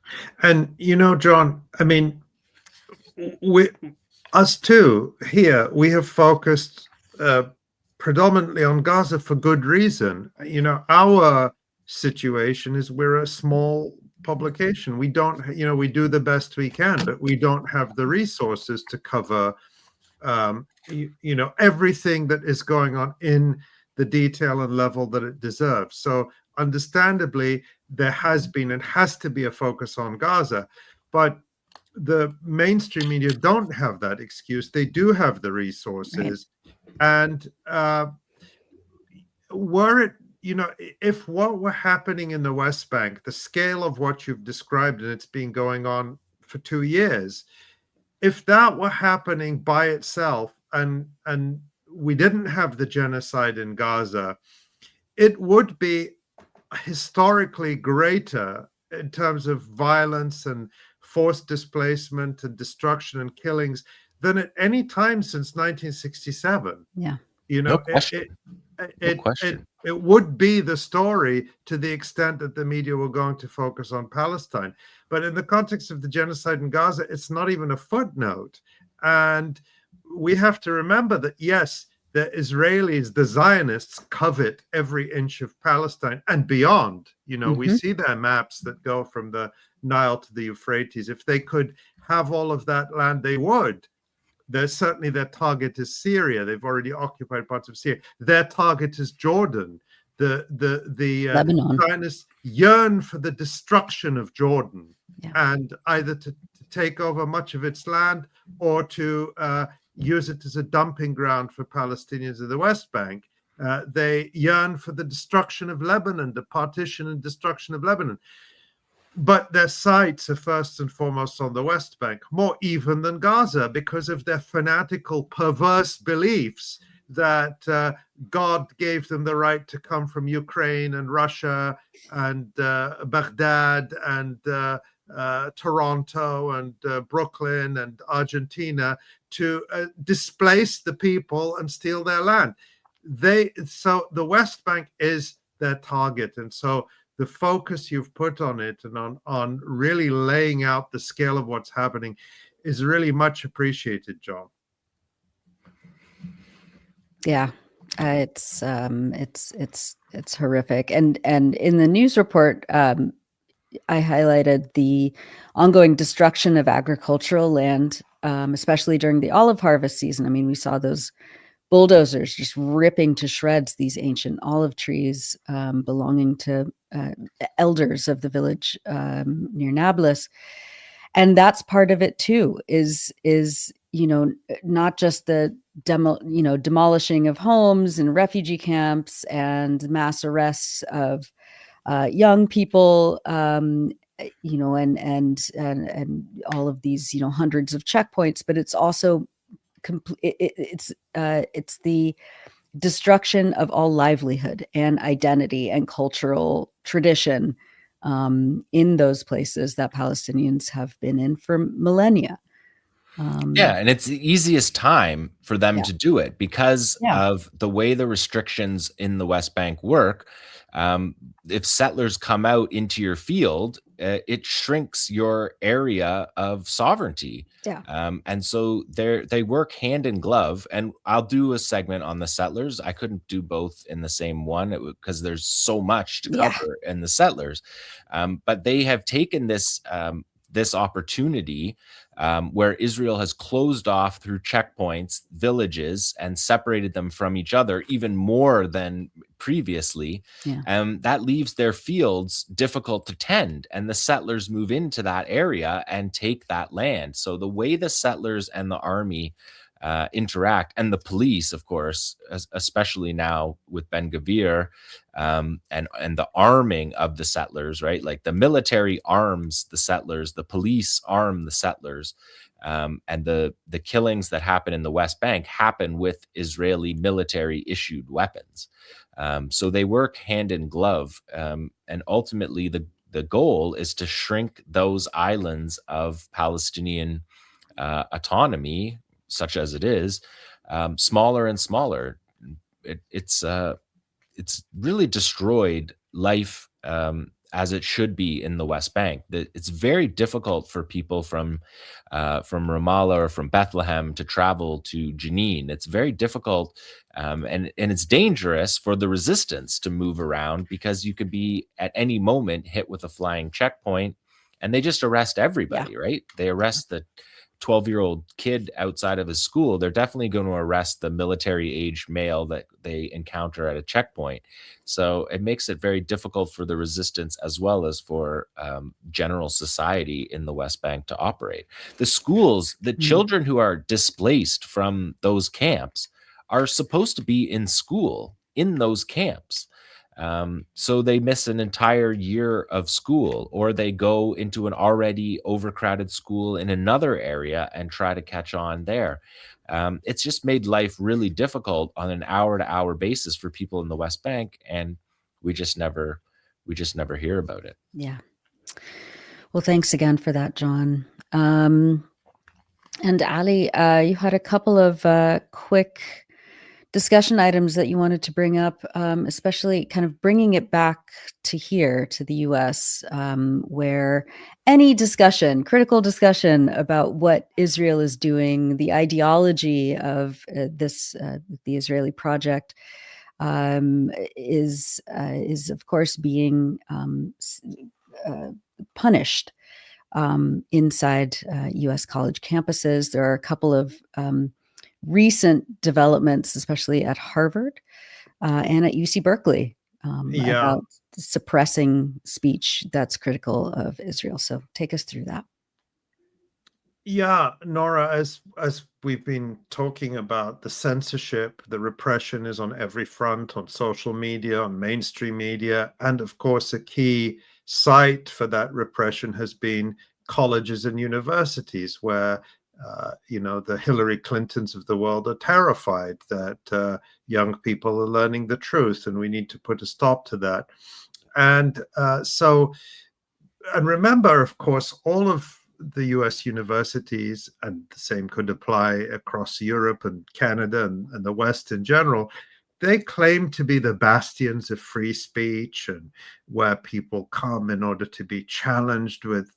And, you know, Jon, I mean, us too, here, we have focused predominantly on Gaza for good reason. You know, our situation is we're a small publication. We don't, you know, we do the best we can, but we don't have the resources to cover you know, everything that is going on in the detail and level that it deserves. So understandably, there has been and has to be a focus on Gaza. But the mainstream media don't have that excuse. They do have the resources. And were it, if what were happening in the West Bank, the scale of what you've described, and it's been going on for 2 years, if that were happening by itself and we didn't have the genocide in Gaza, it would be historically greater in terms of violence and forced displacement and destruction and killings than at any time since 1967. Yeah. No question. It would be the story to the extent that the media were going to focus on Palestine. But in the context of the genocide in Gaza, it's not even a footnote. And we have to remember that, yes, the Israelis, the Zionists, covet every inch of Palestine and beyond. We see their maps that go from the Nile to the Euphrates. If they could have all of that land, they would. Certainly their target is Syria. They've already occupied parts of Syria. Their target is Jordan. The Zionists yearn for the destruction of Jordan, and either to take over much of its land or to use it as a dumping ground for Palestinians in the West Bank. They yearn for the destruction of Lebanon, the partition and destruction of Lebanon. But their sights are first and foremost on the West Bank, more even than Gaza, because of their fanatical, perverse beliefs that God gave them the right to come from Ukraine and Russia and Baghdad and Toronto and Brooklyn and Argentina to displace the people and steal their land. So the West Bank is their target. And so the focus you've put on it and on really laying out the scale of what's happening is really much appreciated, Jon. Yeah, it's horrific. And in the news report, I highlighted the ongoing destruction of agricultural land, especially during the olive harvest season. I mean, we saw those bulldozers just ripping to shreds these ancient olive trees belonging to elders of the village near Nablus. And that's part of it too, is not just the demolishing of homes and refugee camps and mass arrests of young people, and all of these, hundreds of checkpoints, but it's also it's the destruction of all livelihood and identity and cultural tradition in those places that Palestinians have been in for millennia. And it's the easiest time for them to do it because of the way the restrictions in the West Bank work. If settlers come out into your field, it shrinks your area of sovereignty. And so they work hand in glove. And I'll do a segment on the settlers. I couldn't do both in the same one because there's so much to cover in the settlers. But they have taken this opportunity where Israel has closed off through checkpoints villages and separated them from each other even more than previously. That leaves their fields difficult to tend, and the settlers move into that area and take that land. So the way the settlers and the army interact, and the police, of course, especially now with Ben-Gvir, and the arming of the settlers, right? Like the military arms the settlers, the police arm the settlers, and the killings that happen in the West Bank happen with Israeli military issued weapons. So they work hand in glove, and ultimately the goal is to shrink those islands of Palestinian autonomy, such as it is, smaller and smaller. It's really destroyed life as it should be in the West Bank. It's very difficult for people from Ramallah or from Bethlehem to travel to Jenin. It's very difficult, and it's dangerous for the resistance to move around because you could be at any moment hit with a flying checkpoint, and they just arrest everybody, right? They arrest 12-year-old kid outside of a school, they're definitely going to arrest the military-aged male that they encounter at a checkpoint. So it makes it very difficult for the resistance as well as for general society in the West Bank to operate. The schools, the children who are displaced from those camps are supposed to be in school in those camps. So they miss an entire year of school, or they go into an already overcrowded school in another area and try to catch on there. It's just made life really difficult on an hour-to-hour basis for people in the West Bank, and we just never hear about it. Yeah. Well, thanks again for that, Jon. And Ali, you had a couple of quick discussion items that you wanted to bring up, especially kind of bringing it back to here, to the US, where any discussion, critical discussion about what Israel is doing, the ideology of the Israeli project, is of course being punished inside US college campuses. There are a couple of recent developments, especially at Harvard and at UC Berkeley, about suppressing speech that's critical of Israel. So take us through that. Yeah, Nora, as we've been talking about, the censorship, the repression is on every front, on social media, on mainstream media, and of course a key site for that repression has been colleges and universities, where the Hillary Clintons of the world are terrified that young people are learning the truth, and we need to put a stop to that. And remember, of course, all of the US universities, and the same could apply across Europe and Canada and the West in general, they claim to be the bastions of free speech, and where people come in order to be challenged with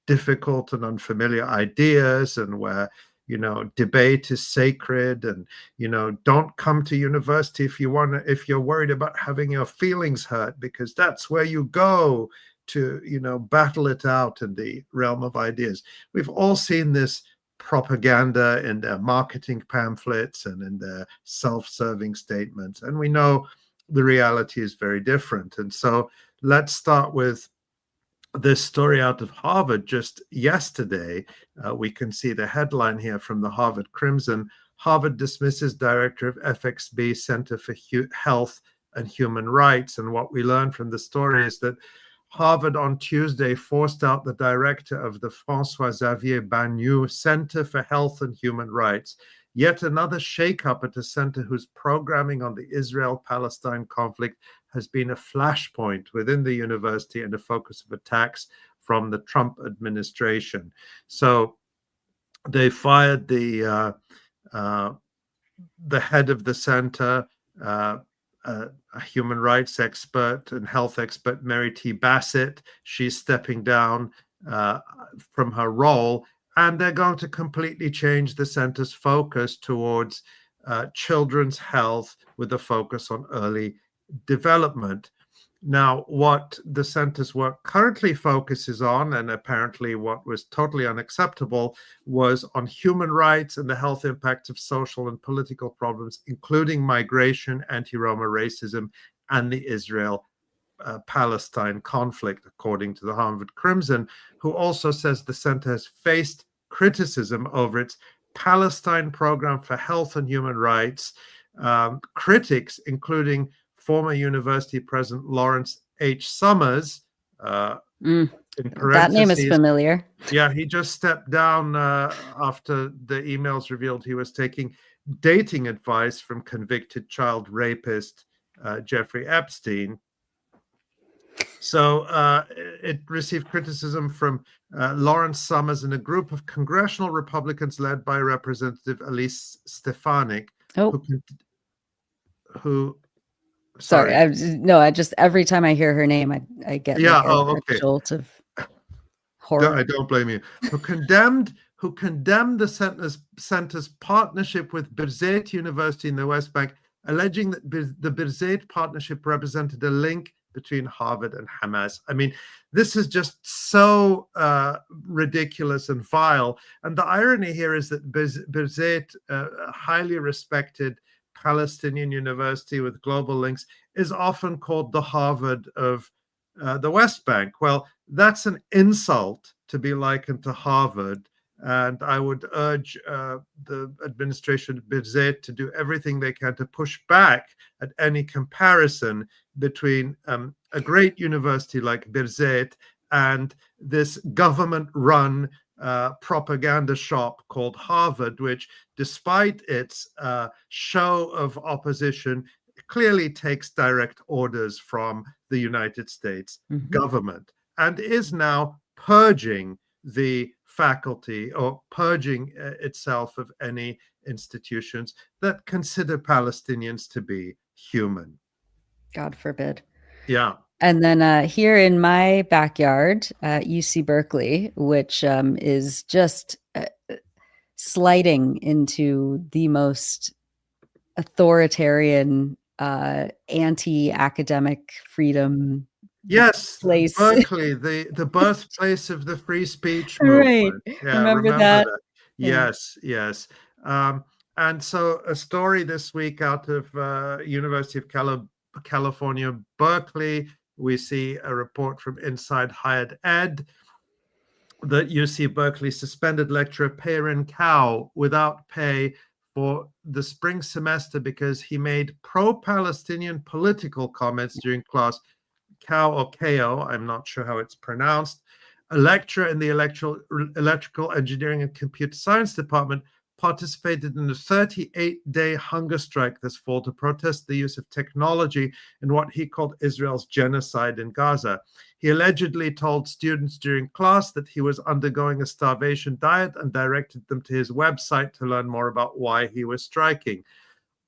difficult and unfamiliar ideas, and where debate is sacred, and don't come to university if you're worried about having your feelings hurt, because that's where you go to battle it out in the realm of ideas. We've all seen this propaganda in their marketing pamphlets and in their self-serving statements, and we know the reality is very different. And so let's start with this story out of Harvard just yesterday. We can see the headline here from the Harvard Crimson. Harvard dismisses director of FXB Center for Health and Human Rights. And what we learned from the story is that Harvard on Tuesday forced out the director of the François-Xavier Bagnoud Center for Health and Human Rights. Yet another shakeup at a center whose programming on the Israel-Palestine conflict has been a flashpoint within the university and a focus of attacks from the Trump administration. So they fired the head of the center, a human rights expert and health expert, Mary T. Bassett. She's stepping down from her role, and they're going to completely change the center's focus towards children's health with a focus on early development. Now, what the center's work currently focuses on, and apparently what was totally unacceptable, was on human rights and the health impacts of social and political problems, including migration, anti-Roma racism, and the Israel-Palestine conflict, according to the Harvard Crimson, who also says the center has faced criticism over its Palestine program for health and human rights. Critics, including former university president Lawrence H. Summers, that name is familiar. Yeah, he just stepped down after the emails revealed he was taking dating advice from convicted child rapist Jeffrey Epstein. So it received criticism from Lawrence Summers and a group of congressional Republicans led by Representative Elise Stefanik, who Sorry, I just every time I hear her name, I get a jolt of horror. I don't blame you. Who condemned the center's partnership with Birzeit University in the West Bank, alleging that the Birzeit partnership represented a link between Harvard and Hamas. I mean, this is just so ridiculous and vile. And the irony here is that Birzeit, a highly respected Palestinian university with global links, is often called the Harvard of the West Bank. Well, that's an insult to be likened to Harvard. And I would urge the administration of Birzeit to do everything they can to push back at any comparison between a great university like Birzeit and this government-run propaganda shop called Harvard, which, despite its show of opposition, clearly takes direct orders from the United States government and is now purging the faculty or purging itself of any institutions that consider Palestinians to be human. God forbid. Yeah. And then here in my backyard, UC Berkeley, which is just sliding into the most authoritarian, anti-academic freedom. Yes, place. Berkeley, the birthplace of the free speech movement. Right. Yeah, remember that? Yes, yes. And so a story this week out of University of California, Berkeley, we see a report from Inside Higher Ed that UC Berkeley suspended lecturer Perrin Cow without pay for the spring semester because he made pro-Palestinian political comments during class. 𝐄𝐥𝐿, I'm not sure how it's pronounced, a lecturer in the electrical engineering and computer science department, participated in a 38-day hunger strike this fall to protest the use of technology in what he called Israel's genocide in Gaza. He allegedly told students during class that he was undergoing a starvation diet and directed them to his website to learn more about why he was striking.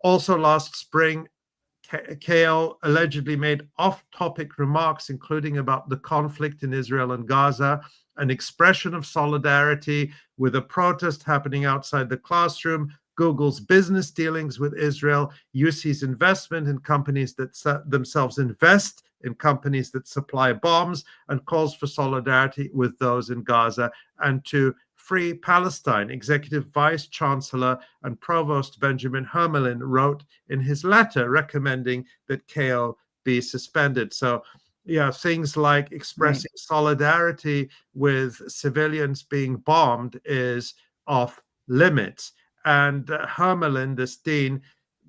Also last spring, 𝐄𝐥𝐿 allegedly made off-topic remarks, including about the conflict in Israel and Gaza, an expression of solidarity with a protest happening outside the classroom, Google's business dealings with Israel, UC's investment in companies that themselves invest in companies that supply bombs, and calls for solidarity with those in Gaza and to free Palestine. Executive Vice Chancellor and Provost Benjamin Hermelin wrote in his letter recommending that 𝐄𝐥𝐿 be suspended. So, yeah, things like expressing solidarity with civilians being bombed is off limits. And Hermelin, this dean,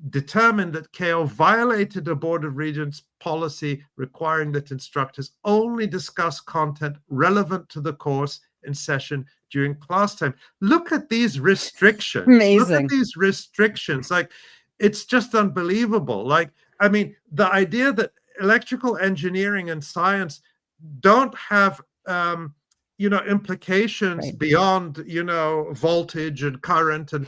determined that 𝐄𝐥𝐿 violated a Board of Regents policy requiring that instructors only discuss content relevant to the course in session during class time. Look at these restrictions. Amazing. Look at these restrictions. Like, it's just unbelievable. Like, I mean, the idea that electrical engineering and science don't have implications beyond voltage and current, and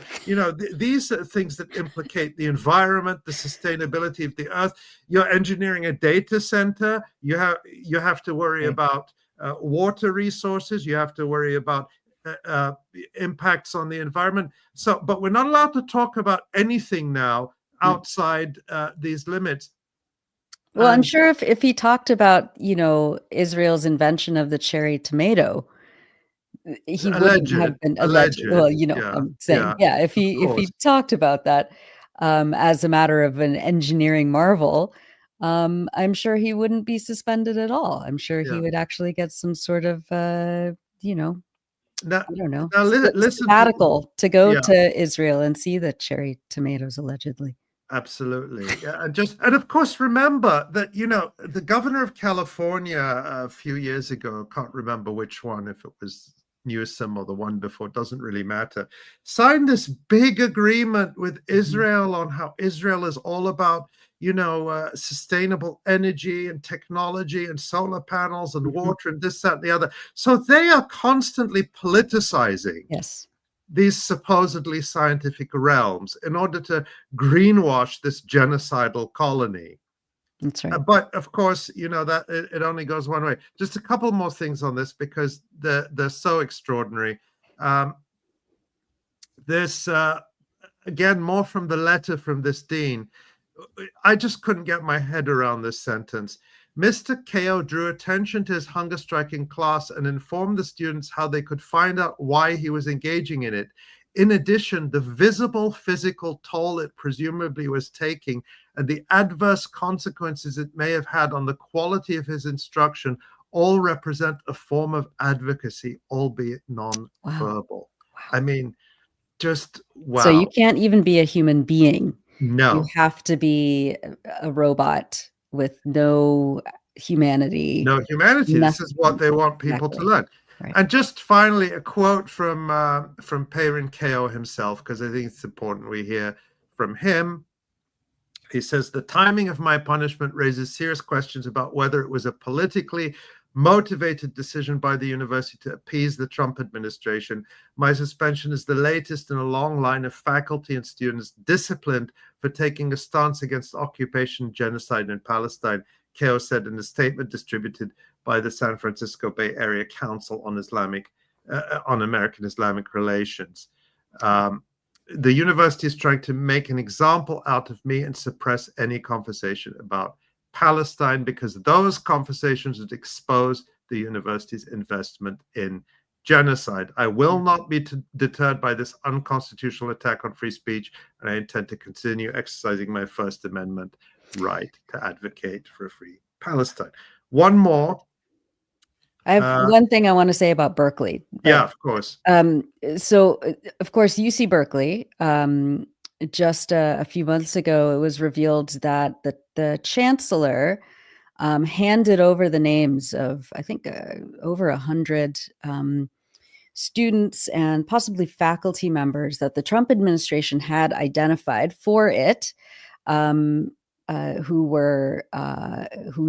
these are things that implicate the environment, the sustainability of the earth. You're engineering a data center, you have to worry about water resources, you have to worry about impacts on the environment. So, but we're not allowed to talk about anything now outside these limits. Well, I'm sure if he talked about, Israel's invention of the cherry tomato, he wouldn't have been alleged. Well, I'm saying, if he talked about that as a matter of an engineering marvel, I'm sure he wouldn't be suspended at all. I'm sure he would actually get some sort of, I don't know, sabbatical to go to Israel and see the cherry tomatoes, allegedly. Absolutely. And of course, remember that, the governor of California a few years ago, I can't remember which one, if it was Newsom or the one before, it doesn't really matter, signed this big agreement with Israel on how Israel is all about, sustainable energy and technology and solar panels and water and this, that, and the other. So they are constantly politicizing these supposedly scientific realms in order to greenwash this genocidal colony. That's right. But of course, that it only goes one way. Just a couple more things on this because they're so extraordinary. This again, more from the letter from this dean. I just couldn't get my head around this sentence. Mr. 𝐄𝐥𝐿 drew attention to his hunger strike in class and informed the students how they could find out why he was engaging in it. In addition, the visible physical toll it presumably was taking and the adverse consequences it may have had on the quality of his instruction all represent a form of advocacy, albeit non-verbal. Wow. I mean, just wow. So you can't even be a human being. No. You have to be a robot with no humanity. No humanity. Nothing. This is what they want people to learn. Right. And just finally, a quote from 𝐸𝐴 𝐄𝐿 himself, because I think it's important we hear from him. He says, the timing of my punishment raises serious questions about whether it was a politically motivated decision by the university to appease the Trump administration. My suspension is the latest in a long line of faculty and students disciplined for taking a stance against occupation and genocide in Palestine, 𝐄𝐿 said in a statement distributed by the San Francisco Bay Area Council on American Islamic Relations. The university is trying to make an example out of me and suppress any conversation about Palestine because those conversations would expose the university's investment in genocide. I will not be deterred by this unconstitutional attack on free speech, and I intend to continue exercising my First Amendment right to advocate for a free Palestine. One more. I have one thing I want to say about Berkeley. Yeah, of course. So, of course, UC Berkeley, just a few months ago, it was revealed that the chancellor handed over the names of, I think, over 100 students and possibly faculty members that the Trump administration had identified for it, who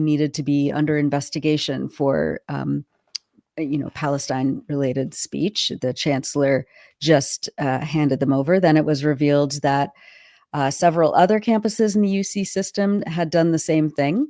needed to be under investigation for Palestine-related speech. The chancellor just handed them over. Then it was revealed that several other campuses in the UC system had done the same thing,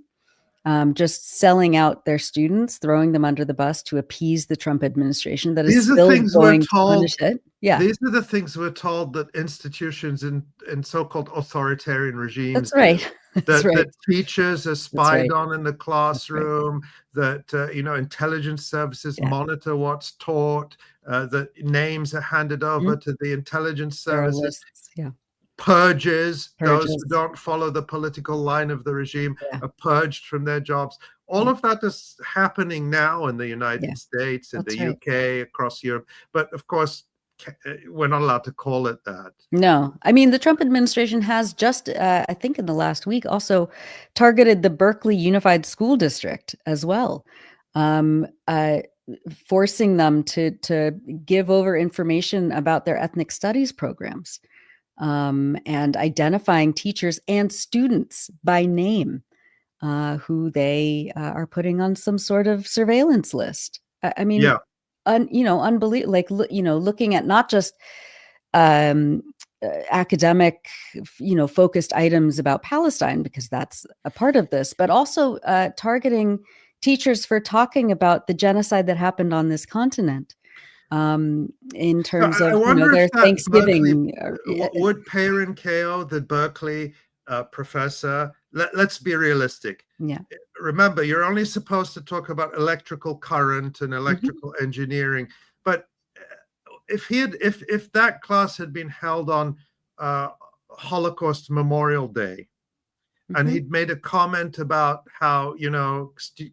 just selling out their students, throwing them under the bus to appease the Trump administration that is still going to punish it. Yeah, these are the things we're told that institutions in so-called authoritarian regimes. That's right. That teachers are spied on in the classroom, that intelligence services monitor what's taught, that names are handed over to the intelligence services. Purges, those who don't follow the political line of the regime are purged from their jobs. All of that is happening now in the United States, in the UK, across Europe. But of course, we're not allowed to call it that. No, I mean, the Trump administration has just, I think in the last week, also targeted the Berkeley Unified School District as well, forcing them to give over information about their ethnic studies programs, and identifying teachers and students by name, who they are putting on some sort of surveillance list. I mean, unbelievable. Like, looking at not just academic, focused items about Palestine, because that's a part of this, but also targeting teachers for talking about the genocide that happened on this continent. In terms of their Thanksgiving. Would 𝐸𝐴 𝐄𝐿, the Berkeley professor, let's be realistic. Yeah. Remember, you're only supposed to talk about electrical current and electrical engineering. But if that class had been held on Holocaust Memorial Day, and he'd made a comment about how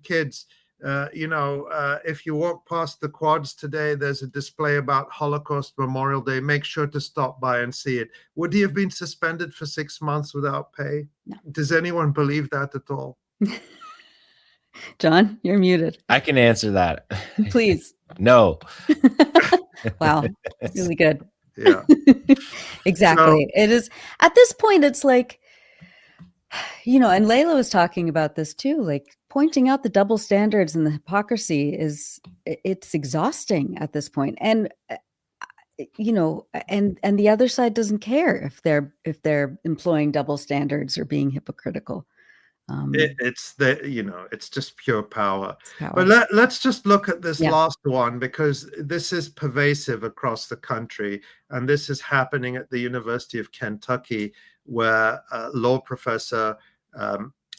kids. If you walk past the quads today, there's a display about Holocaust Memorial Day. Make sure to stop by and see it. Would he have been suspended for 6 months without pay? No. Does anyone believe that at all? John, you're muted. I can answer that. Please. No. Wow. Really good. Yeah. Exactly. It is, at this point, it's like, and Laila was talking about this too, like pointing out the double standards and the hypocrisy it's exhausting at this point. And, and the other side doesn't care if they're employing double standards or being hypocritical. It's just pure power. But let's just look at this last one, because this is pervasive across the country, and this is happening at the University of Kentucky, where law professor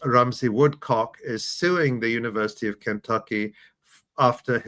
Ramsey Woodcock is suing the University of Kentucky after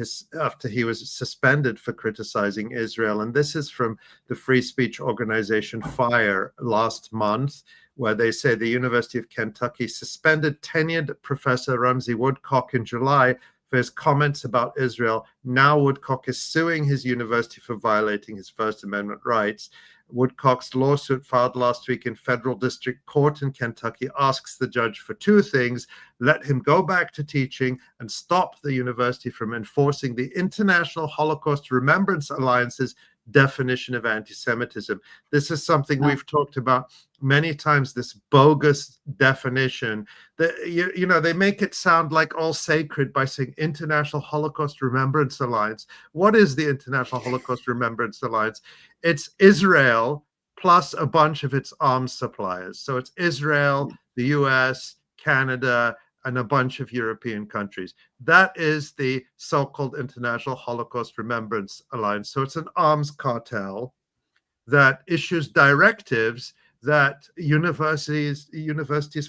he was suspended for criticizing Israel. And this is from the free speech organization FIRE last month, where they say the University of Kentucky suspended tenured Professor Ramsey Woodcock in July for his comments about Israel. Now Woodcock is suing his university for violating his First Amendment rights. Woodcock's lawsuit filed last week in federal district court in Kentucky asks the judge for two things: let him go back to teaching and stop the university from enforcing the International Holocaust Remembrance Alliance's definition of anti-Semitism. This is something we've talked about many times, this bogus definition that, you know, they make it sound like all sacred by saying International Holocaust Remembrance Alliance. What is the International Holocaust Remembrance Alliance? It's Israel plus a bunch of its arms suppliers. So it's Israel, the US, Canada, and a bunch of European countries. That is the so-called International Holocaust Remembrance Alliance. So it's an arms cartel that issues directives that universities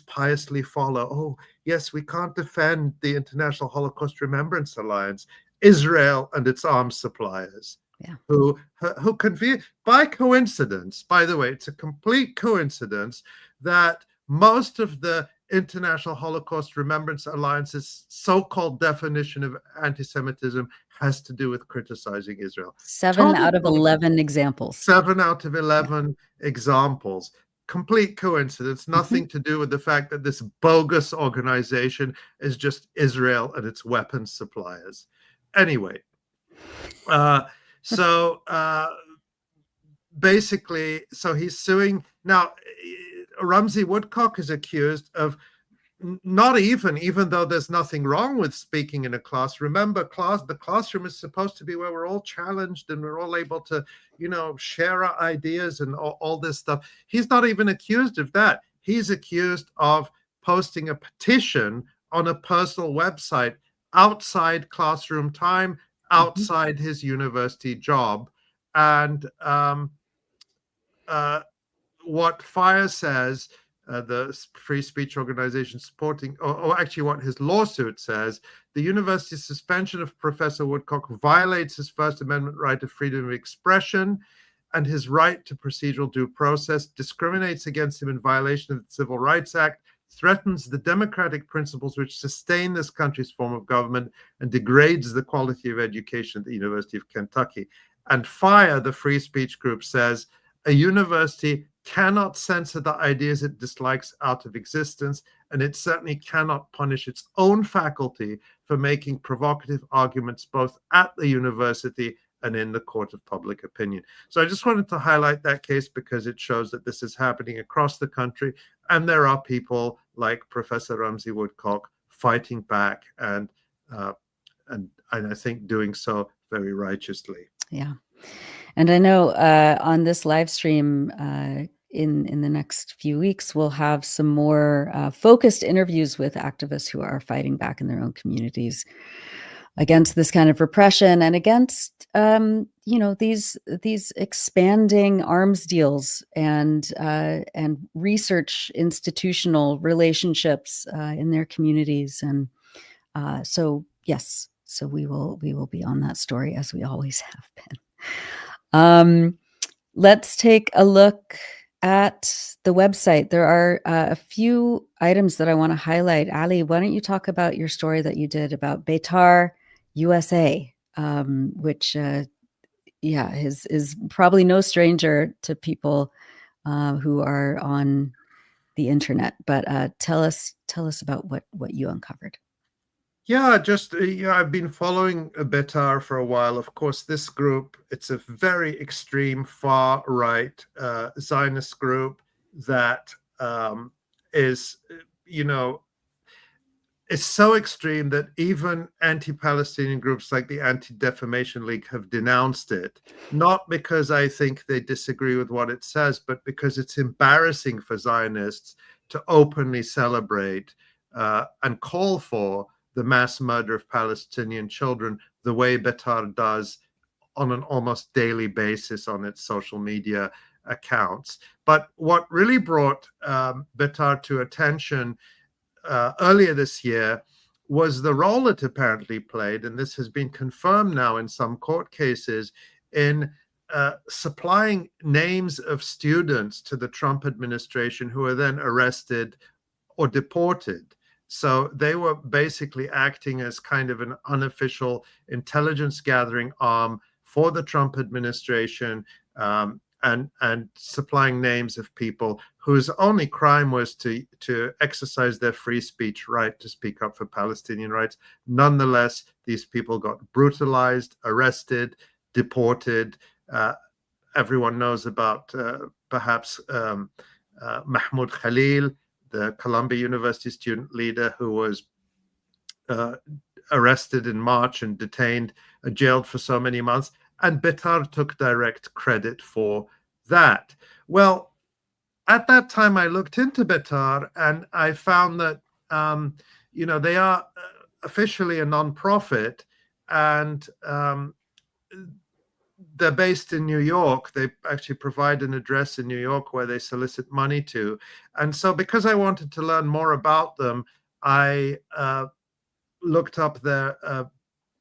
piously follow. Oh, yes, we can't defend the International Holocaust Remembrance Alliance. Israel and its arms suppliers, who convene by coincidence. By the way, it's a complete coincidence that most of the International Holocaust Remembrance Alliance's so-called definition of anti-Semitism has to do with criticizing Israel. 7 out of 11 examples. 7 out of 11 examples. Complete coincidence, nothing to do with the fact that this bogus organization is just Israel and its weapons suppliers. Anyway, basically, so he's suing. Now, Ramsey Woodcock is accused of not even though there's nothing wrong with speaking in a class. Remember, the classroom is supposed to be where we're all challenged and we're all able to, you know, share our ideas and all this stuff. He's not even accused of that. He's accused of posting a petition on a personal website outside classroom time, outside his university job. And what FIRE says, the free speech organization supporting, or actually what his lawsuit says, the university's suspension of Professor Woodcock violates his First Amendment right of freedom of expression and his right to procedural due process, discriminates against him in violation of the Civil Rights Act, threatens the democratic principles which sustain this country's form of government, and degrades the quality of education at the University of Kentucky. And FIRE, the free speech group, says a university cannot censor the ideas it dislikes out of existence, and it certainly cannot punish its own faculty for making provocative arguments both at the university and in the court of public opinion. So I just wanted to highlight that case because it shows that this is happening across the country, and there are people like Professor Ramsey Woodcock fighting back and I think doing so very righteously. Yeah. And I know on this live stream in the next few weeks, we'll have some more focused interviews with activists who are fighting back in their own communities against this kind of repression and against, you know, these expanding arms deals and research institutional relationships in their communities. And so, yes, so we will be on that story as we always have been. Let's take a look at the website. There are a few items that I want to highlight. Ali, why don't you talk about your story that you did about Beitar USA, which is probably no stranger to people who are on the internet. But tell us about what you uncovered. Yeah, I've been following Beitar for a while. Of course, this group, it's a very extreme far-right Zionist group that is, you know, is so extreme that even anti-Palestinian groups like the Anti-Defamation League have denounced it, not because I think they disagree with what it says, but because it's embarrassing for Zionists to openly celebrate and call for the mass murder of Palestinian children the way Beitar does on an almost daily basis on its social media accounts. But what really brought Betar to attention earlier this year was the role it apparently played, and this has been confirmed now in some court cases, in supplying names of students to the Trump administration who were then arrested or deported. So they were basically acting as kind of an unofficial intelligence gathering arm for the Trump administration, and supplying names of people whose only crime was to exercise their free speech right to speak up for Palestinian rights. Nonetheless, these people got brutalized, arrested, deported. Everyone knows about perhaps Mahmoud Khalil, the Columbia University student leader who was arrested in March and detained, jailed for so many months. And Betar took direct credit for that. Well, at that time, I looked into Betar and I found that, they are officially a nonprofit, and they're based in New York. They actually provide an address in New York where they solicit money to. And so because I wanted to learn more about them, I looked up their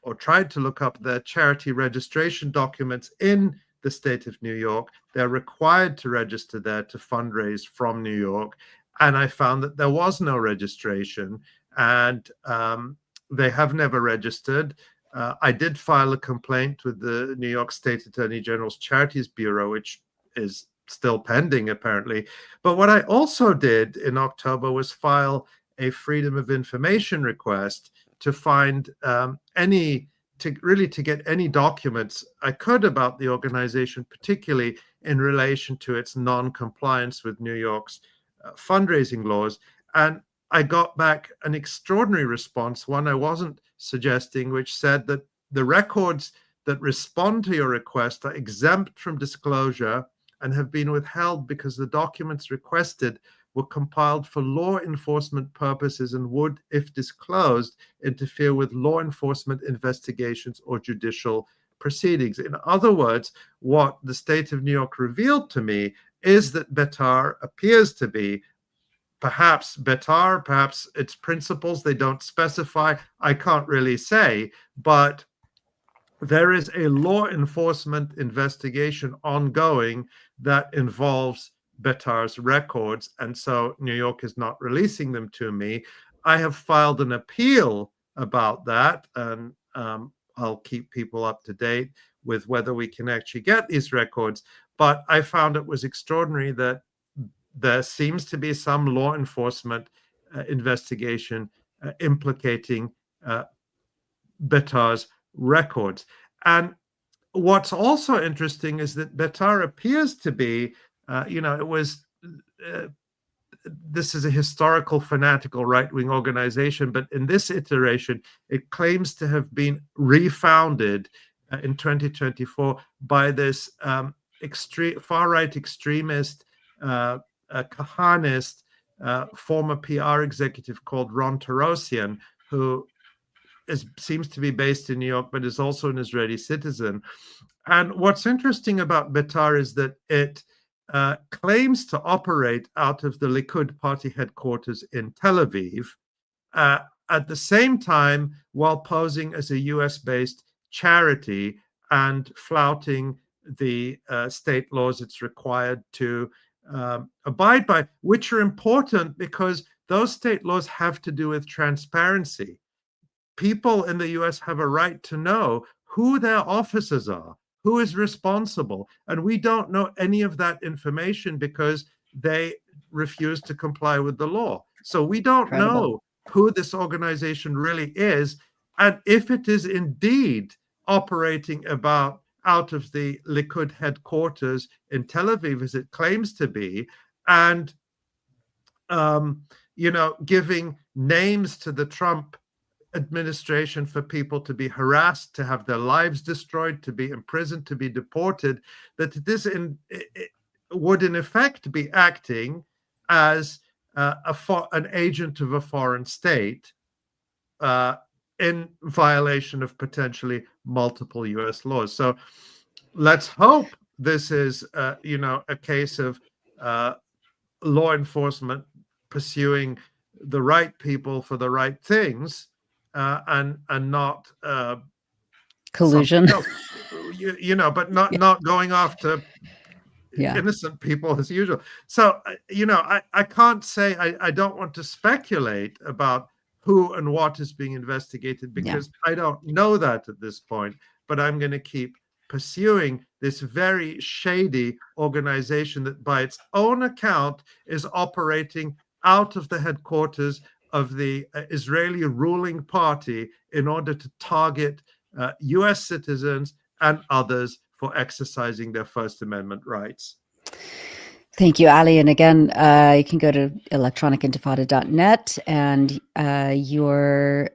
or tried to look up their charity registration documents in the state of New York. They're required to register there to fundraise from New York. And I found that there was no registration, and they have never registered. I did file a complaint with the New York State Attorney General's Charities Bureau, which is still pending, apparently. But what I also did in October was file a Freedom of Information request to find to get any documents I could about the organization, particularly in relation to its non-compliance with New York's fundraising laws. And I got back an extraordinary response, one I wasn't suggesting, which said that the records that respond to your request are exempt from disclosure and have been withheld because the documents requested were compiled for law enforcement purposes and would, if disclosed, interfere with law enforcement investigations or judicial proceedings. In other words, what the state of New York revealed to me is that Betar appears to be perhaps Betar, perhaps its principles, they don't specify, I can't really say, but there is a law enforcement investigation ongoing that involves Betar's records, and so New York is not releasing them to me. I have filed an appeal about that, and I'll keep people up to date with whether we can actually get these records. But I found it was extraordinary that there seems to be some law enforcement investigation implicating Betar's records. And what's also interesting is that Betar appears to be, this is a historical, fanatical right-wing organization, but in this iteration, it claims to have been refounded in 2024 by this far-right extremist, Kahanist, former PR executive called Ron Tarosian, who seems to be based in New York, but is also an Israeli citizen. And what's interesting about Betar is that it claims to operate out of the Likud party headquarters in Tel Aviv, at the same time while posing as a US-based charity and flouting the state laws it's required to abide by, which are important because those state laws have to do with transparency. People in the US have a right to know who their officers are, who is responsible, and we don't know any of that information because they refuse to comply with the law. So we don't know who this organization really is, and if it is indeed operating out of the Likud headquarters in Tel Aviv, as it claims to be, and giving names to the Trump administration for people to be harassed, to have their lives destroyed, to be imprisoned, to be deported, that this would in effect be acting as an agent of a foreign state in violation of potentially multiple US laws. So let's hope this is, a case of law enforcement pursuing the right people for the right things, and not collusion. But not going after innocent people as usual. So I can't say, I don't want to speculate about who and what is being investigated, because I don't know that at this point. But I'm going to keep pursuing this very shady organization that by its own account is operating out of the headquarters of the Israeli ruling party in order to target US citizens and others for exercising their First Amendment rights. Thank you, Ali. And again, you can go to electronicintifada.net, and your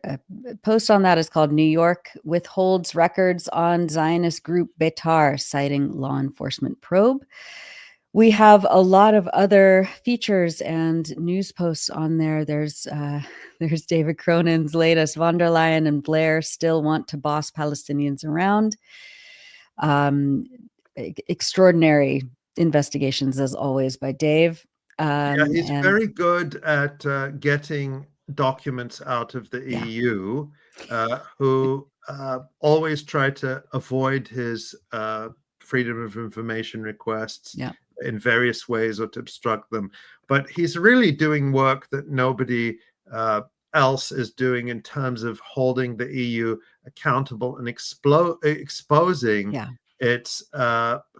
post on that is called "New York Withholds Records on Zionist Group Beitar, Citing Law Enforcement Probe." We have a lot of other features and news posts on there. There's David Cronin's latest. Von der Leyen and Blair still want to boss Palestinians around. Extraordinary investigations, as always, by Dave. He's very good at getting documents out of the EU, who always try to avoid his freedom of information requests in various ways, or to obstruct them. But he's really doing work that nobody else is doing in terms of holding the EU accountable and exposing its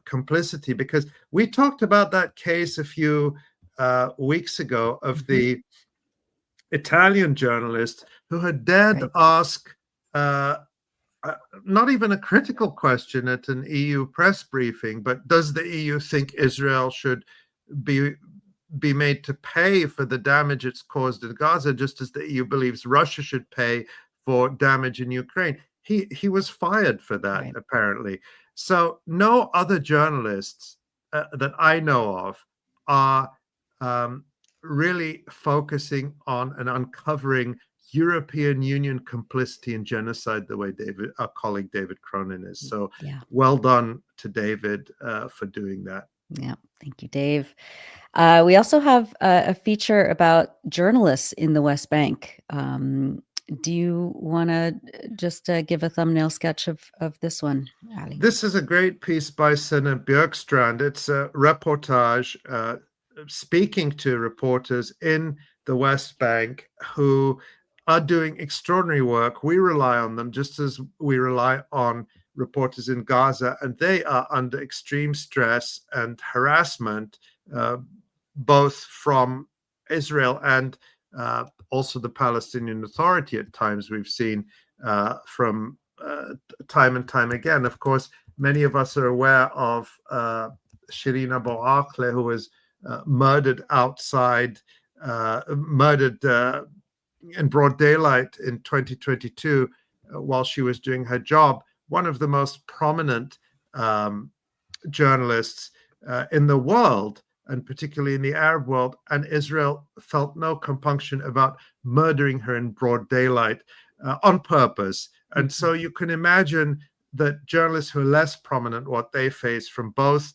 complicity. Because we talked about that case a few weeks ago of the Italian journalist who had dared to ask not even a critical question at an EU press briefing, but does the EU think Israel should be made to pay for the damage it's caused in Gaza, just as the EU believes Russia should pay for damage in Ukraine? He was fired for that, apparently. So no other journalists that I know of are really focusing on and uncovering European Union complicity in genocide the way our colleague David Cronin is. So well done to David for doing that. Yeah, thank you, Dave. We also have a feature about journalists in the West Bank. Do you want to just give a thumbnail sketch of this one, Ali? This is a great piece by Sina Björkstrand. It's a reportage speaking to reporters in the West Bank who are doing extraordinary work. We rely on them just as we rely on reporters in Gaza, and they are under extreme stress and harassment, both from Israel and also the Palestinian Authority at times. We've seen from time and time again. Of course, many of us are aware of Shireen Abu Akleh, who was murdered in broad daylight in 2022 while she was doing her job. One of the most prominent journalists in the world, and particularly in the Arab world, and Israel felt no compunction about murdering her in broad daylight on purpose. And so you can imagine that journalists who are less prominent, what they face from both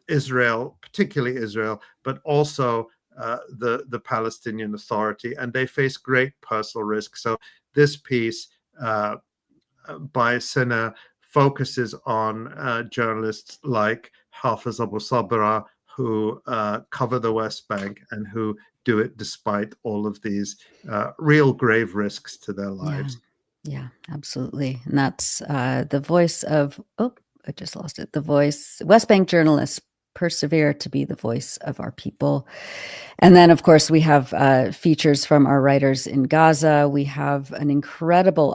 Israel, particularly Israel, but also the Palestinian Authority, and they face great personal risk. So this piece by Sina focuses on journalists like Hafiz Abu Sabra, who cover the West Bank and who do it despite all of these real grave risks to their lives. Yeah, absolutely. And that's the voice of, I just lost it. The voice, West Bank journalists persevere to be the voice of our people. And then, of course, we have features from our writers in Gaza. We have an incredible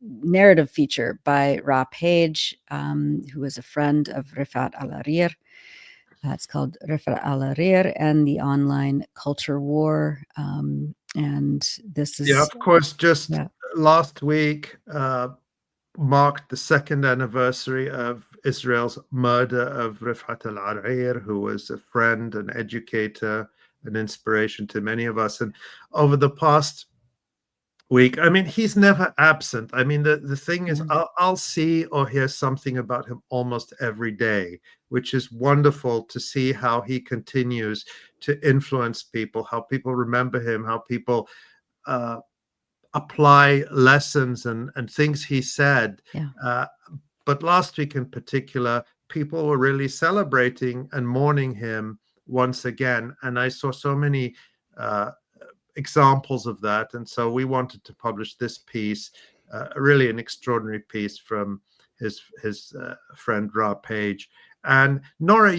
narrative feature by Ra Page, who is a friend of 𝐓𝐡𝐞 𝐄𝐥𝐞𝐜 It's called 𝐓𝐡𝐞 𝐄𝐥𝐞𝐜 and the Online Culture War. And this is... Yeah, of course, just last week marked the second anniversary of Israel's murder of 𝐓𝐡𝐞 𝐄𝐥𝐞𝐜, who was a friend, an educator, an inspiration to many of us. And over the past week. I mean, he's never absent. I mean, the thing is, I'll see or hear something about him almost every day, which is wonderful to see how he continues to influence people, how people remember him, how people apply lessons and things he said. But last week in particular, people were really celebrating and mourning him once again. And I saw so many examples of that. And so we wanted to publish this piece, really an extraordinary piece from his friend Ra Page. And Nora,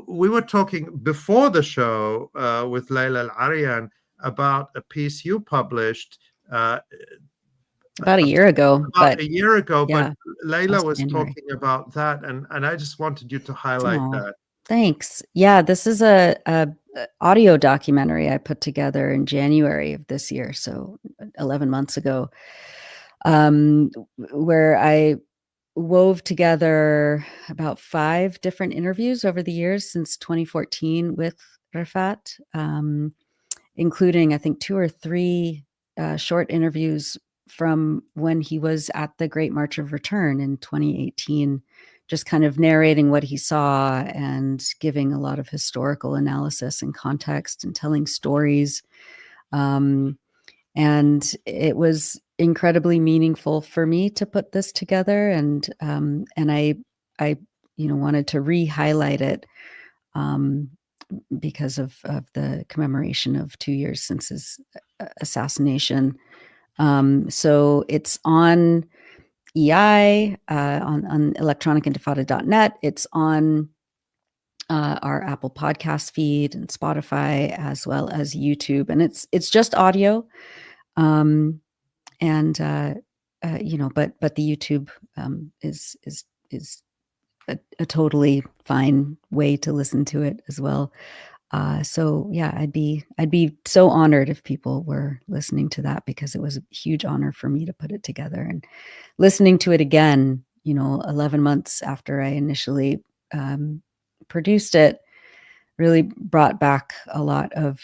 we were talking before the show with Laila Al-Arian about a piece you published about a year ago. But Laila was January. talking about that, and I just wanted you to highlight that. Thanks. Yeah, this is a audio documentary I put together in January of this year, so 11 months ago, where I wove together about 5 different interviews over the years since 2014 with Rafat, including I think 2 or 3 short interviews from when he was at the Great March of Return in 2018, just kind of narrating what he saw and giving a lot of historical analysis and context and telling stories. And it was incredibly meaningful for me to put this together. And I wanted to re-highlight it because of the commemoration of 2 years since his assassination. So it's on EI, on electronicintifada.net. It's on our Apple podcast feed and Spotify, as well as YouTube. And it's just audio. But the YouTube is a totally fine way to listen to it as well. So yeah, I'd be so honored if people were listening to that, because it was a huge honor for me to put it together. And listening to it again, 11 months after I initially produced it, really brought back a lot of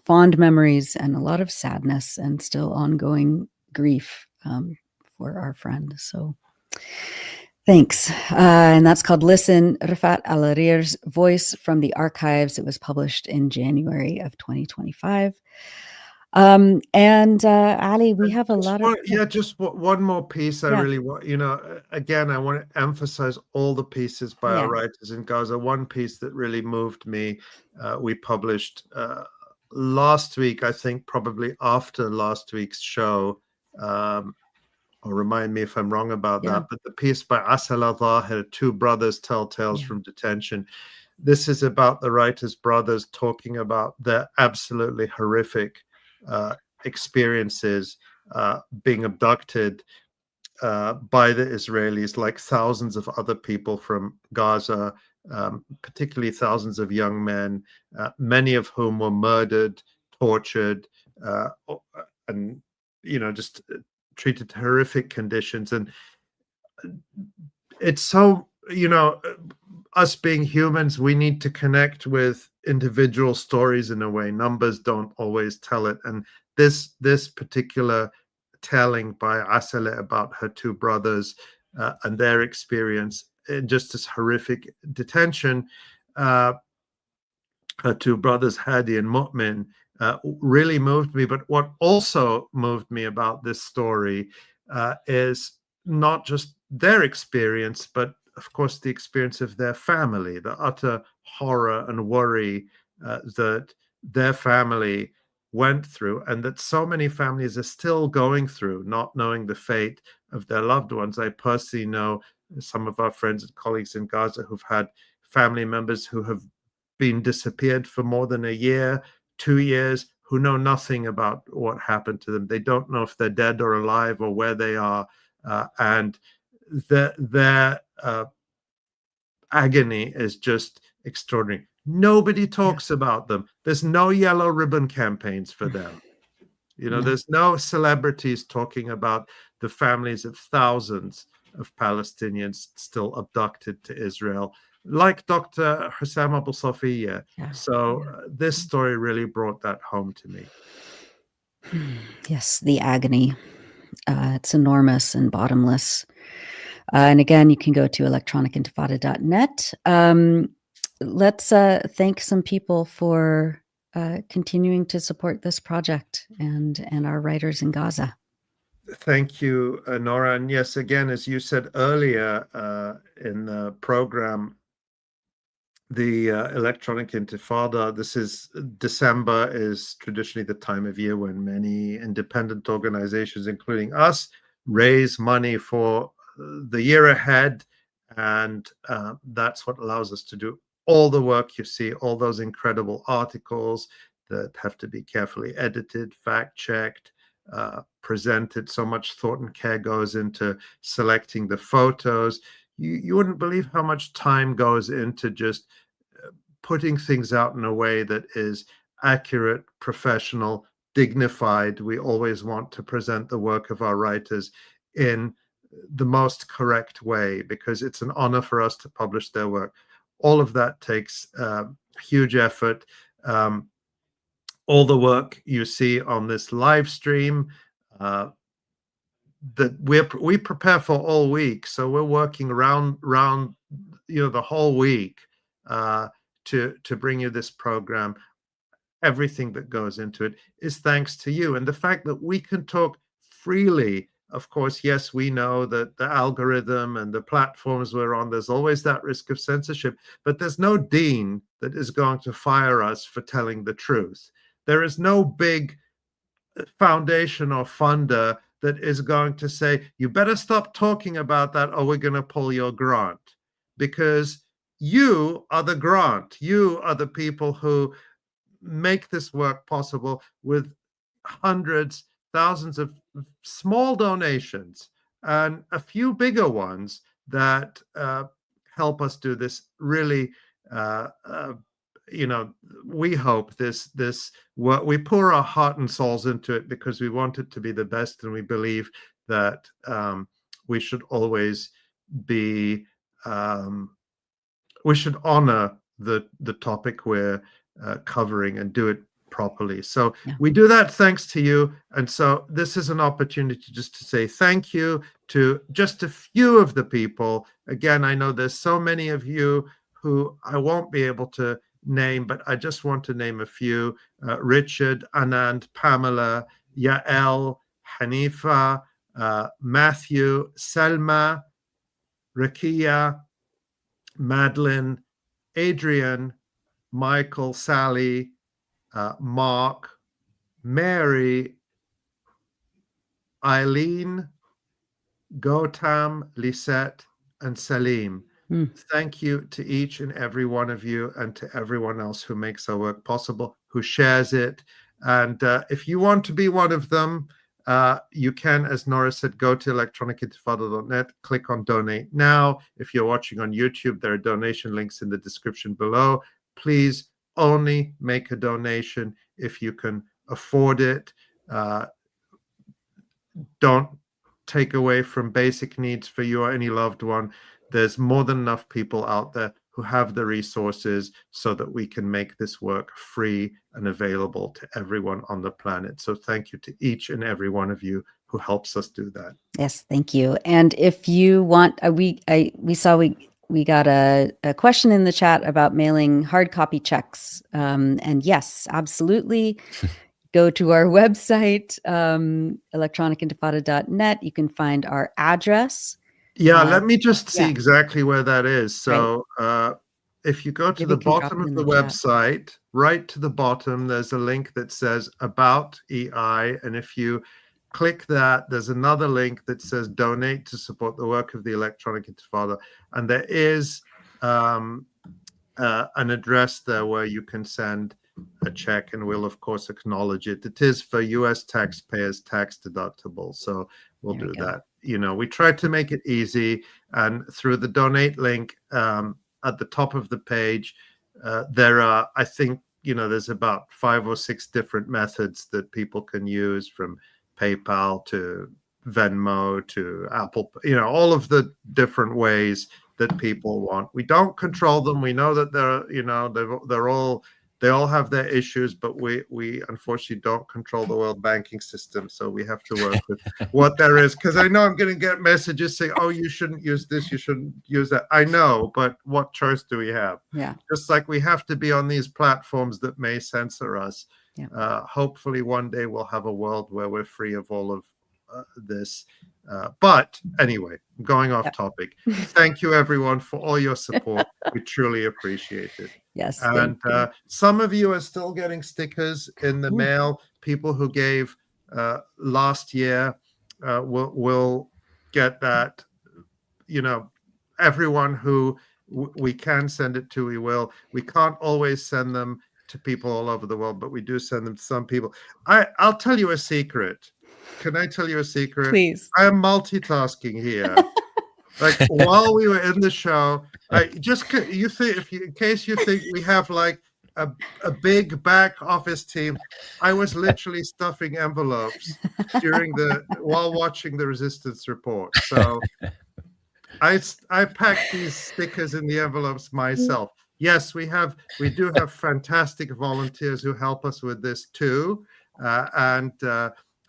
fond memories and a lot of sadness and still ongoing grief for our friend. So thanks. And that's called Listen, Rafat Al-Arian's Voice from the Archives. It was published in January of 2025. Ali, we have a lot of... just one more piece. I really want, again, I want to emphasize all the pieces by our writers in Gaza. One piece that really moved me, we published last week, I think probably after last week's show, or remind me if I'm wrong about that, but the piece by Asal al-Zahir, Two Brothers Tell Tales from Detention. This is about the writer's brothers talking about their absolutely horrific experiences being abducted by the Israelis, like thousands of other people from Gaza, particularly thousands of young men, many of whom were murdered, tortured, and just treated to horrific conditions. And it's so, us being humans, we need to connect with individual stories in a way. Numbers don't always tell it. And this particular telling by Asale about her 2 brothers and their experience in just this horrific detention, her 2 brothers, Hadi and Mu'min, really moved me. But what also moved me about this story is not just their experience, but of course the experience of their family, the utter horror and worry that their family went through, and that so many families are still going through, not knowing the fate of their loved ones. I personally know some of our friends and colleagues in Gaza who've had family members who have been disappeared for more than a year, 2 years, who know nothing about what happened to them. They don't know if they're dead or alive or where they are. And their agony is just extraordinary. Nobody talks about them. There's no yellow ribbon campaigns for them. There's no celebrities talking about the families of thousands of Palestinians still abducted to Israel, like Dr. Hussam Abu Safiya. So this story really brought that home to me. Yes, the agony. It's enormous and bottomless. And again, you can go to electronicintifada.net. Let's thank some people for continuing to support this project and our writers in Gaza. Thank you, Nora. And yes, again, as you said earlier in the program, the Electronic Intifada, December is traditionally the time of year when many independent organizations, including us, raise money for the year ahead. And that's what allows us to do all the work you see, all those incredible articles that have to be carefully edited, fact-checked, presented. So much thought and care goes into selecting the photos. You wouldn't believe how much time goes into just putting things out in a way that is accurate, professional, dignified. We always want to present the work of our writers in the most correct way because it's an honor for us to publish their work. All of that takes huge effort. All the work you see on this live stream that we prepare for all week, so we're working around the whole week to bring you this program. Everything that goes into it is thanks to you, and the fact that we can talk freely. Of course, yes, we know that the algorithm and the platforms we're on, there's always that risk of censorship, but there's no dean that is going to fire us for telling the truth. There is no big foundation or funder that is going to say, you better stop talking about that or we're going to pull your grant. Because you are the grant. You are the people who make this work possible with hundreds, thousands of small donations and a few bigger ones that help us do this really we hope this work, we pour our heart and souls into it because we want it to be the best, and we believe that we should always be we should honor the topic we're covering and do it properly. So we do that thanks to you, and so this is an opportunity just to say thank you to just a few of the people. Again, I know there's so many of you who I won't be able to name, but I just want to name a few. Richard, Anand, Pamela, Yael, Hanifa, Matthew, Selma, Rakia, Madeline, Adrian, Michael, Sally, Mark, Mary, Eileen, Gautam, Lisette, and Salim. Thank you to each and every one of you and to everyone else who makes our work possible, who shares it. And if you want to be one of them, you can, as Nora said, go to electronicintifada.net, click on Donate Now. If you're watching on YouTube, there are donation links in the description below. Please only make a donation if you can afford it. Don't take away from basic needs for you or any loved one. There's more than enough people out there who have the resources so that we can make this work free and available to everyone on the planet. So thank you to each and every one of you who helps us do that. Yes, thank you. And if you want, we saw we got a question in the chat about mailing hard copy checks. And yes, absolutely. Go to our website, electronicintifada.net. You can find our address. Yeah, let me just see exactly where that is. So if you go to the bottom of the website, right to the bottom, there's a link that says About EI. And if you click that, there's another link that says Donate to support the work of the Electronic Intifada. And there is an address there where you can send a check, and we'll, of course, acknowledge it. It is for U.S. taxpayers, tax deductible. So we'll do that. We try to make it easy, and through the donate link at the top of the page, there are, I think, there's about 5 or 6 different methods that people can use, from PayPal to Venmo to Apple, all of the different ways that people want. We don't control them. We know that they're all They all have their issues, but we unfortunately don't control the world banking system, so we have to work with what there is. Because I know I'm going to get messages saying, "Oh, you shouldn't use this, you shouldn't use that." I know, but what choice do we have? Yeah. Just like we have to be on these platforms that may censor us. Yeah. Hopefully, one day we'll have a world where we're free of all of this. But anyway, going off topic. Thank you, everyone, for all your support. We truly appreciate it. Yes. And some of you are still getting stickers in the mail. People who gave last year will get that. You know, everyone who we can send it to, we will. We can't always send them to people all over the world, but we do send them to some people. I'll tell you a secret. Can I tell you a secret? Please. I am multitasking here. Like while we were in the show, in case you think we have like a big back office team, I was literally stuffing envelopes while watching the Resistance Report. So I packed these stickers in the envelopes myself. Yes, we do have fantastic volunteers who help us with this too, and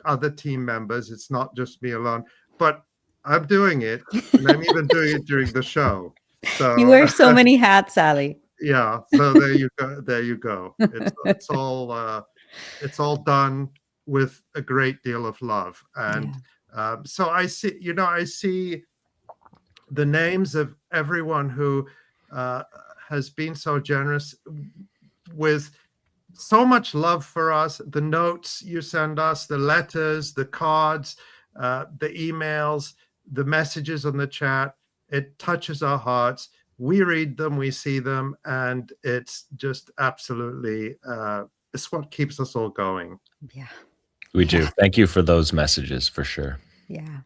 other team members. It's not just me alone, but I'm doing it, and I'm even doing it during the show. So You wear so many hats, Ali. Yeah. So there you go. There you go. It's all done with a great deal of love, and so I see the names of everyone who has been so generous with so much love for us. The notes you send us, the letters, the cards, the emails, the messages on the chat. It touches our hearts. We read them, we see them, and it's just absolutely, it's what keeps us all going. Yeah. We do. Thank you for those messages, for sure. Yeah,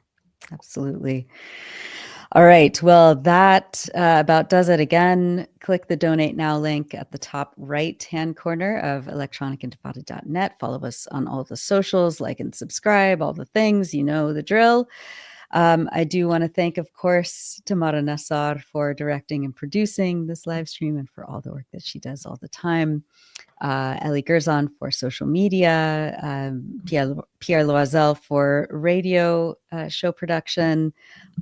absolutely. All right. Well, that about does it again. Click the Donate Now link at the top right-hand corner of electronicintifada.net. Follow us on all the socials, like and subscribe, all the things. You know the drill. I do want to thank, of course, Tamara Nassar for directing and producing this live stream and for all the work that she does all the time. Ellie Gerzon for social media, Pierre Loisel for radio show production,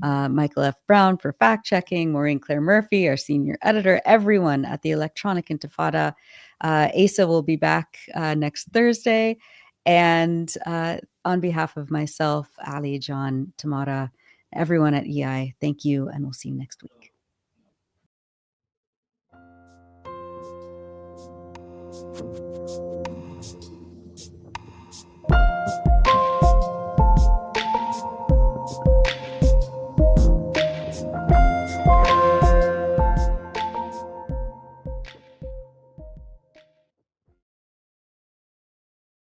Michael F. Brown for fact-checking, Maureen Claire Murphy, our senior editor, everyone at the Electronic Intifada. Asa will be back next Thursday. And on behalf of myself, Ali, John, Tamara, everyone at EI, thank you, and we'll see you next week.